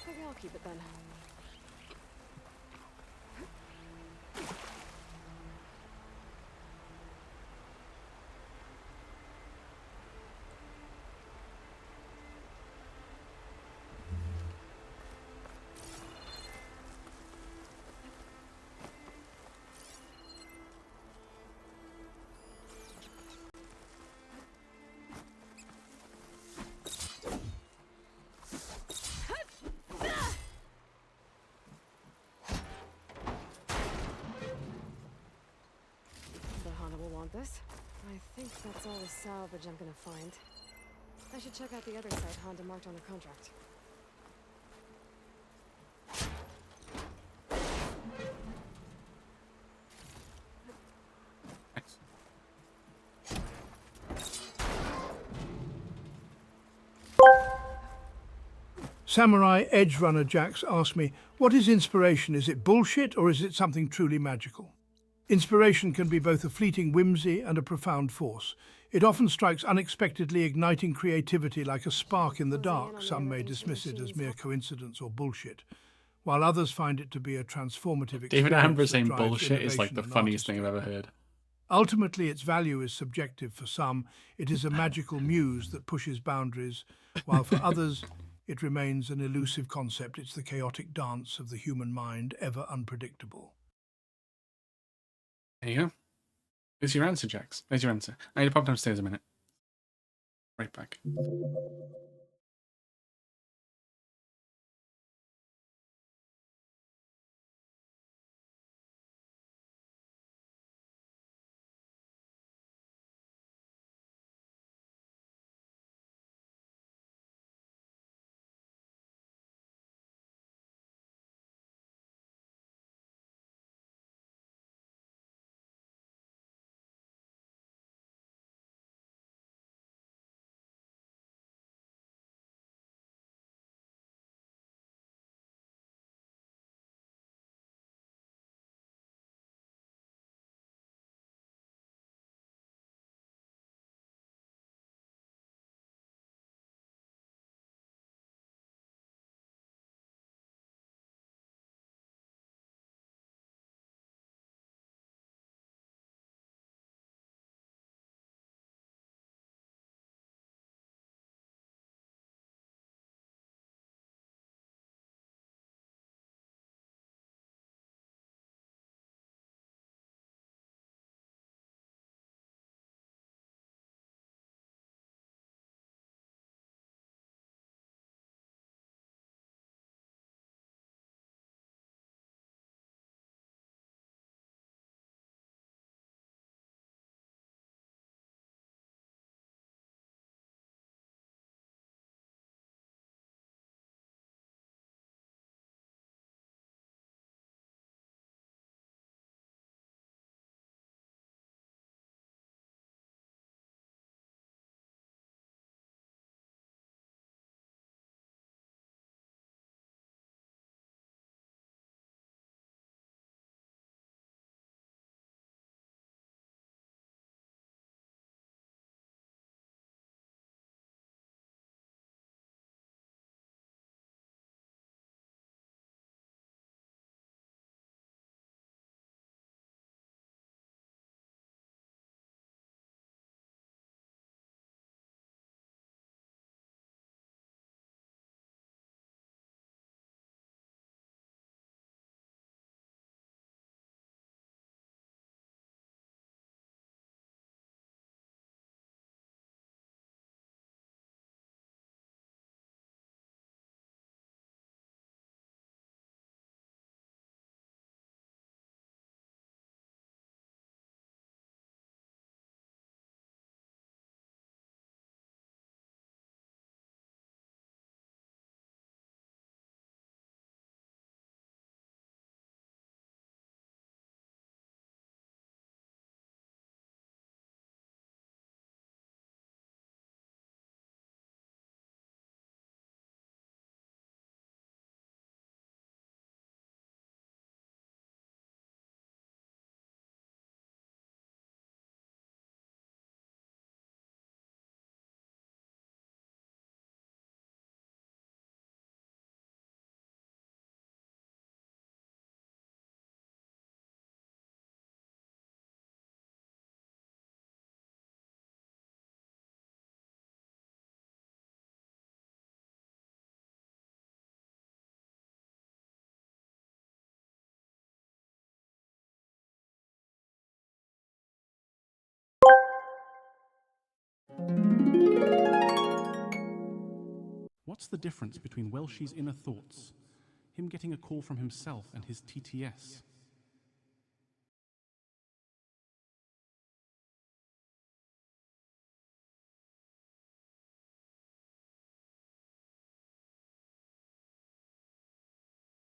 Maybe I'll keep it then. This? I think that's all the salvage I'm gonna find. I should check out the other site Honda marked on her contract. Samurai Edge Runner Jax asked me, what is inspiration? Is it bullshit or is it something truly magical? Inspiration can be both a fleeting whimsy and a profound force. It often strikes unexpectedly, igniting creativity like a spark in the dark. Some may dismiss it as mere coincidence or bullshit, while others find it to be a transformative experience. David Amber saying that drives bullshit is like innovation the and funniest artistry. thing I've ever heard. Ultimately, its value is subjective. For some, it is a magical muse that pushes boundaries, while for others, it remains an elusive concept. It's the chaotic dance of the human mind, ever unpredictable. There you go. There's your answer, Jax. There's your answer. I need to pop downstairs a minute. Right back. What's the difference between Welshie's inner thoughts, him getting a call from himself, and his TTS?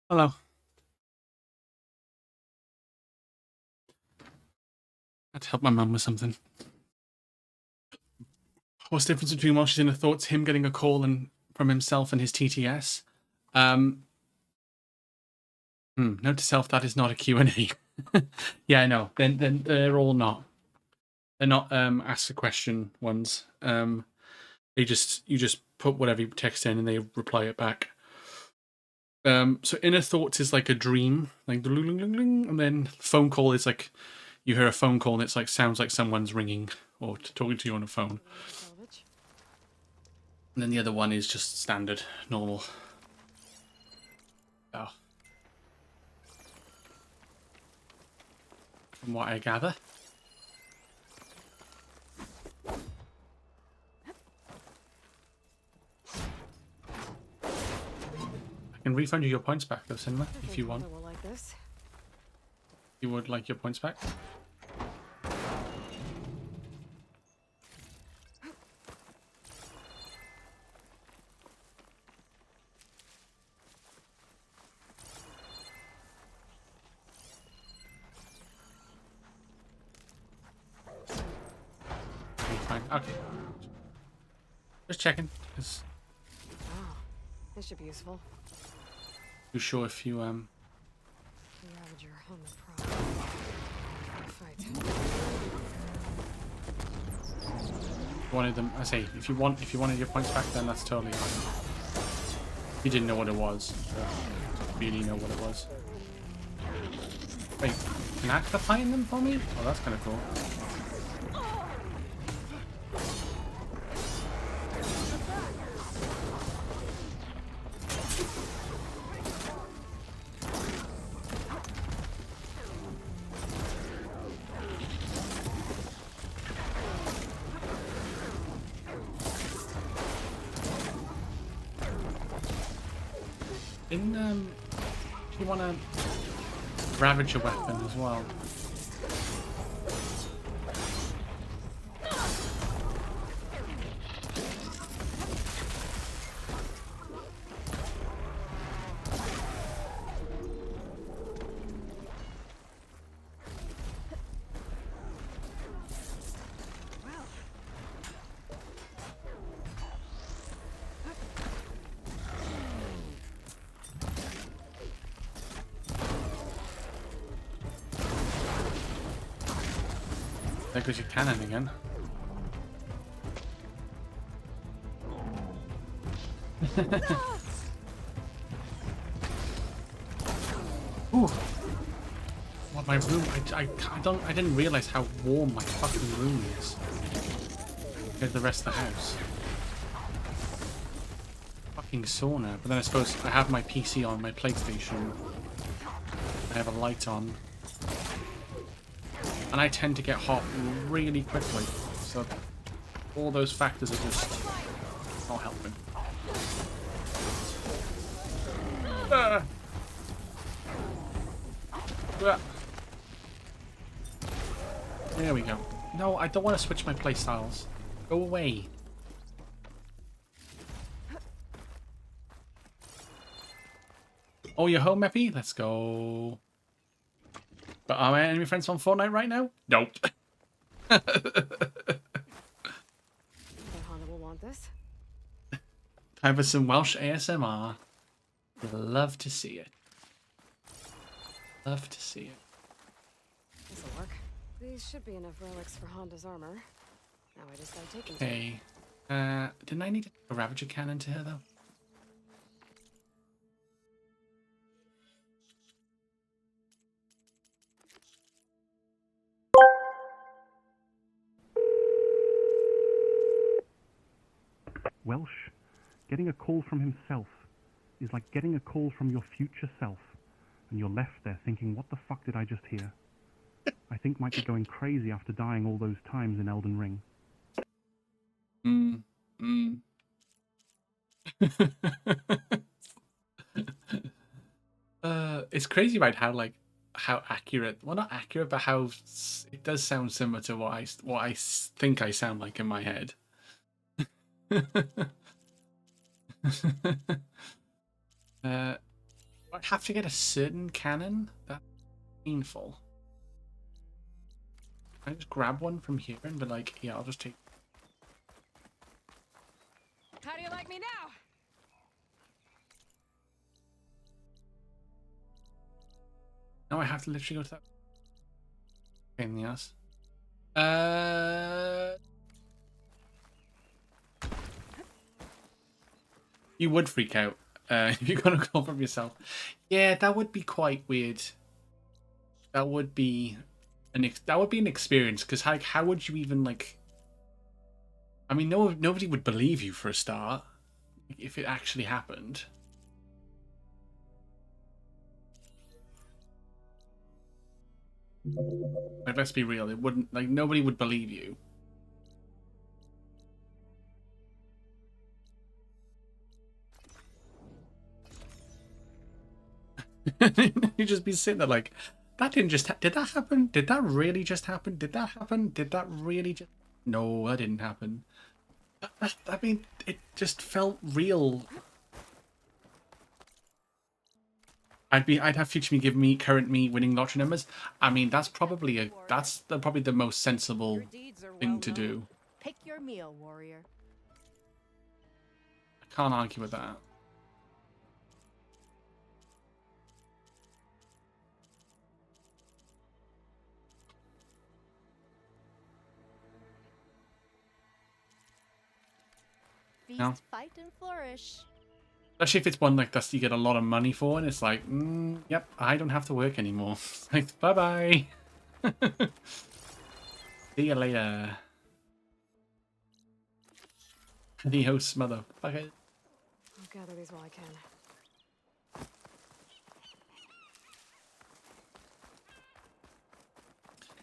Hello. I had to help my mum with something. What's the difference between Welshie's inner thoughts, him getting a call and from himself and his TTS? Note to self, that is not a Q&A. Yeah, I know. Then they're all not. They're not ask a question ones. You just put whatever you text in and they reply it back. So inner thoughts is like a dream, like and then phone call is like you hear a phone call and it's like sounds like someone's ringing or talking to you on a phone. And then the other one is just standard, normal. Oh. From what I gather. I can refund you your points back though, Cinema, if you want. Will like this. You would like your points back? Fine. Okay. Just checking. Cause Oh, this should be useful. you sure if you Ravager on the prowl. Fight. wanted them, I say, if you wanted your points back, then that's totally fine. If you didn't know what it was, really know what it was. Wait, can I find them for me? Oh, that's kind of cool. Do you want to ravage a weapon as well? There goes your cannon again. Ooh. What my room? I didn't realize how warm my fucking room is compared to the rest of the house. Fucking sauna. But then I suppose I have my PC on, my PlayStation. I have a light on. And I tend to get hot really quickly, so all those factors are just not helping. There we go. No, I don't want to switch my playstyles. Go away. Oh, you're home, Eppy? Let's go. But are my enemy friends on Fortnite right now? Nope. Honda will want this. Time for some Welsh ASMR. Love to see it. Love to see it. This'll work. These should be enough relics for Honda's armor. Now I just gotta take them. Okay. Didn't I need a Ravager cannon to her though? Welsh, getting a call from himself is like getting a call from your future self, and you're left there thinking, what the fuck did I just hear? I think might be going crazy after dying all those times in Elden Ring. It's crazy, right? How like how accurate, well, not accurate, but how it does sound similar to what I think I sound like in my head. I have to get a certain cannon. That's painful. Can I just grab one from here and be like, yeah, I'll just take. How do you like me now? No, I have to literally go to that. Pain in the ass. You would freak out if you got a call from yourself. Yeah, that would be quite weird. That would be an experience, because how would you even like? I mean, nobody would believe you for a start if it actually happened. Like, let's be real, it wouldn't, like, nobody would believe you. You'd just be sitting there like, that didn't just did that happen? Did that really just happen? Did that happen? Did that really just... No, that didn't happen. I mean, it just felt real. I'd have future me give me current me winning lottery numbers. I mean, that's probably probably the most sensible thing to do. Pick your meal, warrior. I can't argue with that. Feast, No. fight, and flourish. Especially if it's one like this you get a lot of money for, and it's like, yep, I don't have to work anymore. Like, bye-bye. See you later. Adios, motherfucker. I'll gather these while I can.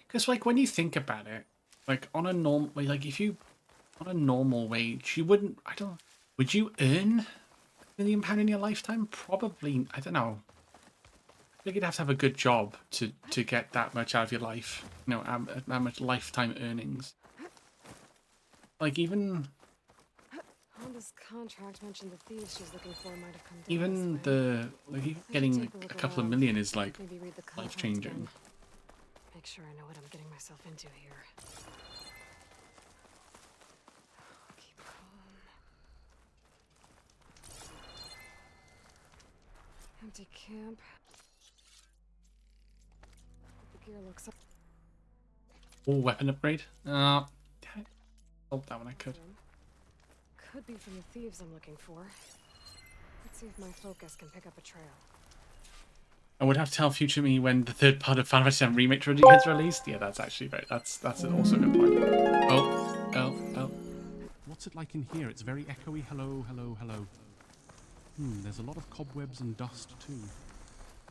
Because, like, when you think about it, like, on a normal, like, if you, on a normal wage, you wouldn't, would you earn £1 million in your lifetime? Probably, I don't know. I think you'd have to have a good job to get that much out of your life. You know, that much lifetime earnings. Like, even... Honda's contract mentioned the thieves she's looking for might have come down. Even the, like, even getting a couple of million is, like, Maybe read the contract life-changing. again. Make sure I know what I'm getting myself into here. Keep calm. Empty camp. The gear looks up. Oh, weapon upgrade. Oh, that one I could. Could be from the thieves I'm looking for. Let's see if my focus can pick up a trail. I would have to tell future me when the third part of Final Fantasy VII Remake gets released. Yeah, that's actually very. That's also a good point. Oh. What's it like in here? It's very echoey. Hello, hello, hello. There's a lot of cobwebs and dust too.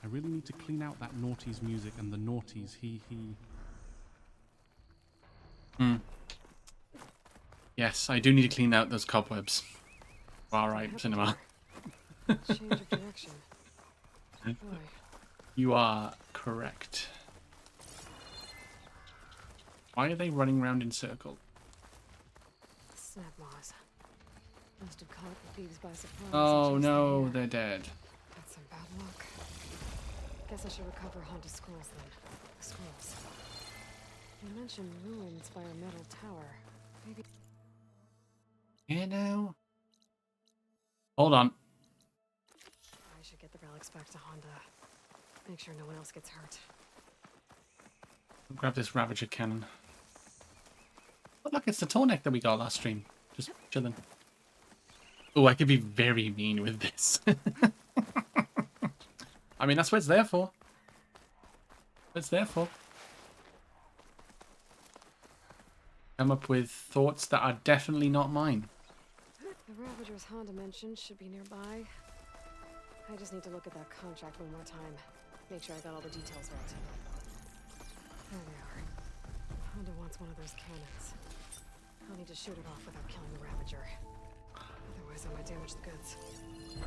I really need to clean out that naughty's music and the naughty's he. Yes, I do need to clean out those cobwebs. Alright, cinema. Change of direction. Boy. You are correct. Why are they running around in circles? Snap moss. Must have caught the thieves by surprise. Oh no, they're dead. That's some bad luck. Guess I should recover Honda scrolls then. The scrolls. You mentioned ruins by a metal tower. Maybe. Yeah, now. Hold on. I should get the relics back to Honda. Make sure no one else gets hurt. Grab this Ravager cannon. Oh, look, it's the Tornek that we got last stream. Just chilling. Oh, I could be very mean with this. I mean, that's what it's there for. What it's there for. Come up with thoughts that are definitely not mine. The Ravagers Honda mentioned should be nearby. I just need to look at that contract one more time. Make sure I got all the details right. There they are. Honda wants one of those cannons. I'll need to shoot it off without killing the Ravager. Otherwise I might damage the goods.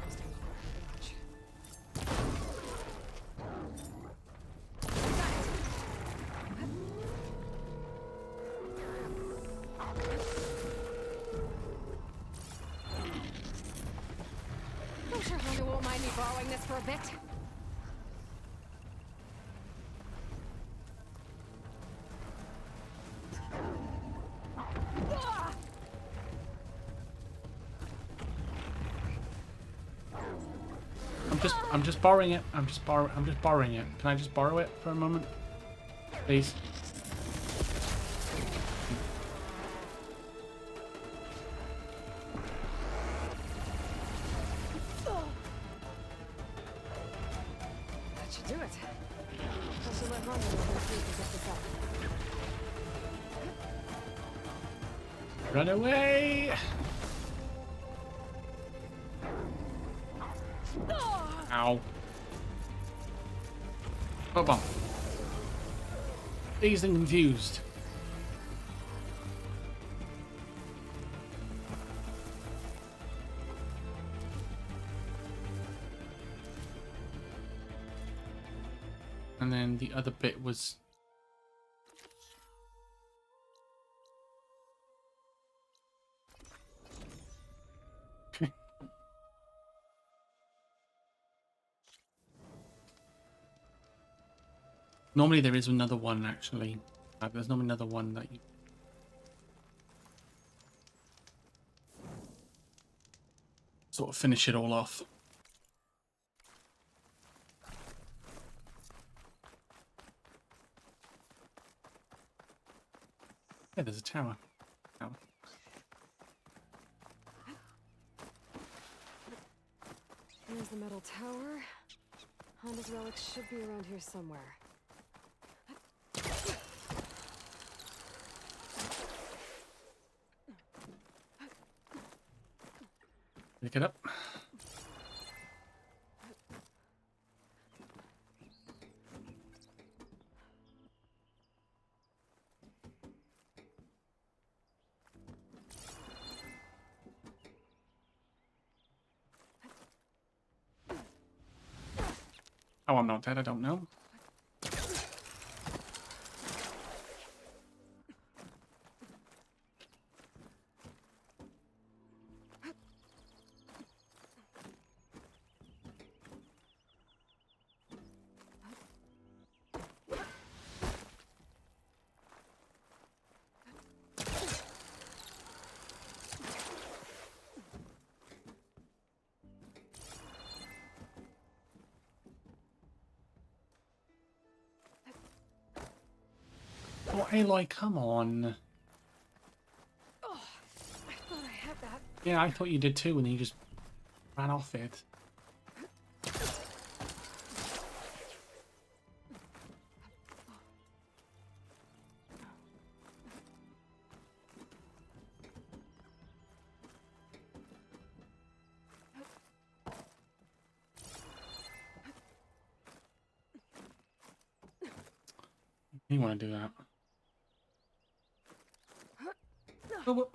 Just don't quite much. I'm sure Honey won't mind me borrowing this for a bit. I'm just borrowing it. I'm just borrowing it. Can I just borrow it for a moment? Please. That should do it. I should let Honey know when she can get this up. Run away! Ow. Oh, bomb. Dazed and confused. And then the other bit was... Okay. Normally there is another one, actually. There's normally another one that you... sort of finish it all off. Yeah, there's a tower. There's the metal tower. Honda's relics should be around here somewhere. Pick it up. Oh, I'm not dead, I don't know. Oh, Aloy, come on. Oh, I thought I had that. Yeah, I thought you did too, and you just ran off it. You want to do that? Oh, what?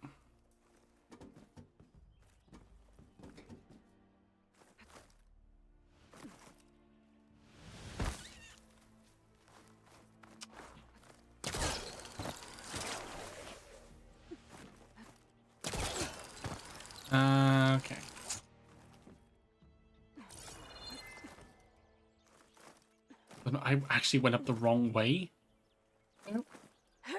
Okay. I actually went up the wrong way. Nope. Huh.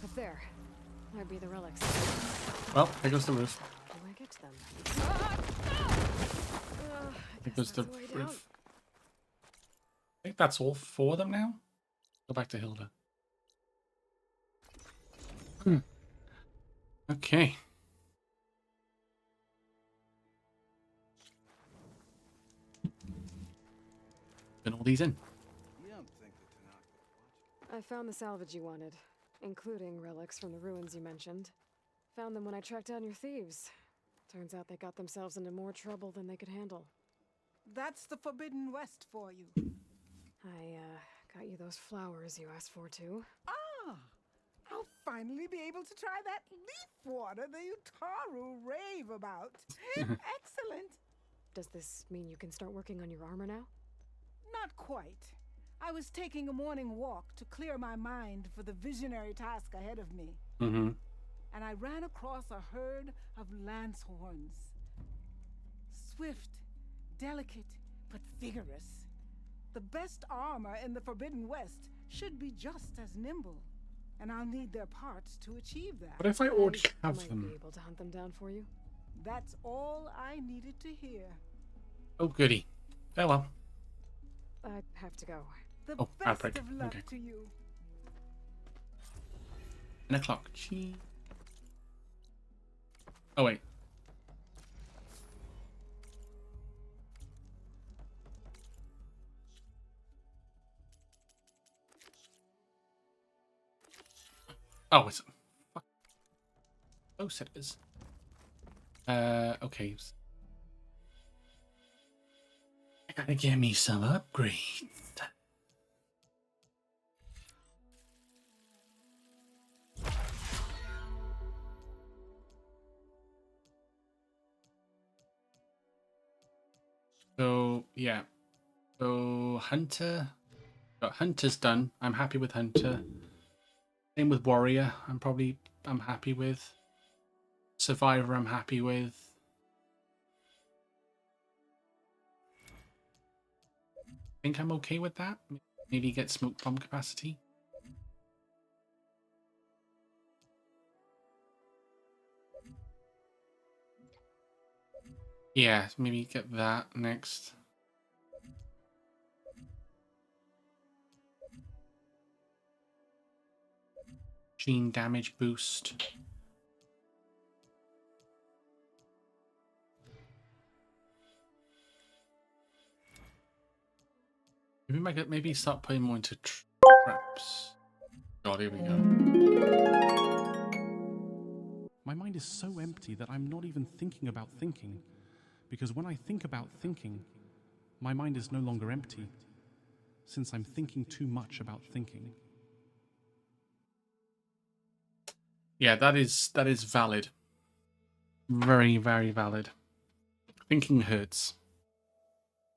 Up there. Might be the relics. Well, there goes the roof. How do I get to them? There goes the roof. I think that's all four of them now. Go back to Hilda. Okay. Put all these in. I found the salvage you wanted, including relics from the ruins you mentioned. Found them when I tracked down your thieves. Turns out they got themselves into more trouble than they could handle. That's the Forbidden West for you. I, got you those flowers you asked for, too. Ah! I'll finally be able to try that leaf water the Utaru rave about. Excellent! Does this mean you can start working on your armor now? Not quite. I was taking a morning walk to clear my mind for the visionary task ahead of me. Mm-hmm. And I ran across a herd of lance horns. Swift, delicate, but vigorous. The best armor in the Forbidden West should be just as nimble. And I'll need their parts to achieve that. What if I already have might them? be able to hunt them down for you. That's all I needed to hear. Oh, goody. Farewell. I have to go. The Oh, best outbreak. of luck Okay. to you. 10 o'clock. Gee. Oh, wait. Oh, it's... Fuck. Oh, it is. Okay. I gotta get me some upgrades. So, yeah. So, Hunter. Got Hunter's done. I'm happy with Hunter. Same with Warrior. I'm happy with. Survivor, I'm happy with. I think I'm okay with that. Maybe get smoke bomb capacity. Yeah, maybe get that next. Gene damage boost. Maybe start putting more into traps. God, here we go. My mind is so empty that I'm not even thinking about thinking. Because when I think about thinking, my mind is no longer empty, since I'm thinking too much about thinking. Yeah, that is valid. Very, very valid. Thinking hurts.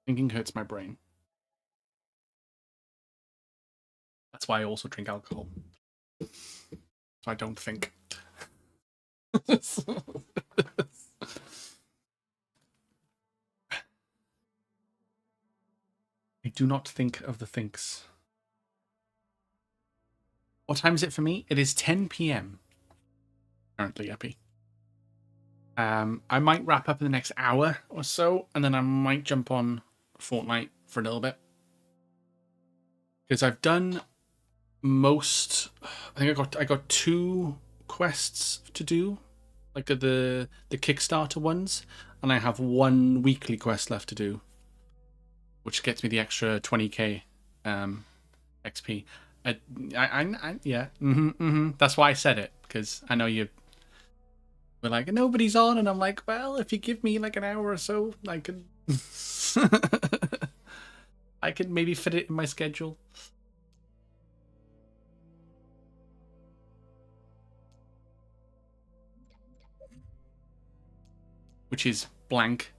Thinking hurts my brain. That's why I also drink alcohol. So I don't think. I do not think of the thinks. What time is it for me? It is 10 p.m. Currently, Epi. I might wrap up in the next hour or so, and then I might jump on Fortnite for a little bit. Because I've done most. I think I got 2 quests to do, like the Kickstarter ones, and I have 1 weekly quest left to do, which gets me the extra 20k XP. Yeah. That's why I said it, because I know you were like, nobody's on, and I'm like, well, if you give me like an hour or so, I can I can maybe fit it in my schedule. Which is blank.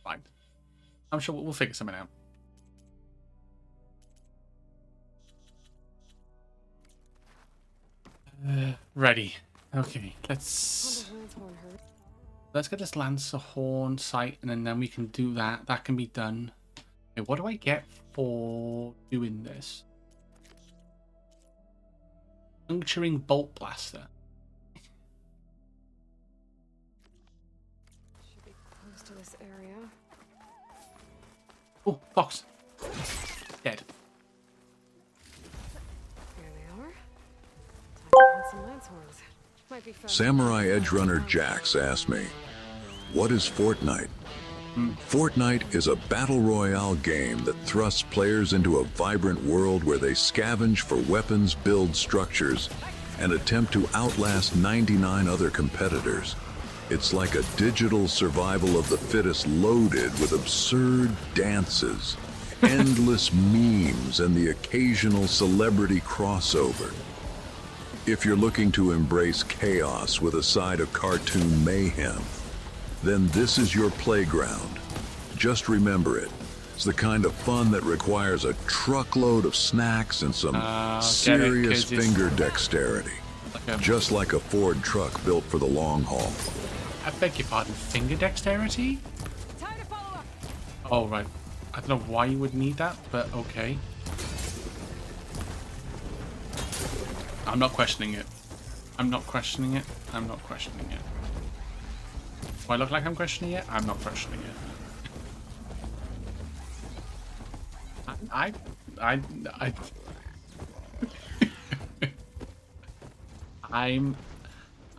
Fine. I'm sure we'll figure something out. Ready. Okay, let's get this Lancerhorn site, and then we can do that. That can be done. Okay, what do I get for doing this? Puncturing Bolt Blaster. Should be close to this area. Oh, fox. Dead. Here they are. Time to hunt some lance horns. Might be fun. Samurai Edge Runner Jax asked me, "What is Fortnite?" Fortnite is a battle royale game that thrusts players into a vibrant world where they scavenge for weapons, build structures, and attempt to outlast 99 other competitors. It's like a digital survival of the fittest loaded with absurd dances, endless memes, and the occasional celebrity crossover. If you're looking to embrace chaos with a side of cartoon mayhem, then this is your playground. Just remember it. It's the kind of fun that requires a truckload of snacks and some serious finger dexterity. Just like a Ford truck built for the long haul. I beg your pardon, finger dexterity? Oh, right. I don't know why you would need that, but okay. I'm not questioning it. I'm not questioning it. I'm not questioning it. Do I look like I'm questioning it? I'm not questioning it. I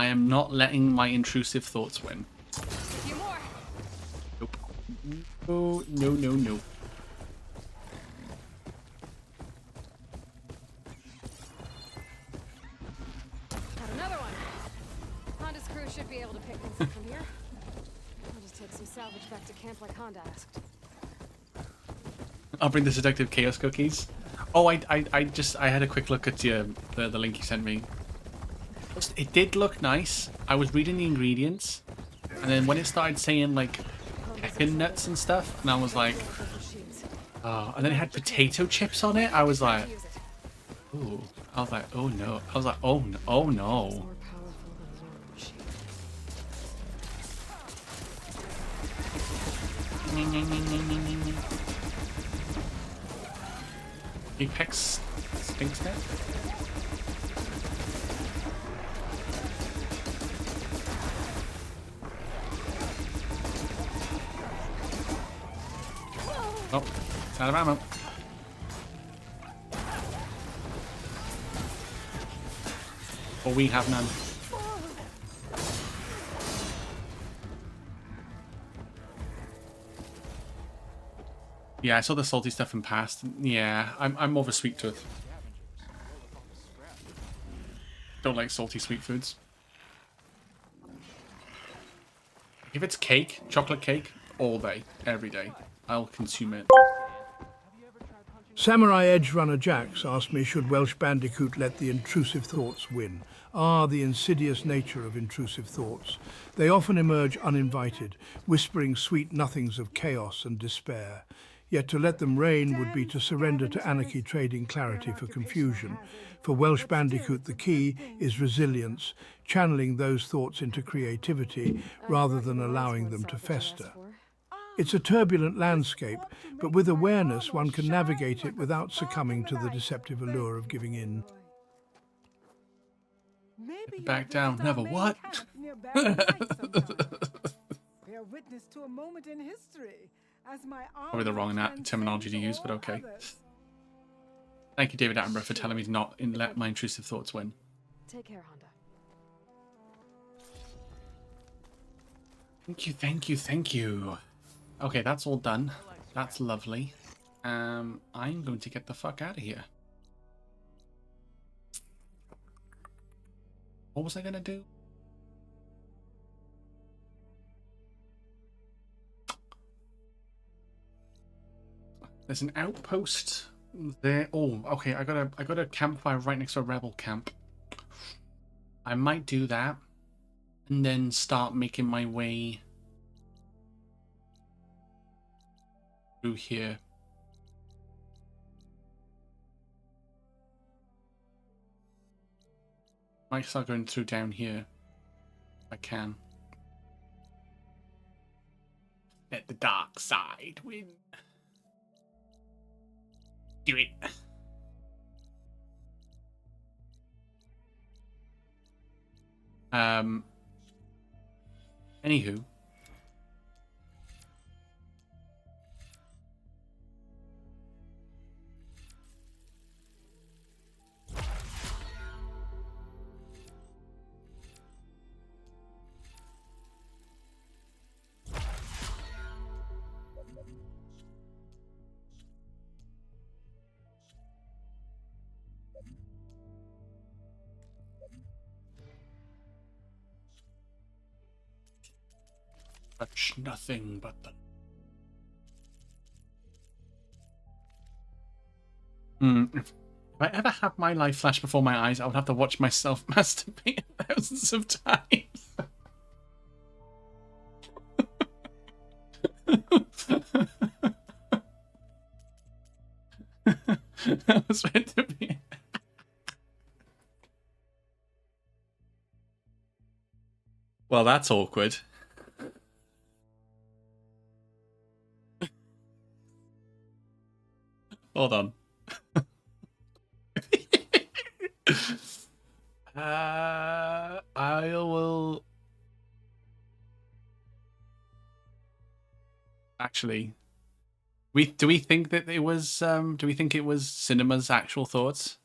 am not letting my intrusive thoughts win. Nope. No, no, no, no. Got another one. Honda's crew should be able to pick things up from here. I'll just take some salvage back to camp like Honda asked. I'll bring the seductive chaos cookies. Oh, I had a quick look at the link you sent me. It did look nice. I was reading the ingredients, and then when it started saying like peckin nuts and stuff, and I was like, oh, and then it had potato chips on it. I was like, ooh. I was like, oh no. I was like, oh no. Oh no. Apex stinks net. Oh, it's out of ammo. Or we have none. Yeah, I saw the salty stuff in past. Yeah, I'm more of a sweet tooth. Don't like salty sweet foods. If it's cake, chocolate cake, all day, every day, I'll consume it. Samurai Edge Runner Jax asked me, should Welsh Bandicoot let the intrusive thoughts win? The insidious nature of intrusive thoughts. They often emerge uninvited, whispering sweet nothings of chaos and despair. Yet to let them reign would be to surrender to anarchy, trading clarity for confusion. For Welsh Bandicoot, the key is resilience, channeling those thoughts into creativity rather than allowing them to fester. It's a turbulent landscape, but with awareness one can navigate it without succumbing to the deceptive allure of giving in. Back down, never what? Bear witness to a moment in history. Probably the wrong terminology to use, but okay. Thank you, David Attenborough, for telling me to not let my intrusive thoughts win. Take care, Honda. Thank you, thank you, thank you. Okay, that's all done. That's lovely. I'm going to get the fuck out of here. What was I gonna do? There's an outpost there. Oh, okay. I got a campfire right next to a rebel camp. I might do that, and then start making my way through here. Might start going through down here if I can. Let the dark side win. Do it. Anywho. Touch nothing but the... If I ever have my life flash before my eyes, I would have to watch myself masturbate thousands of times. That was meant to be. Well, that's awkward. Hold on. I will... Actually, do we think that it was do we think it was Cinema's actual thoughts?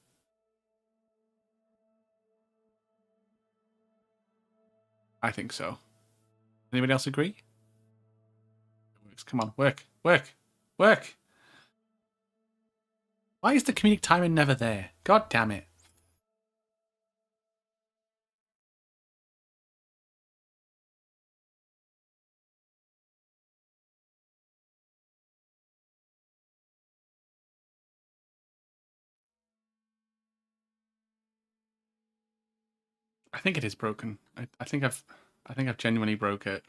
I think so. Anybody else agree? Come on, work. Why is the comedic timing never there? God damn it. I think it is broken. I think I've genuinely broke it.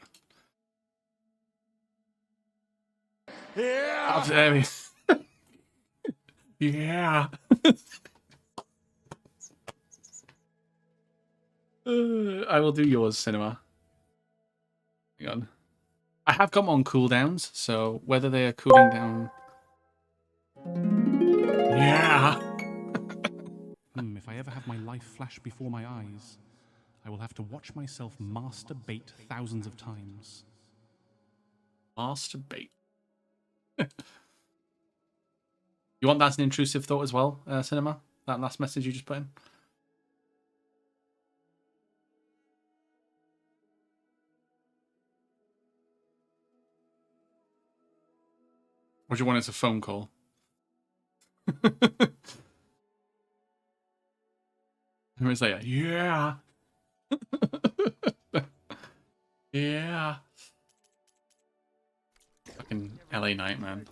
Yeah. Yeah. I will do yours, Cinema. Hang on. I have got them on cooldowns, so whether they are cooling down... Yeah! If I ever have my life flash before my eyes, I will have to watch myself masturbate thousands of times. Masturbate. You want that as an intrusive thought as well, Cinema? That last message you just put in? Or do you want it as a phone call? Who is that? Yeah. Yeah. Fucking LA night, man.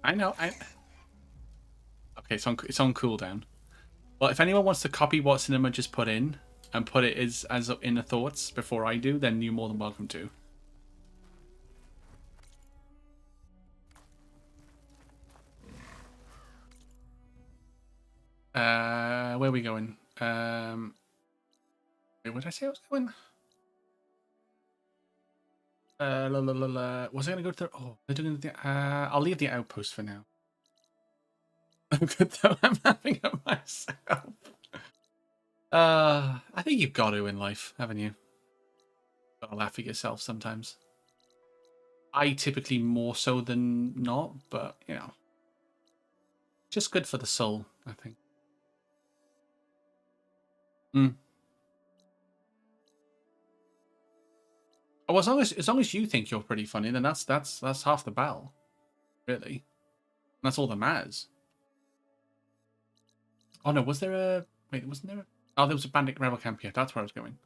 I know. Okay, it's on cooldown. Well, if anyone wants to copy what Cinema just put in and put it as in the thoughts before I do, then you're more than welcome to. Where are we going? Wait, what did I say I was going? Was I going to go to the... Oh, they're doing the... I'll leave the outpost for now. I'm good though. I'm laughing at myself. I think you've got to in life, haven't you? Got to laugh at yourself sometimes. I typically more so than not, but you know, just good for the soul, I think. Oh, as long as you think you're pretty funny, then that's half the battle, really. And that's all that matters. Oh no, was there a... Wait, wasn't there a... Oh, there was a Bandit rebel camp here. That's where I was going.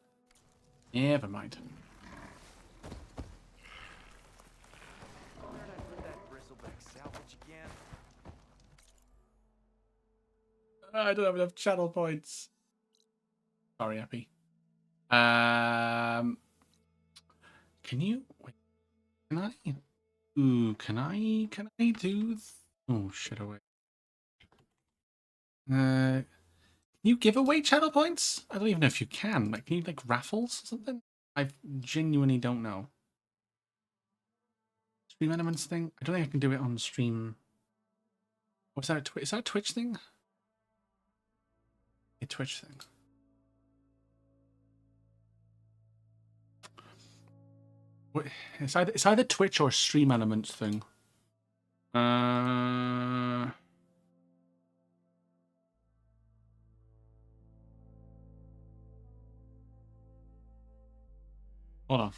Never mind. I don't have enough channel points. Sorry, Epi. Can you... Wait, can I... Ooh, can I do... Oh, shit away. Can you give away channel points? I don't even know if you can. Like, can you like raffles or something? I genuinely don't know. Stream elements thing? I don't think I can do it on stream. What's that? Is that a Twitch thing? A Twitch thing. What? It's either Twitch or stream elements thing. Hold on.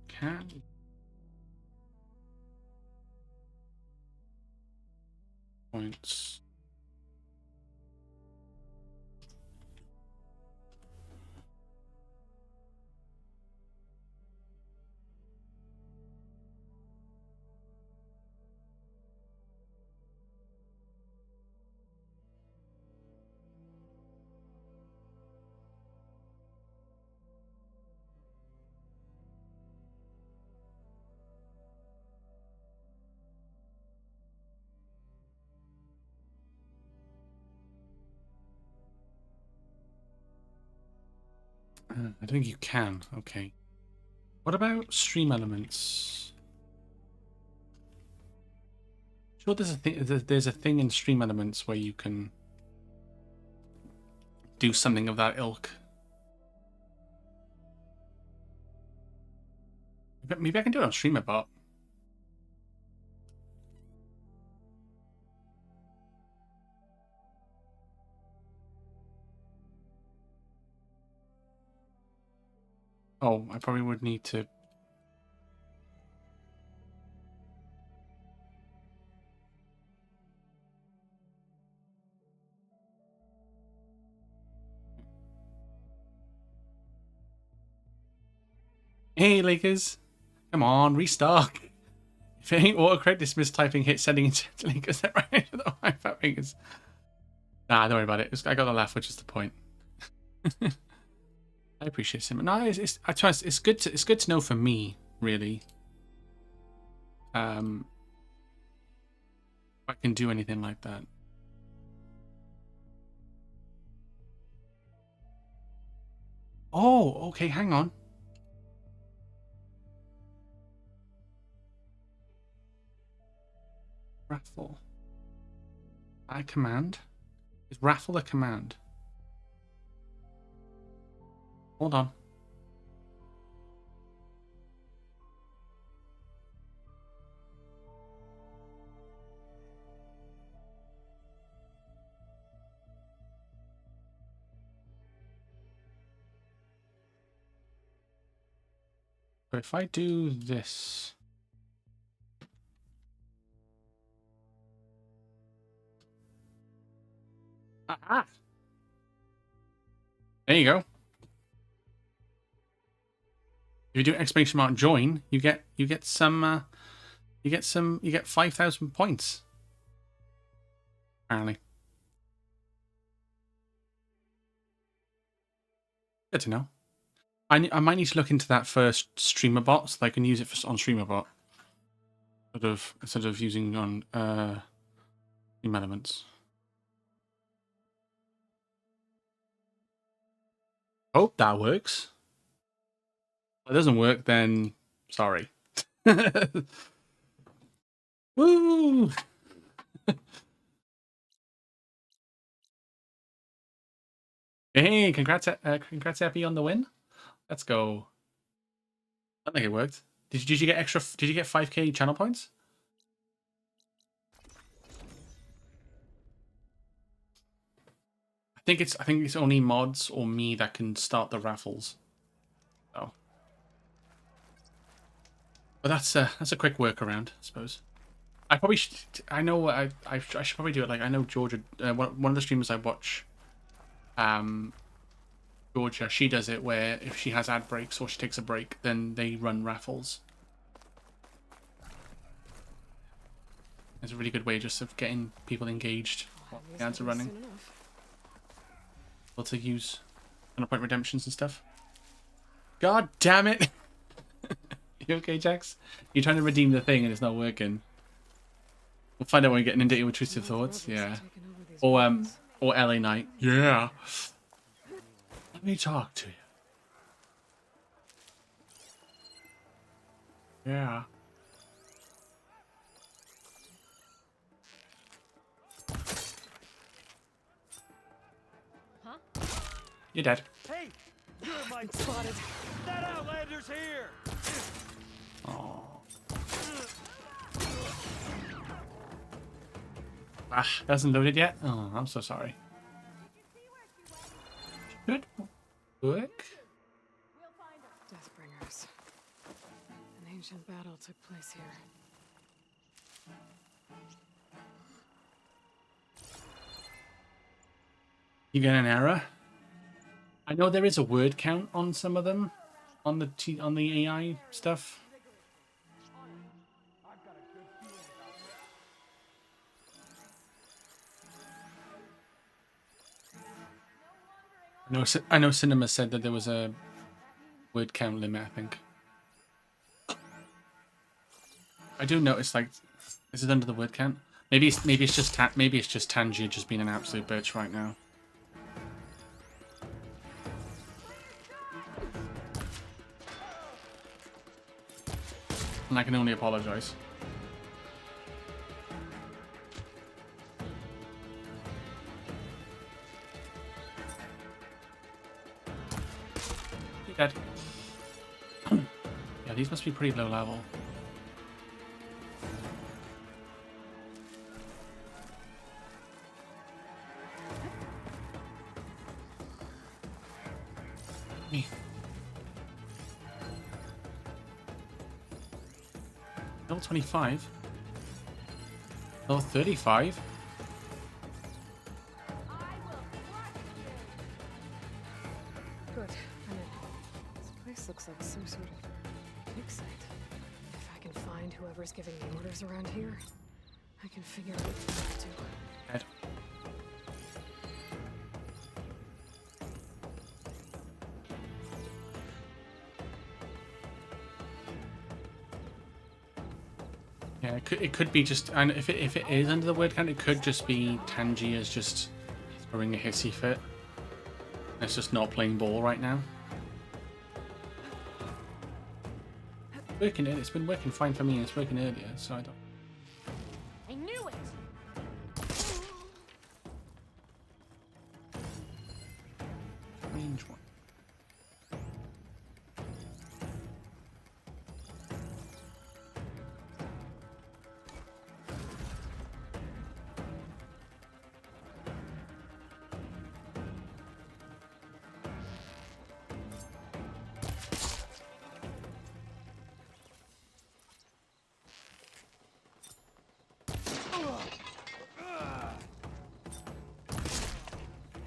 Can... Points. I don't think you can. Okay. What about stream elements? Sure, there's a thing in stream elements where you can do something of that ilk. Maybe I can do it on StreamerBot. Oh, I probably would need to. Hey, Lakers. Come on, restock. If it ain't autocorrect, dismiss typing, hit sending into Lakers. Right? Fingers. Nah, don't worry about it. I got the laugh, which is the point. I appreciate it. No, it's good to know for me, really. If I can do anything like that. Oh, okay, hang on. Raffle. A command? Is raffle a command? Hold on. But if I do this... Ah! There you go. If you do exclamation mark join, you get 5,000 points. Apparently. Good to know. I might need to look into that first StreamerBot so that I can use it on StreamerBot. Instead of using on Stream Elements. Hope that works. If it doesn't work, then sorry. Woo! Hey, congrats, Epi, on the win. Let's go. I think it worked. Did you get extra? Did you get 5k channel points? I think it's only mods or me that can start the raffles. Oh. But that's a quick workaround, I suppose. I probably should. I know. I should probably do it. Like I know Georgia. One of the streamers I watch. Georgia, she does it where if she has ad breaks or she takes a break, then they run raffles. It's a really good way just of getting people engaged while the ads are running. Able to use point redemptions and stuff. God damn it! You okay, Jax? You're trying to redeem the thing and it's not working. We'll find out when we get into intrusive thoughts. Yeah. Or LA Knight. Yeah. Let me talk to you. Yeah. Huh? You're dead. Hey, you're my spotted. That Outlander's here. Oh. Ah, hasn't loaded yet? Oh, I'm so sorry. Good work. Deathbringers. An ancient battle took place here. You get an error. I know there is a word count on some of them, on the AI stuff. I know Cinema said that there was a word count limit, I think. I do notice, like, is it under the word count? Maybe it's just Tangier just being an absolute bitch right now. And I can only apologize. You're dead. Yeah, these must be pretty low level. Me. Level 25. Level 35. Good. I'm in. This place looks like some sort of dig site. If I can find whoever's giving the orders around here, I can figure out what to do. Dead. Yeah, it could be just, and if it is under the word count, it could just be Tangiers just throwing a hissy fit. It's just not playing ball right now. Working it. It's been working fine for me, and it's working earlier, so I don't. I knew it! Range one.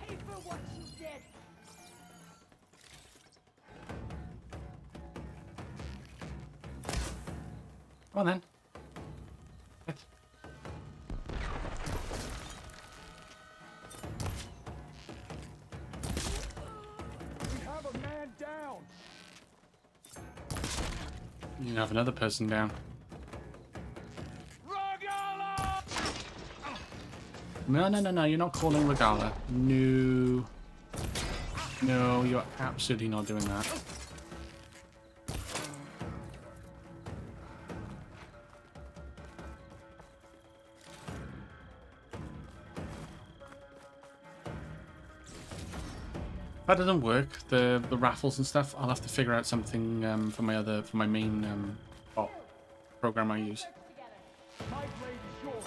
Pay for what you did. Come on then. We have a man down. You have another person down. No, you're not calling Regala. No. No, you're absolutely not doing that. If that doesn't work, the raffles and stuff, I'll have to figure out something for my main bot program I use. My blade is yours.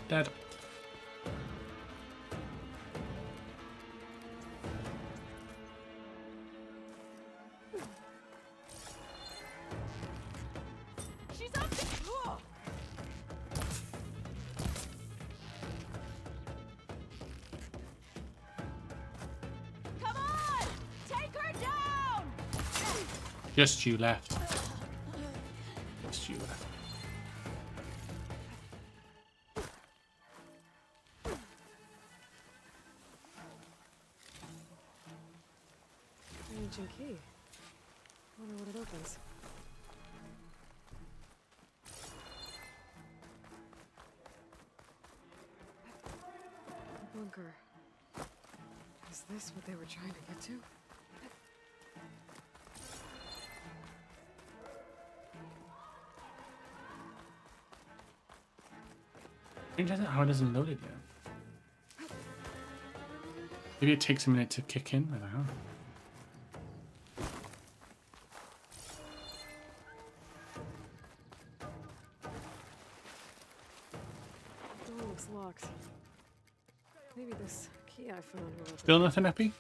Dead. She's up to... Come on! Take her down! Just you left. Just you left. Ancient key. Wonder what it opens. A bunker. Is this what they were trying to get to? How it hasn't loaded yet. Maybe it takes a minute to kick in. I don't know. The door looks locked. Maybe this key I found will open. Still nothing, Epi?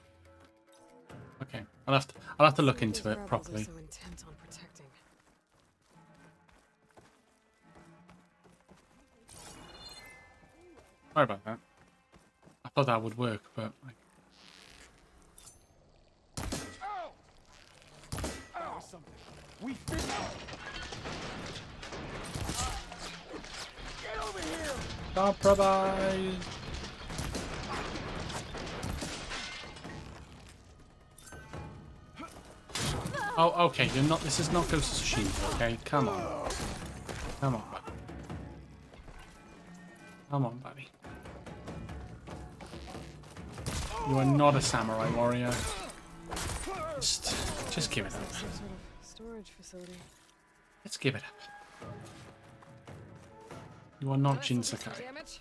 Okay, I'll have to look into it These rebels properly. are so intent on protecting. Sorry about that. I thought that would work, but Something. We fit. Get over here. compromise. Oh, okay. You're not. This is not Ghost of Tsushima. Okay, come on, come on, buddy. Come on, buddy. You are not a samurai warrior. Just give it up. Some sort of storage facility. Let's give it up. You are not Jin Sakai. Damage.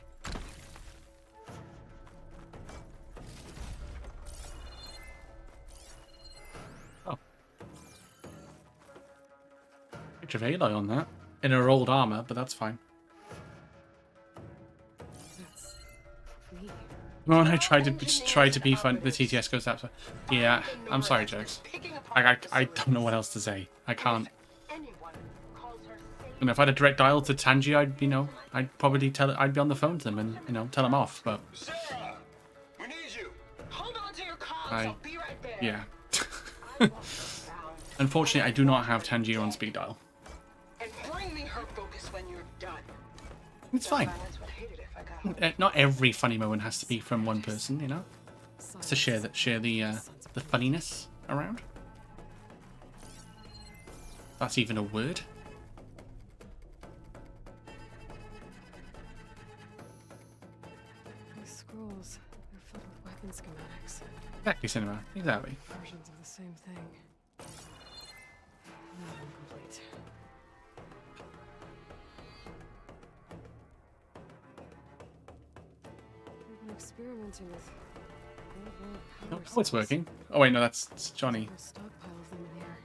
Oh. Picture of Aloy on that. In her old armor, but that's fine. That's me. When I try to be fun, the TTS goes that way. Yeah, I'm sorry, Jax. I don't know what else to say. I can't. You know, if I had a direct dial to Tanji, I'd probably I'd be on the phone to them and tell them off. But Sarah, we need you. Hold on to your comms. I'll be right there. yeah. Unfortunately, I do not have Tanji on speed dial. And bring me her focus when you're done. It's fine. Not every funny moment has to be from one person, you know. It's to share the funniness around. That's even a word. These scrolls, they're filled with weapon schematics. Exactly, cinema. Exactly. Versions of the same thing. Not incomplete. We've been experimenting with Oh, it's working. Oh wait, no, that's Johnny. a stockpile of them in here.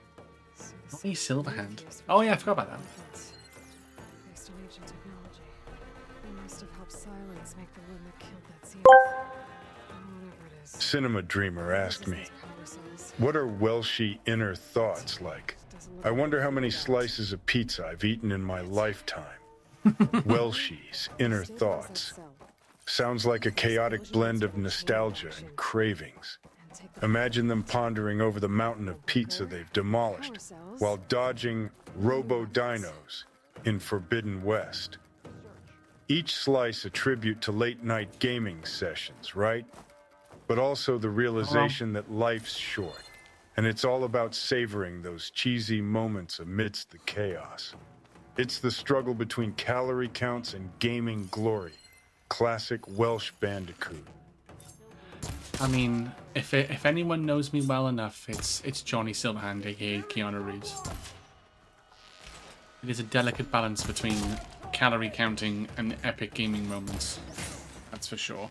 So the Not the Silverhand. Silverhand Oh yeah, I forgot about that. based on ancient technology. They must have helped silence make the one that killed that Zenith. Whatever it is. Cinema Dreamer asked me, what are Welshie inner thoughts like? I wonder how many slices of pizza I've eaten in my lifetime. Welshie's inner thoughts. Sounds like a chaotic blend of nostalgia and cravings. Imagine them pondering over the mountain of pizza they've demolished while dodging robo-dinos in Forbidden West. Each slice a tribute to late-night gaming sessions, right? But also the realization that life's short, and it's all about savoring those cheesy moments amidst the chaos. It's the struggle between calorie counts and gaming glory. Classic Welsh Bandicoot. I mean, if anyone knows me well enough, it's Johnny Silverhand, aka Keanu Reeves. It is a delicate balance between calorie counting and epic gaming moments. That's for sure.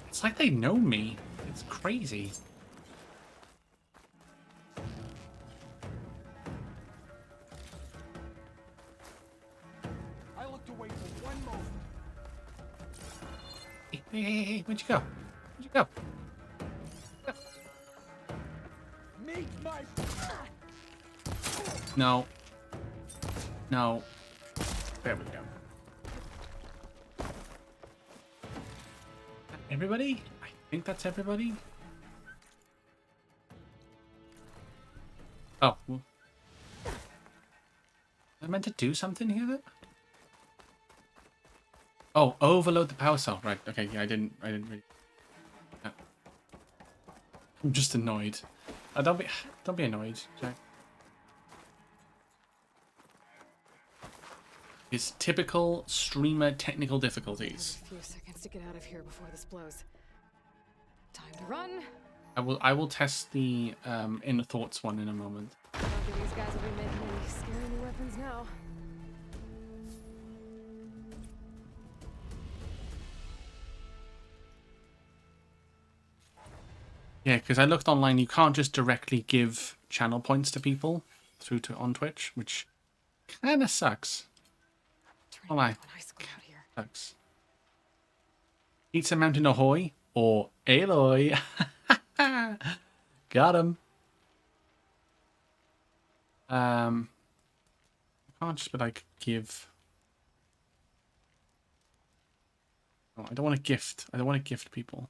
It's like they know me. It's crazy. I looked away for one moment. Hey, where'd you go? Where'd you go? Meet my... No. No. There we go. Everybody? I think that's everybody. Oh. Well. I meant to do something here? Oh, overload the power cell. Right. Okay. Yeah, I didn't really. Yeah. I'm just annoyed. Don't be annoyed, Jack. It's typical streamer technical difficulties. A few seconds to get out of here before this blows. Time to run. I will test the inner thoughts one in a moment. I don't think these guys will be making any scary new weapons now. Yeah, because I looked online, you can't just directly give channel points to people on Twitch, which kind of sucks. Oh my, sucks. Pizza Mountain Ahoy or Aloy. Got him. I can't just be like give. Oh, I don't want to gift. I don't want to gift people.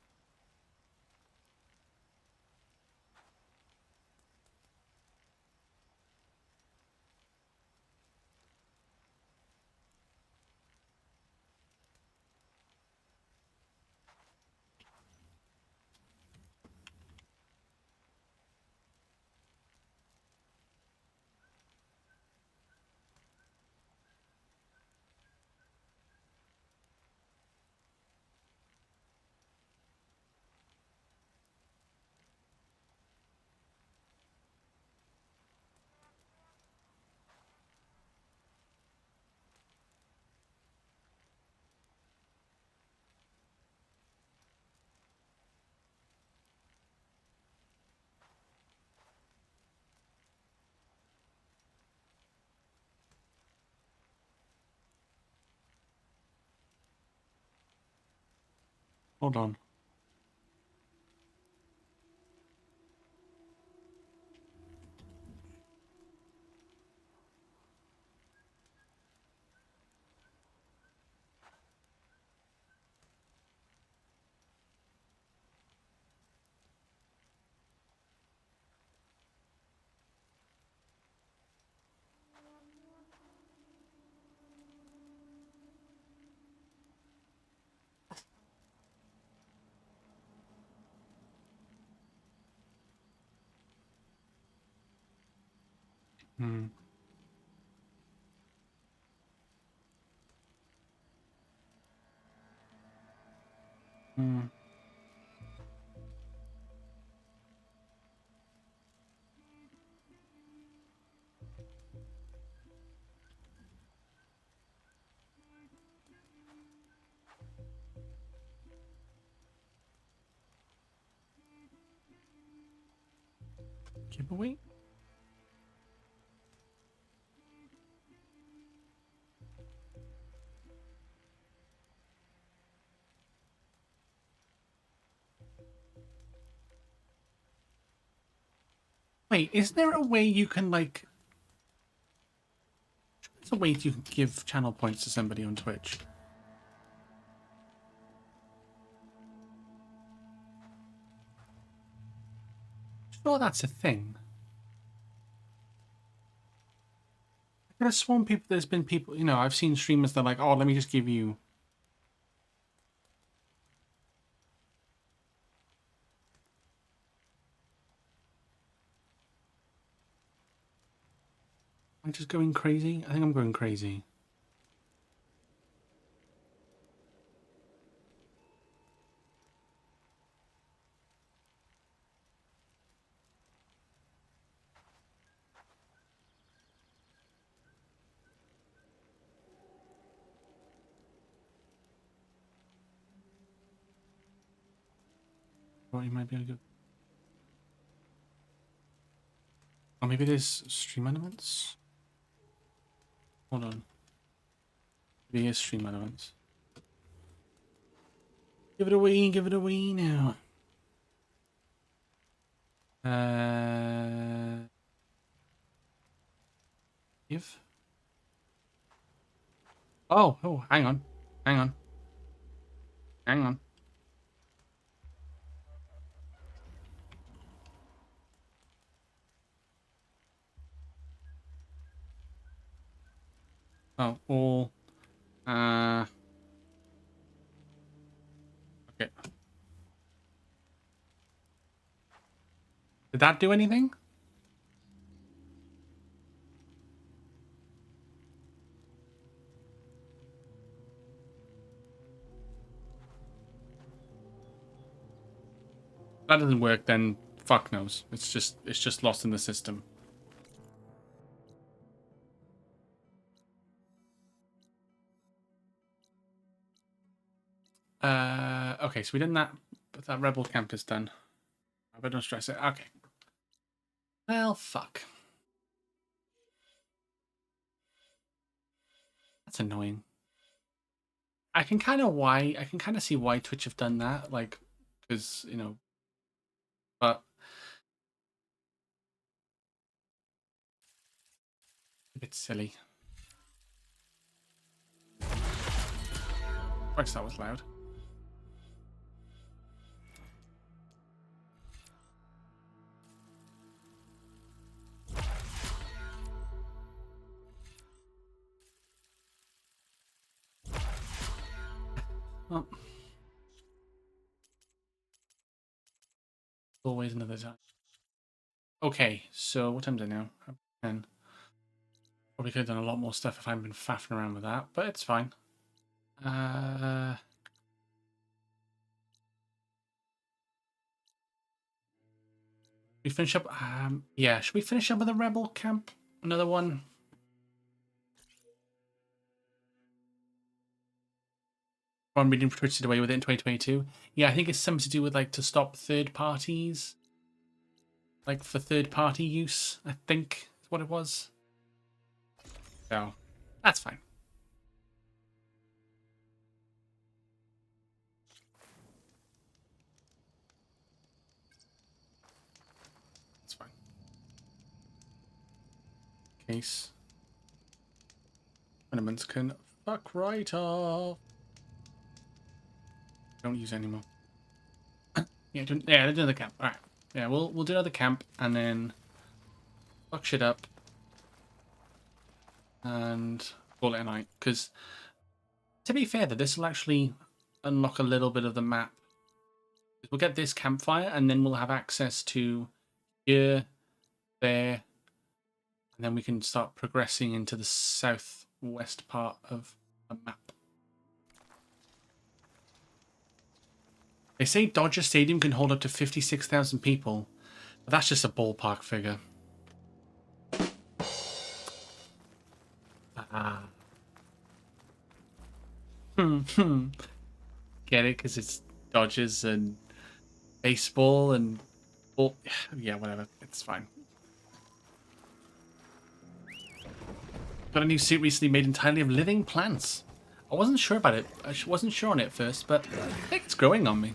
Hold on. Hmm. Hmm. Giveaway? Wait, is there a way you can, like... There's a way you can give channel points to somebody on Twitch. Sure, that's a thing. I could have sworn there's been people, you know, I've seen streamers that are like, oh, let me just give you... Am I just going crazy? I think I'm going crazy. Or you might be able to... Or maybe there's stream elements? Hold on. Maybe it's stream elements. Give it away now. Give? Oh, hang on. Hang on. Hang on. Oh, all... Okay. Did that do anything? If that doesn't work, then fuck knows. It's just lost in the system. Okay, so we done that, but that rebel camp is done. I better don't stress it. Okay. Well, fuck. That's annoying. I can kind of see why Twitch have done that, like, because, you know, but a bit silly. Christ, that was loud. Well, always another time. Okay, so what time is it now? 10. Probably could have done a lot more stuff if I hadn't been faffing around with that, but it's fine. We finish up. Yeah, should we finish up with a rebel camp? Another one. I'm reading for Twitch away with it in 2022. Yeah, I think it's something to do with like to stop third parties, like for third party use. I think is what it was. So that's fine. case ornaments can fuck right off. Don't use anymore. Yeah, do another camp. All right. Yeah, we'll do another camp and then fuck shit up and call it a night. Because to be fair, that this will actually unlock a little bit of the map. We'll get this campfire and then we'll have access to here, there, and then we can start progressing into the southwest part of the map. They say Dodger Stadium can hold up to 56,000 people, but that's just a ballpark figure. Get it? Because it's Dodgers and baseball and ball. Yeah, whatever. It's fine. Got a new suit recently made entirely of living plants. I wasn't sure about it. I wasn't sure on it first, but I think it's growing on me.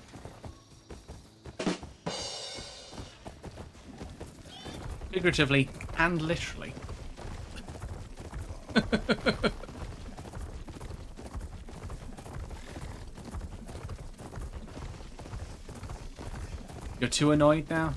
Figuratively and literally. You're too annoyed now?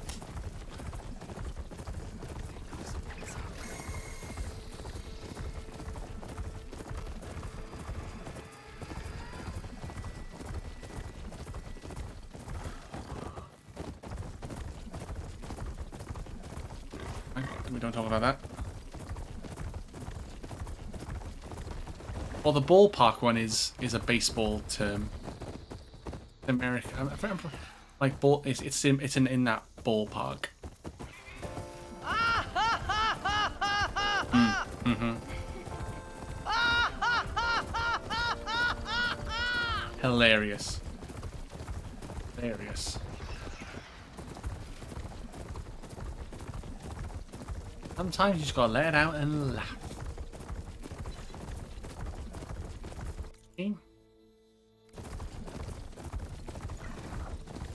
We don't talk about that. Well, the ballpark one is a baseball term. America, like ball. It's in that ballpark. Hilarious. Hilarious. Sometimes you just gotta let it out and laugh. Okay.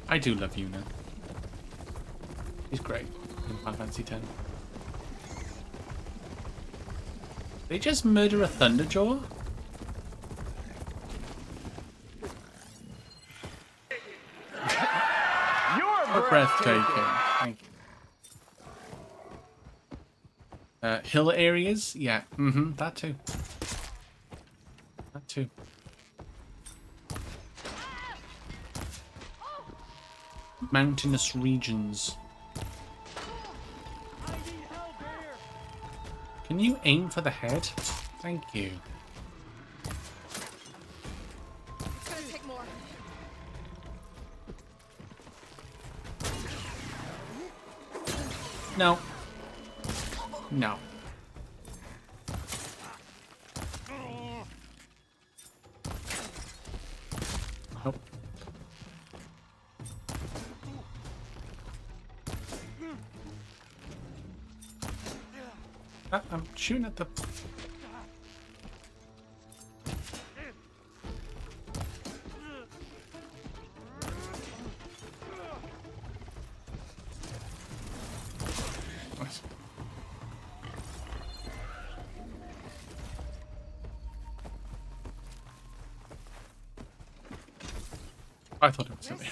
I do love Yuna. She's great in Final Fantasy X. They just murder a Thunderjaw? You're breathtaking. Thank you. Hill areas? Yeah. That too. That too. Mountainous regions. Can you aim for the head? Thank you. It's gonna take more. No. No. Nope. Ah, I'm shooting at the... Nice. I thought it was something.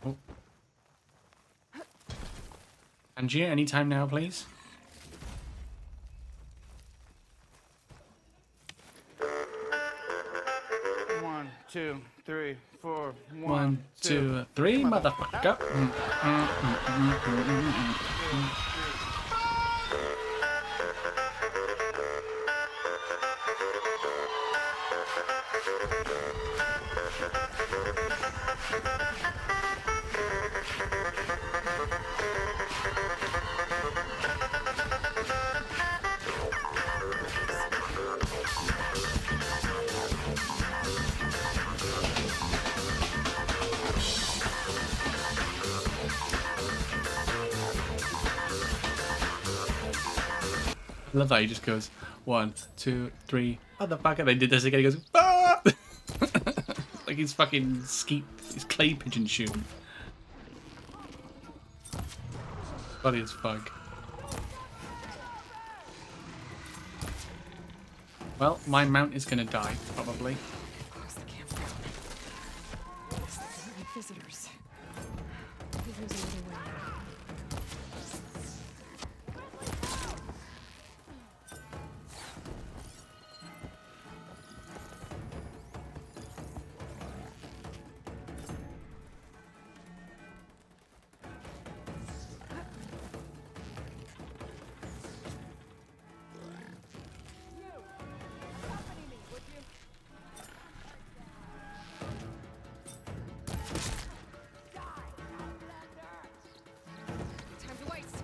Oh. Angie, anytime now, please. One, two, three, four. One, two, three, motherfucker. I love that he just goes 1, 2, 3, motherfucker. They did this again. He goes, ah! Like he's fucking he's clay pigeon shooting. Funny as fuck. Well, my mount is going to die, probably. Visitors. Maybe there's another way. Time to waste.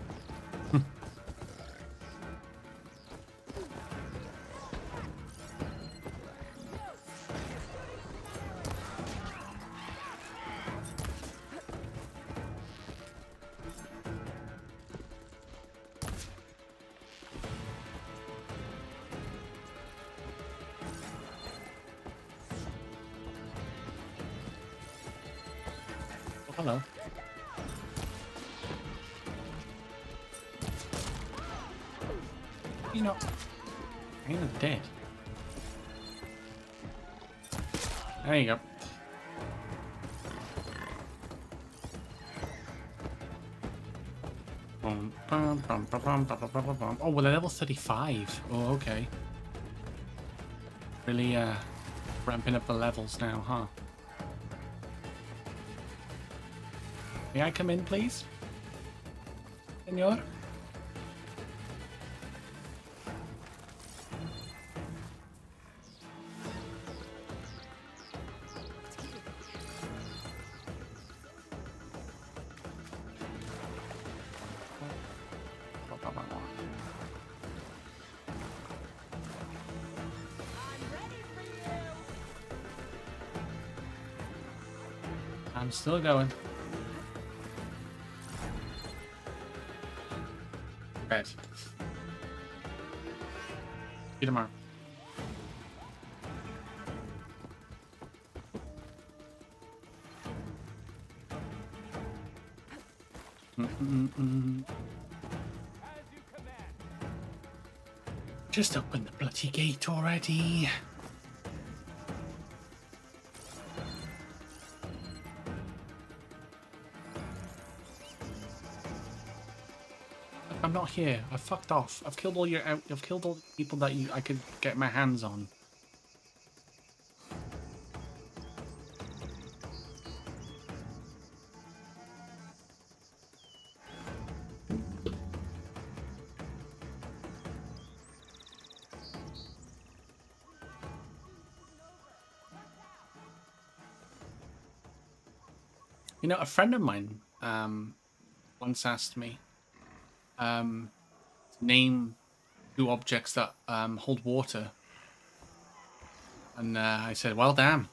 Oh, hello. You know, I'm dead. There you go. Bum, bum, bum, bum, bum, bum, bum, bum, bum. Oh, well, they're level 35. Oh, okay. Really, ramping up the levels now, huh? May I come in, please? Senor? I'm still going. Bed. See you tomorrow. Just open the bloody gate already. I'm not here. I fucked off. I've killed all I've killed all the people that I could get my hands on. You know, a friend of mine once asked me to name 2 objects that hold water. And I said, well, damn.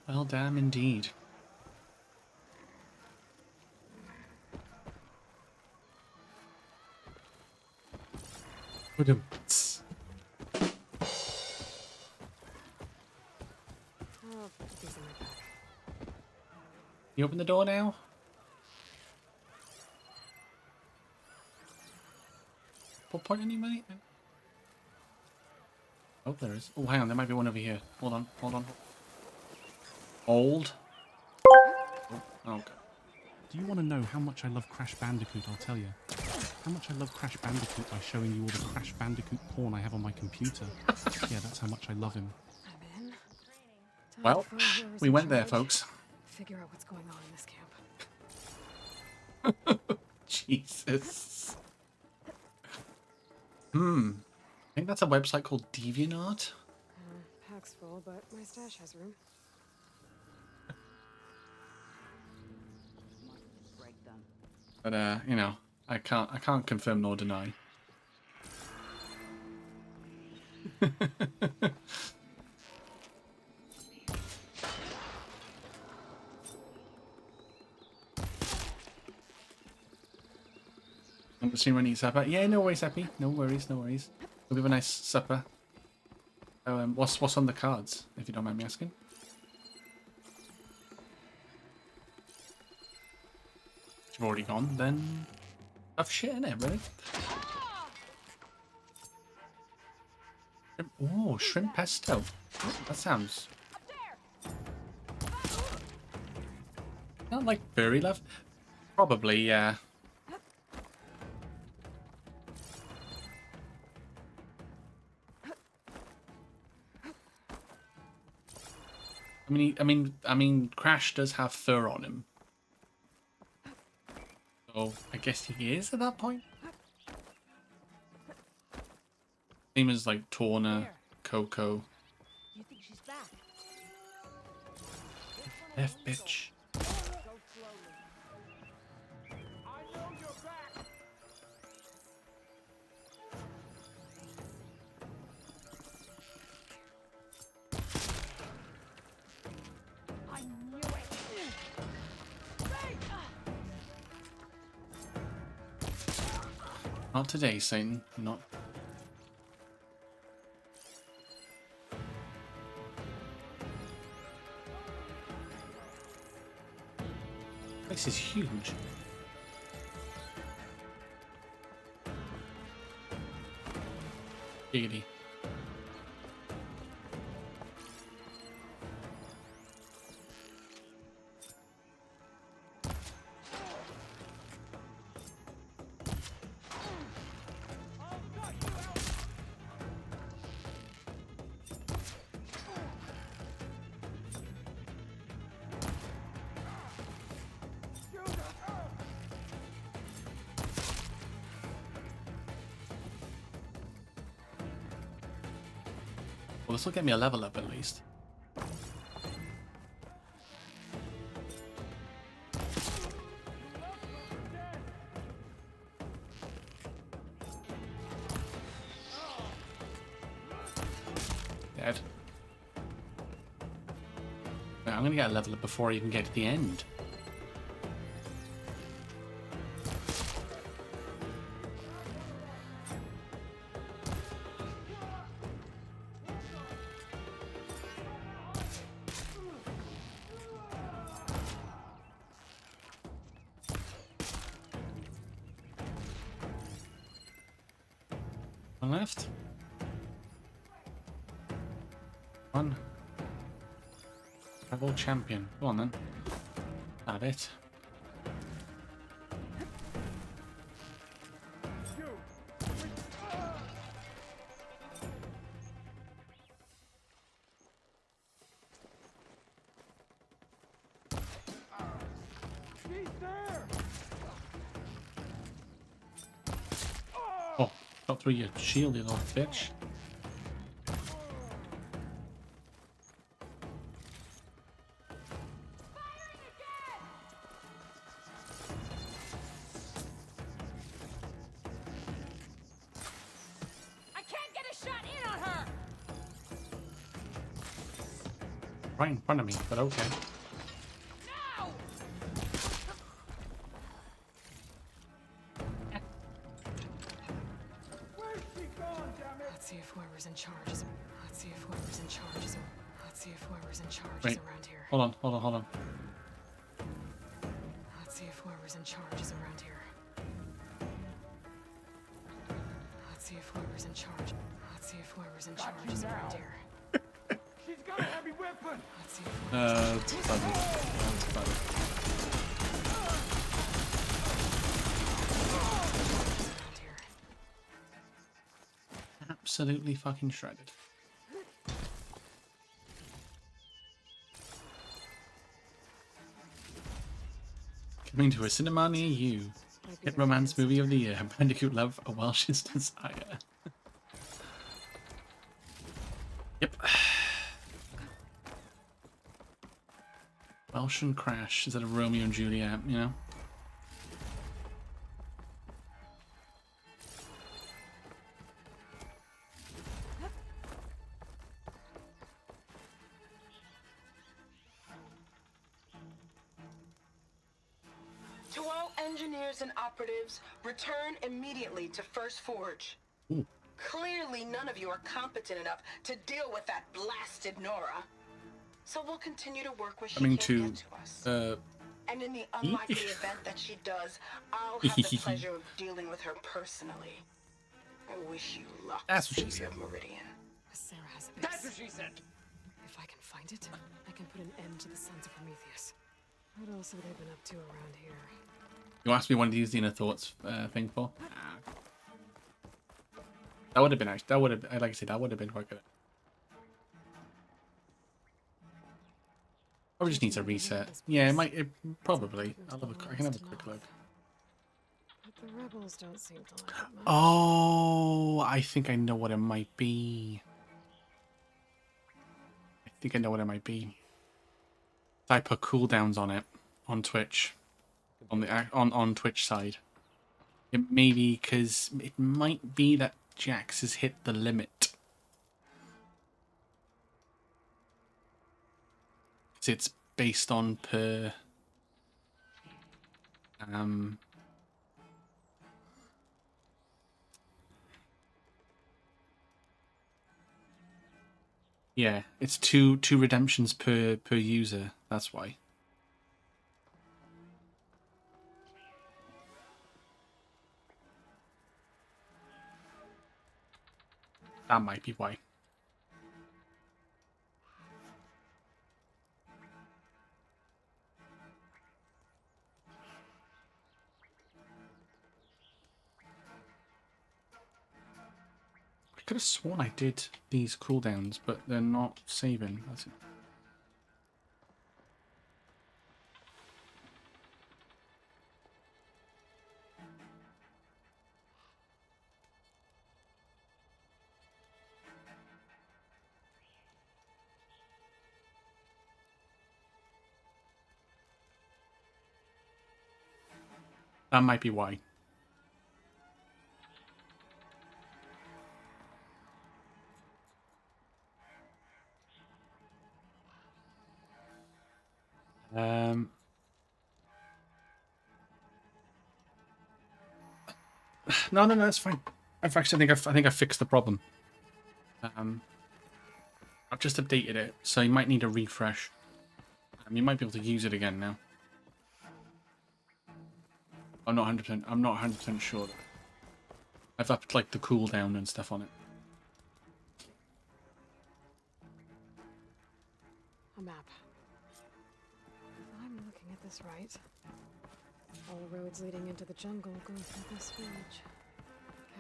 Well, damn indeed. You open the door now? What point anybody? Oh, there is. Oh, hang on, there might be one over here. Hold on, hold on. Old. Oh, okay. Do you want to know how much I love Crash Bandicoot? I'll tell you. How much I love Crash Bandicoot by showing you all the Crash Bandicoot porn I have on my computer. Yeah, that's how much I love him. Well, we went there, folks. Figure out what's going on in this camp. Jesus. I think that's a website called DeviantArt. Pack's full, but my stash has room. But you know, I can't confirm nor deny. Want to see when I eat supper? Yeah, no worries, Epi. No worries, no worries. We'll have a nice supper. What's on the cards, if you don't mind me asking? If you've already gone, then tough shit, innit, really? Oh, shrimp pesto. That sounds... Not like furry love? Probably, yeah. I mean, Crash does have fur on him. So I guess he is at that point. Same as like Torna, Coco. You think she's back? F bitch. Not today, Satan. Not. This is huge. Giggity. Well, this will get me a level up at least. Dead. Wait, I'm gonna get a level up before I even get to the end. One left. One. Rebel champion. Go on then. That it. Oh, got through your shield, you little bitch. Right in front of me, but okay. Let's see if whoever's in charge is. Let's see if whoever's in charge is. Let's see if whoever's in charge Wait. is around here. Hold on. Let's see if whoever's in charge is around here. Let's see if whoever's in charge. Let's see if whoever's in charge is around here. She's got a heavy weapon. Let's see if It's funny. That's funny. Absolutely fucking shredded. Coming to a cinema near you. Hit romance movie of the year. Bandicoot Love, A Welsh's Desire. Yep. Welsh and Crash. Is that a Romeo and Juliet, you know? To all engineers and operatives, return immediately to First Forge. Ooh. Clearly, none of you are competent enough to deal with that blasted Nora. So we'll continue to work with she Coming can't get to us. to And in the unlikely event that she does, I'll have the pleasure of dealing with her personally. I wish you luck, That's what she Savior said. of Meridian. Sarah has a base. That's what she said. If I can find it, I can put an end to the Sons of Prometheus. What else have they been up to around here? You asked me what to use the inner thoughts thing for. That would have been nice. That would have, like I said, that would have been quite good. Probably just needs a reset. Yeah, it might. Probably. I can have a quick look. But the rebels don't seem to like it much. Oh, I think I know what it might be. I think I know what it might be. If I put cooldowns on it on Twitch, on Twitch side, it may be because it might be that Jax has hit the limit. It's based on per yeah, it's two redemptions per user. That's why. That might be why. I could have sworn I did these cooldowns, but they're not saving. That's it. That might be why. No, that's fine. I've actually, I think I fixed the problem. I've just updated it, so you might need a refresh. You might be able to use it again now. I'm not 100%. I'm not 100% sure. I've upped like the cooldown and stuff on it. A map. If I'm looking at this right, all roads leading into the jungle go through this village.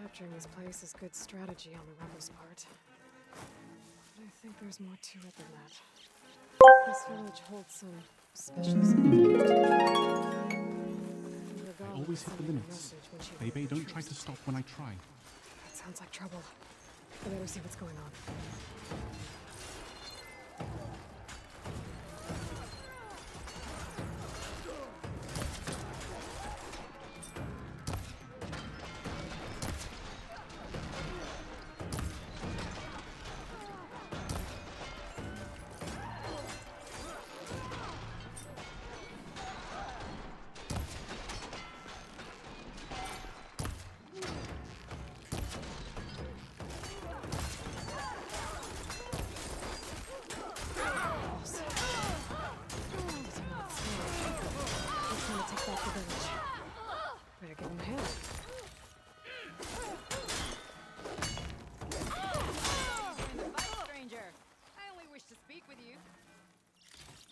Capturing this place is good strategy on the rebels' part. But I think there's more to it than that. This village holds some special significance. I always hit the limits. Bebe, don't try to stop when I try. That sounds like trouble. I better see what's going on.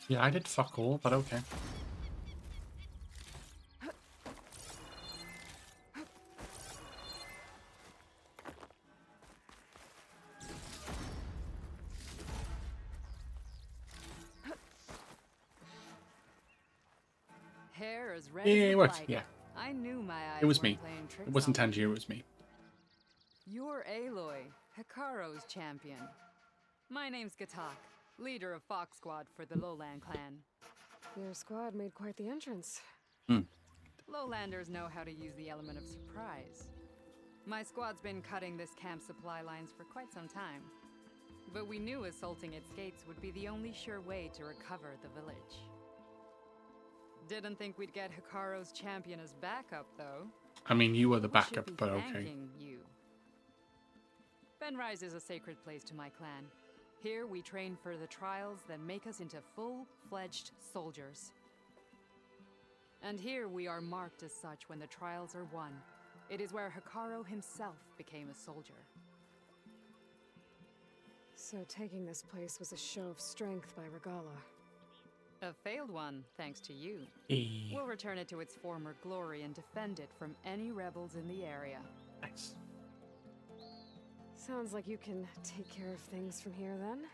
Yeah, I did fuck all, but okay. Hair is red Yeah, as it the worked. light. Yeah. I knew my eyes It was me. weren't playing tricks It wasn't on me. Tangier, it was me. You're Aloy, Hikaru's champion. My name's Gatak, leader of Fox Squad for the Lowland clan. Your squad made quite the entrance. Lowlanders know how to use the element of surprise. My squad's been cutting this camp supply lines for quite some time. But we knew assaulting its gates would be the only sure way to recover the village. Didn't think we'd get Hikaru's champion as backup, though. I mean, you were the We should backup, be but okay. thanking you. Fenrise is a sacred place to my clan. Here we train for the trials that make us into full-fledged soldiers. And here we are marked as such when the trials are won. It is where Hikaru himself became a soldier. So taking this place was a show of strength by Regala. A failed one, thanks to you. Hey. We'll return it to its former glory and defend it from any rebels in the area. Nice. Sounds like you can take care of things from here then.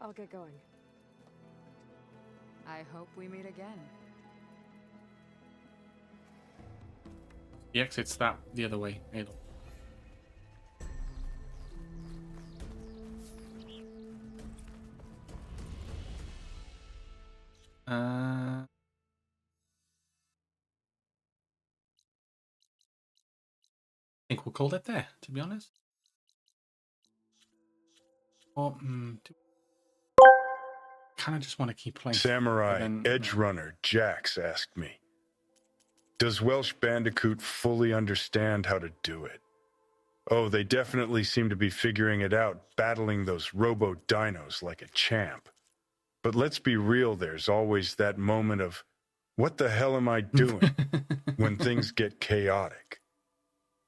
I'll get going. I hope we meet again. The exit's that the other way. Aloy. I think we'll call it there, to be honest. Or, kind of just want to keep playing. Samurai Edge Runner Jax asked me, does Welsh Bandicoot fully understand how to do it? Oh, they definitely seem to be figuring it out, battling those robo-dinos like a champ. But let's be real, there's always that moment of, what the hell am I doing, when things get chaotic.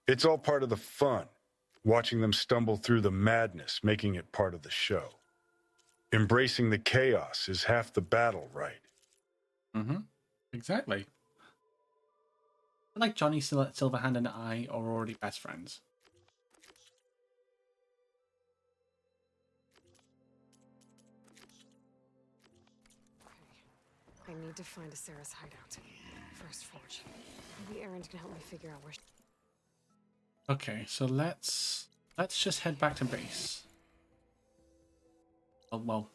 It's all part of the fun, watching them stumble through the madness, making it part of the show. Embracing the chaos is half the battle, right? Mm-hmm. Exactly. Like Johnny Silverhand and I are already best friends. I need to find a Sarah's hideout. First Forge. Maybe Aaron can help me figure out where she... Okay, so let's just head back to base. Oh well.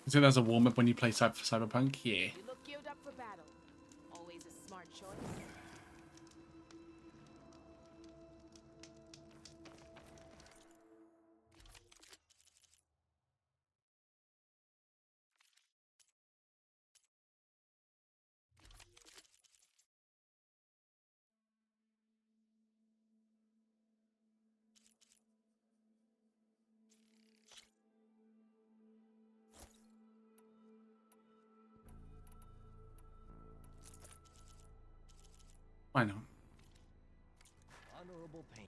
Is it as a warm-up when you play Cyberpunk? Yeah. You look geared up for battle. Always a smart choice. Why not? Honorable pain.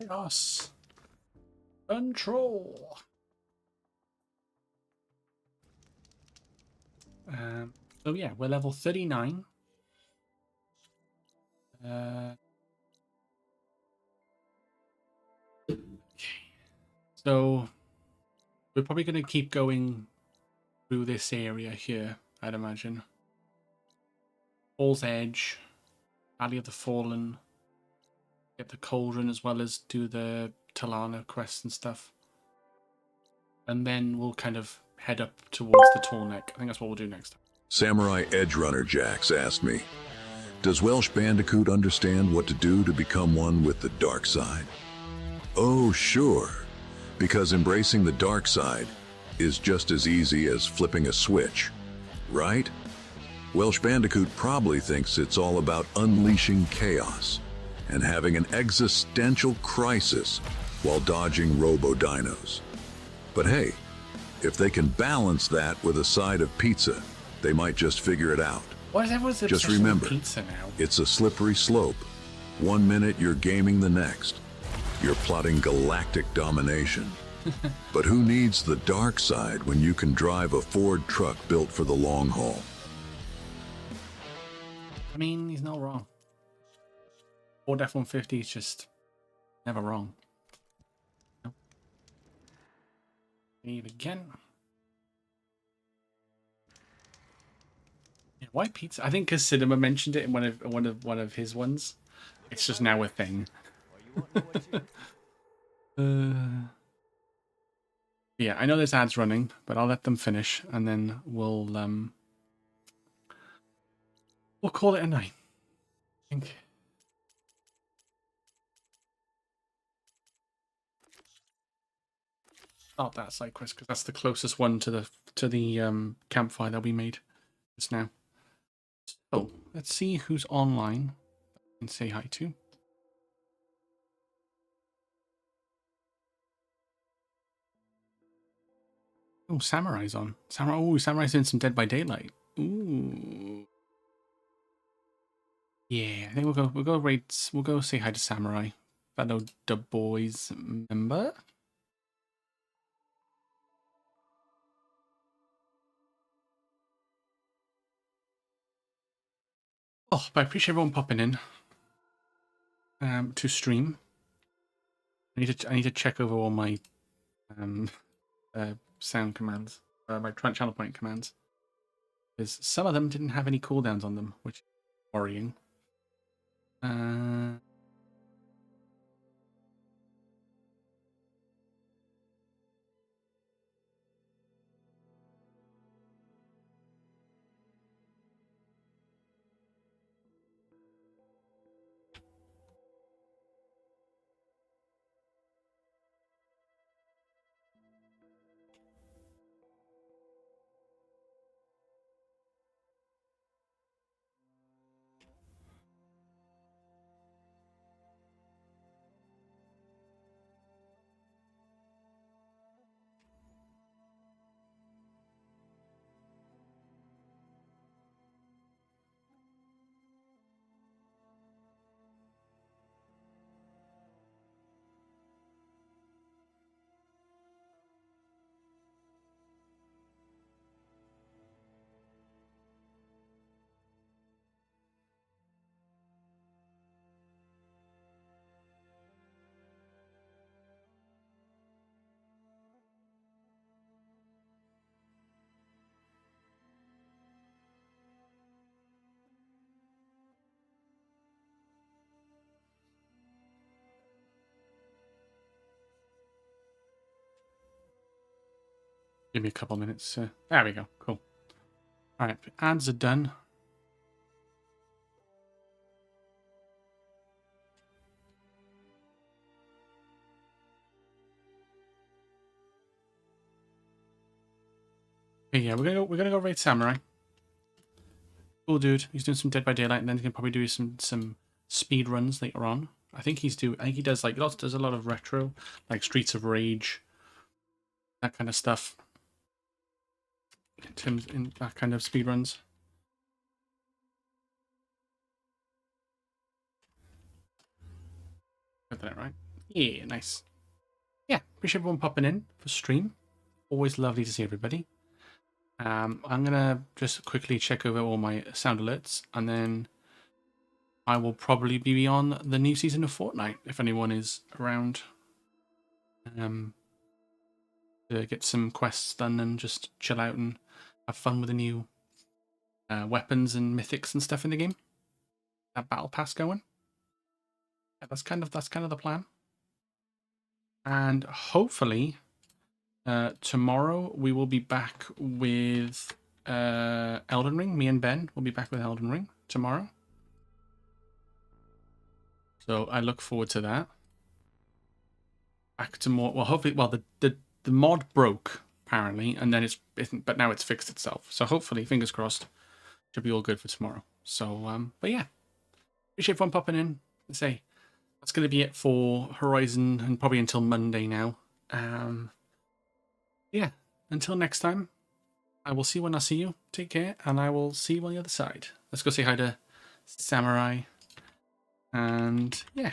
Chaos. Control. So yeah, we're level 39. Okay. So we're probably going to keep going through this area here, I'd imagine. Fall's Edge, Valley of the Fallen, get the Cauldron as well as do the Talana quests and stuff. And then we'll kind of head up towards the Tall Neck. I think that's what we'll do next time. Samurai Edge Runner Jax asked me, does Welsh Bandicoot understand what to do to become one with the dark side? Oh, sure, because embracing the dark side is just as easy as flipping a switch, right? Welsh Bandicoot probably thinks it's all about unleashing chaos and having an existential crisis while dodging robo-dinos. But hey, if they can balance that with a side of pizza, they might just figure it out. Why is everyone's Just obsession with remember, pizza now? it's a slippery slope. 1 minute you're gaming the next. You're plotting galactic domination. But who needs the dark side when you can drive a Ford truck built for the long haul? I mean, he's not wrong. Ford F-150 is just never wrong. No. Need again. Yeah, why pizza? I think because Cinema mentioned it in one of his ones. It's just now a thing. Yeah, I know there's ads running, but I'll let them finish, and then we'll call it a night. I think. Start that side quest because that's the closest one to the campfire that we made just now. So let's see who's online and say hi to. Oh, Samurai's on. Samurai's in some Dead by Daylight. Ooh. Yeah, I think we'll go raid. We'll go say hi to Samurai, fellow The Boys member. Oh, but I appreciate everyone popping in to stream. I need to check over all my sound commands, my channel point commands, because some of them didn't have any cooldowns on them, which is worrying. Give me a couple minutes. There we go. Cool. All right, ads are done. Okay, yeah, we're gonna go raid Samurai. Cool dude. He's doing some Dead by Daylight, and then he can probably do some speed runs later on. I think he does like does a lot of retro, like Streets of Rage, that kind of stuff. In that kind of speed runs. Got that right? Yeah, nice. Yeah, appreciate everyone popping in for stream. Always lovely to see everybody. I'm gonna just quickly check over all my sound alerts, and then I will probably be on the new season of Fortnite if anyone is around. To get some quests done and just chill out and have fun with the new weapons and mythics and stuff in the game. That battle pass going. Yeah, that's kind of the plan. And hopefully, tomorrow we will be back with Elden Ring. Me and Ben will be back with Elden Ring tomorrow. So I look forward to that. Back to more. Well, hopefully, the mod broke apparently, and then but now it's fixed itself. So hopefully, fingers crossed, should be all good for tomorrow. So but yeah, appreciate everyone popping in. Say that's going to be it for Horizon, and probably until Monday now. Yeah, until next time, I will see you when I see you. Take care, and I will see you on the other side. Let's go say hi to Samurai. And yeah,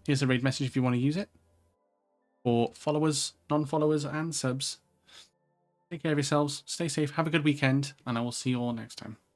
here's a raid message if you want to use it. For followers, non-followers, and subs. Take care of yourselves, stay safe, have a good weekend, and I will see you all next time.